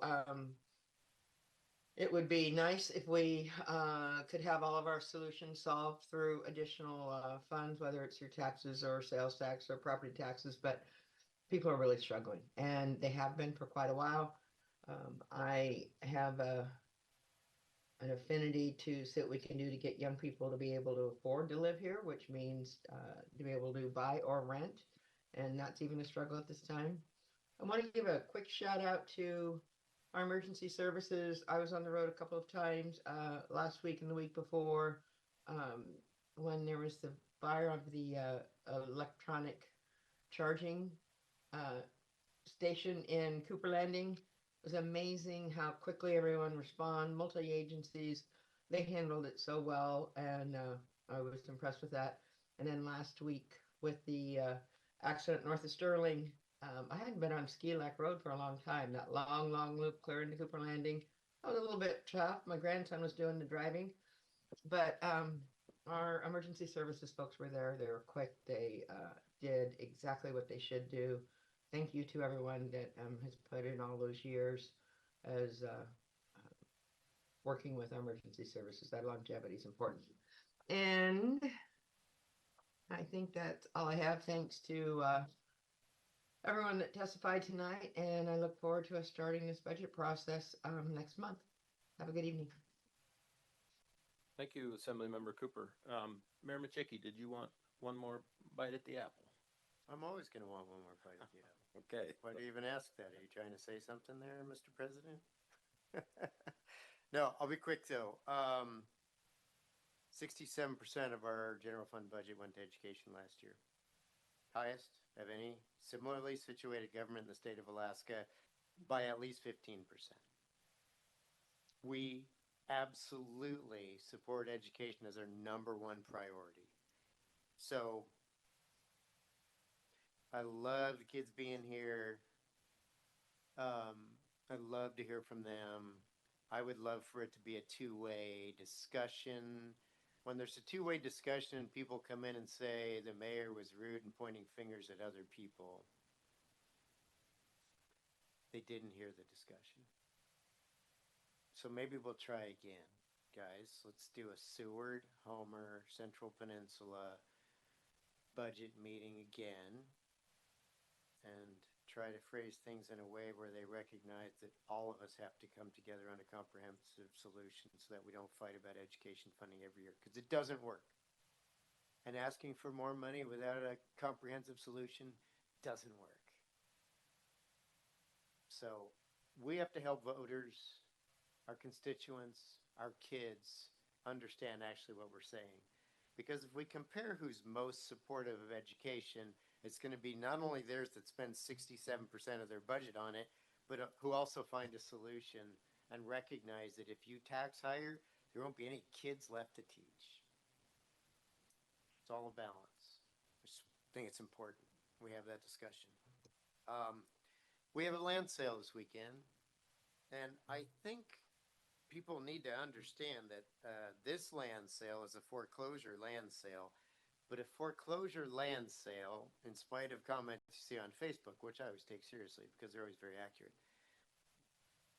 it would be nice if we could have all of our solutions solved through additional funds, whether it's through taxes or sales tax or property taxes, but people are really struggling, and they have been for quite a while. I have an affinity to see what we can do to get young people to be able to afford to live here, which means to be able to buy or rent, and that's even a struggle at this time. I want to give a quick shout out to our emergency services. I was on the road a couple of times last week and the week before when there was the fire of the electronic charging station in Cooper Landing. It was amazing how quickly everyone responded, multi-agencies. They handled it so well, and I was impressed with that. And then last week with the accident north of Sterling, I hadn't been on Ski Lac Road for a long time. That long loop clear into Cooper Landing. That was a little bit tough. My grandson was doing the driving, but our emergency services folks were there. They were quick. They did exactly what they should do. Thank you to everyone that has put in all those years as working with emergency services. That longevity is important. And I think that's all I have. Thanks to everyone that testified tonight, and I look forward to us starting this budget process next month. Have a good evening. Thank you, Assemblymember Cooper. Mayor Machicki, did you want one more bite at the apple? I'm always going to want one more bite at the apple. Okay. Why do you even ask that? Are you trying to say something there, Mr. President? No, I'll be quick though. 67% of our general fund budget went to education last year. Highest of any similarly situated government in the state of Alaska by at least 15%. We absolutely support education as our number one priority. So I love the kids being here. I'd love to hear from them. I would love for it to be a two-way discussion. When there's a two-way discussion and people come in and say the mayor was rude and pointing fingers at other people, they didn't hear the discussion. So maybe we'll try again, guys. Let's do a Seward, Homer, Central Peninsula budget meeting again and try to phrase things in a way where they recognize that all of us have to come together on a comprehensive solution so that we don't fight about education funding every year, because it doesn't work. And asking for more money without a comprehensive solution doesn't work. So we have to help voters, our constituents, our kids understand actually what we're saying. Because if we compare who's most supportive of education, it's going to be not only theirs that spends 67% of their budget on it, but who also find a solution and recognize that if you tax higher, there won't be any kids left to teach. It's all a balance. I just think it's important we have that discussion. We have a land sale this weekend, and I think people need to understand that this land sale is a foreclosure land sale. But a foreclosure land sale, in spite of comments you see on Facebook, which I always take seriously because they're always very accurate,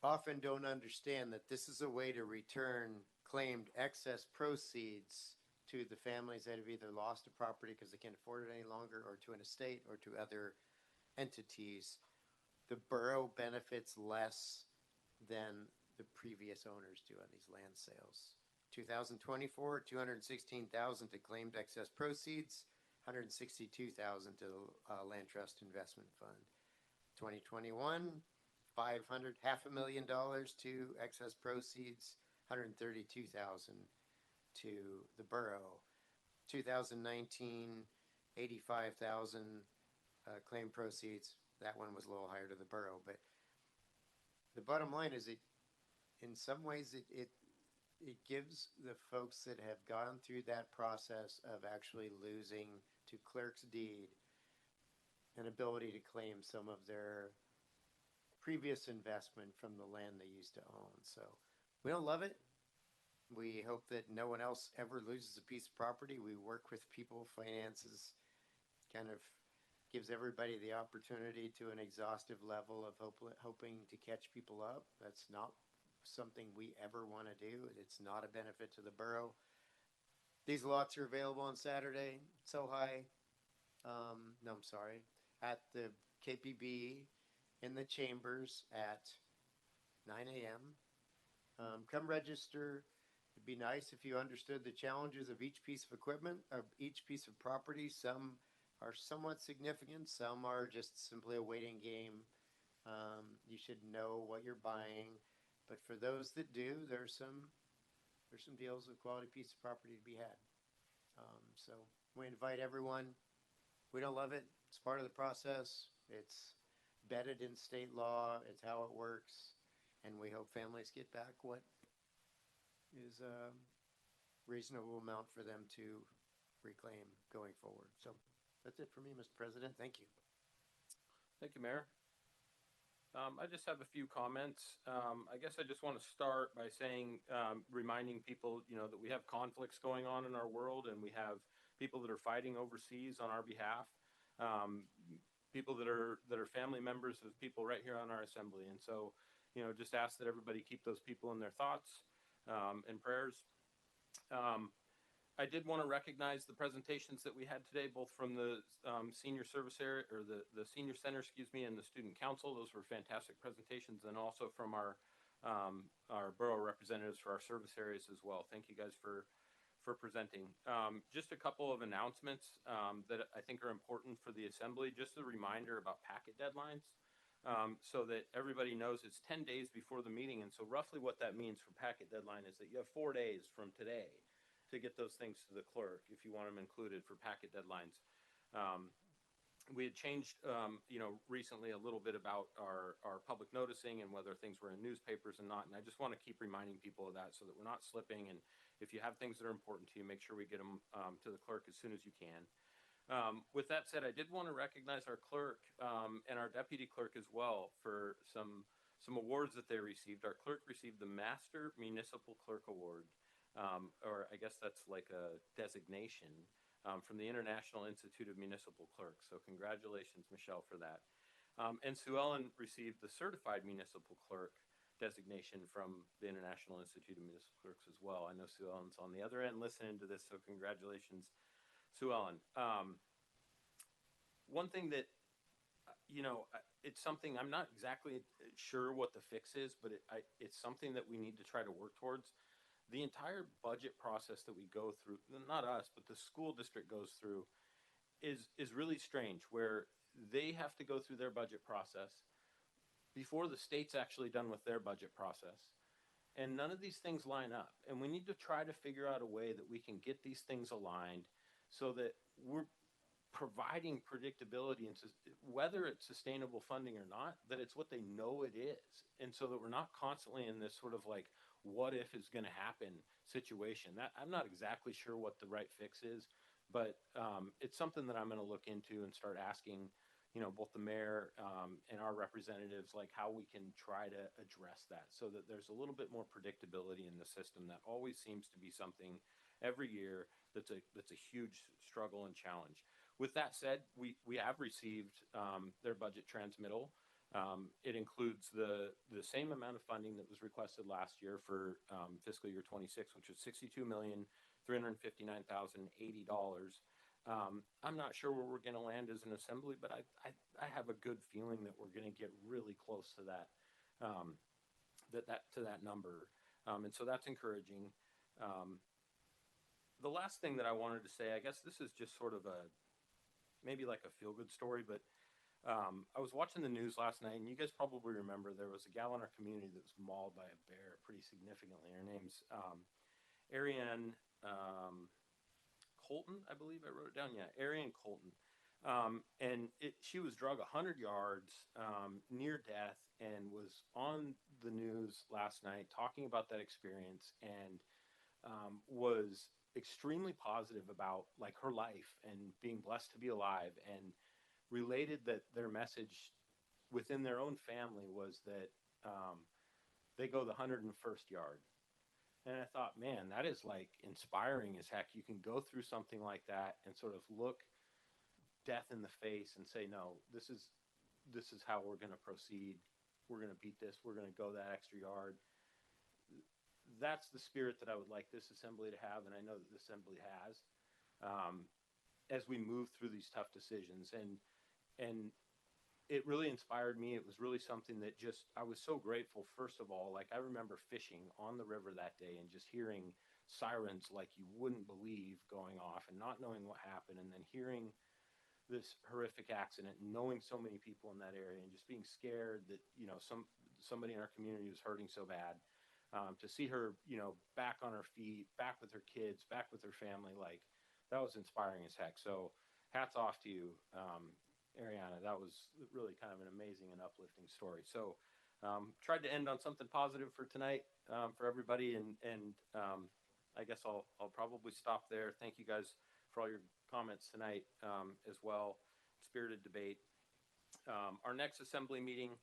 often don't understand that this is a way to return claimed excess proceeds to the families that have either lost a property because they can't afford it any longer, or to an estate, or to other entities. The borough benefits less than the previous owners do on these land sales. 2024, $216,000 to claimed excess proceeds, $162,000 to Land Trust Investment Fund. 2021, $500,000 to excess proceeds, $132,000 to the borough. 2019, $85,000 claimed proceeds. That one was a little higher to the borough, but the bottom line is in some ways it gives the folks that have gone through that process of actually losing to clerk's deed an ability to claim some of their previous investment from the land they used to own. So we don't love it. We hope that no one else ever loses a piece of property. We work with people. Finances kind of gives everybody the opportunity to an exhaustive level of hoping to catch people up. That's not something we ever want to do. It's not a benefit to the borough. These lots are available on Saturday, at the KPB in the chambers at 9 a.m. Come register. It'd be nice if you understood the challenges of each piece of equipment, of each piece of property. Some are somewhat significant. Some are just simply a waiting game. You should know what you're buying. But for those that do, there's some deals with quality piece of property to be had. So We invite everyone. We don't love it. It's part of the process. It's bedded in state law. It's how it works. And we hope families get back what is a reasonable amount for them to reclaim going forward. So that's it for me, Mr. President. Thank you. Thank you, Mayor. I just have a few comments. I guess I just want to start by saying, reminding people, that we have conflicts going on in our world, and we have people that are fighting overseas on our behalf, people that are family members of people right here on our assembly. And so, just ask that everybody keep those people in their thoughts and prayers. I did want to recognize the presentations that we had today, both from the senior service area, or the senior center, and the student council. Those were fantastic presentations, and also from our borough representatives for our service areas as well. Thank you guys for presenting. Just a couple of announcements that I think are important for the assembly. Just a reminder about packet deadlines, so that everybody knows it's 10 days before the meeting. And so roughly what that means for packet deadline is that you have 4 days from today to get those things to the clerk if you want them included for packet deadlines. We had changed, recently a little bit about our public noticing and whether things were in newspapers and not. And I just want to keep reminding people of that so that we're not slipping. And if you have things that are important to you, make sure we get them to the clerk as soon as you can. With that said, I did want to recognize our clerk and our deputy clerk as well for some awards that they received. Our clerk received the Master Municipal Clerk Award, or I guess that's like a designation from the International Institute of Municipal Clerks. So congratulations, Michelle, for that. And Sue Ellen received the Certified Municipal Clerk designation from the International Institute of Municipal Clerks as well. I know Sue Ellen's on the other end listening to this, so congratulations, Sue Ellen. One thing that, it's something I'm not exactly sure what the fix is, but it's something that we need to try to work towards. The entire budget process that we go through, not us, but the school district goes through, is really strange, where they have to go through their budget process before the state's actually done with their budget process. And none of these things line up. And we need to try to figure out a way that we can get these things aligned so that we're providing predictability, and whether it's sustainable funding or not, that it's what they know it is. And so that we're not constantly in this sort of like, what if is going to happen situation. That I'm not exactly sure what the right fix is, but it's something that I'm going to look into and start asking, both the mayor and our representatives, like how we can try to address that so that there's a little bit more predictability in the system. That always seems to be something every year that's a huge struggle and challenge. With that said, we have received their budget transmittal. It includes the same amount of funding that was requested last year for fiscal year 26, which was $62,359,080. I'm not sure where we're going to land as an assembly, but I have a good feeling that we're going to get really close to that number, and so that's encouraging. The last thing that I wanted to say, I guess this is just sort of maybe like a feel-good story, but I was watching the news last night, and you guys probably remember there was a gal in our community that was mauled by a bear pretty significantly. Her name's Ariane Colton, I believe I wrote it down. Yeah, Ariane Colton. And she was drug 100 yards near death, and was on the news last night talking about that experience, and was extremely positive about like her life and being blessed to be alive, and related that their message within their own family was that they go the 101st yard. And I thought, man, that is like inspiring as heck. You can go through something like that and sort of look death in the face and say, no, this is how we're going to proceed. We're going to beat this. We're going to go that extra yard. That's the spirit that I would like this assembly to have, and I know that the assembly has, as we move through these tough decisions. And it really inspired me. It was really something that I was so grateful. First of all, like I remember fishing on the river that day and just hearing sirens like you wouldn't believe going off, and not knowing what happened, and then hearing this horrific accident, and knowing so many people in that area, and just being scared that, somebody in our community was hurting so bad. To see her, back on her feet, back with her kids, back with her family, like that was inspiring as heck. So hats off to you, Ariana. That was really kind of an amazing and uplifting story. So tried to end on something positive for tonight for everybody. And I guess I'll probably stop there. Thank you guys for all your comments tonight as well. Spirited debate. Our next assembly meeting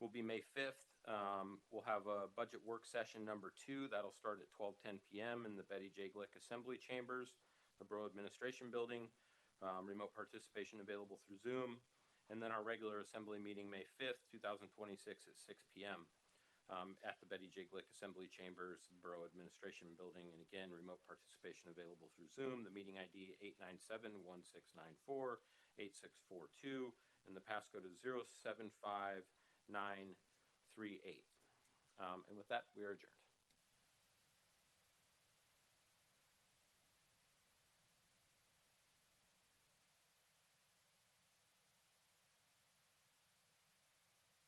will be May 5th. We'll have a budget work session number 2. That'll start at 12:10 p.m. in the Betty J. Glick Assembly Chambers, the Borough Administration Building. Remote participation available through Zoom. And then our regular assembly meeting May 5th, 2026 at 6 p.m. At the Betty J. Glick Assembly Chambers, the Borough Administration Building. And again, remote participation available through Zoom. The meeting ID 897-1694-8642. And the passcode is 075938. And with that, we are adjourned.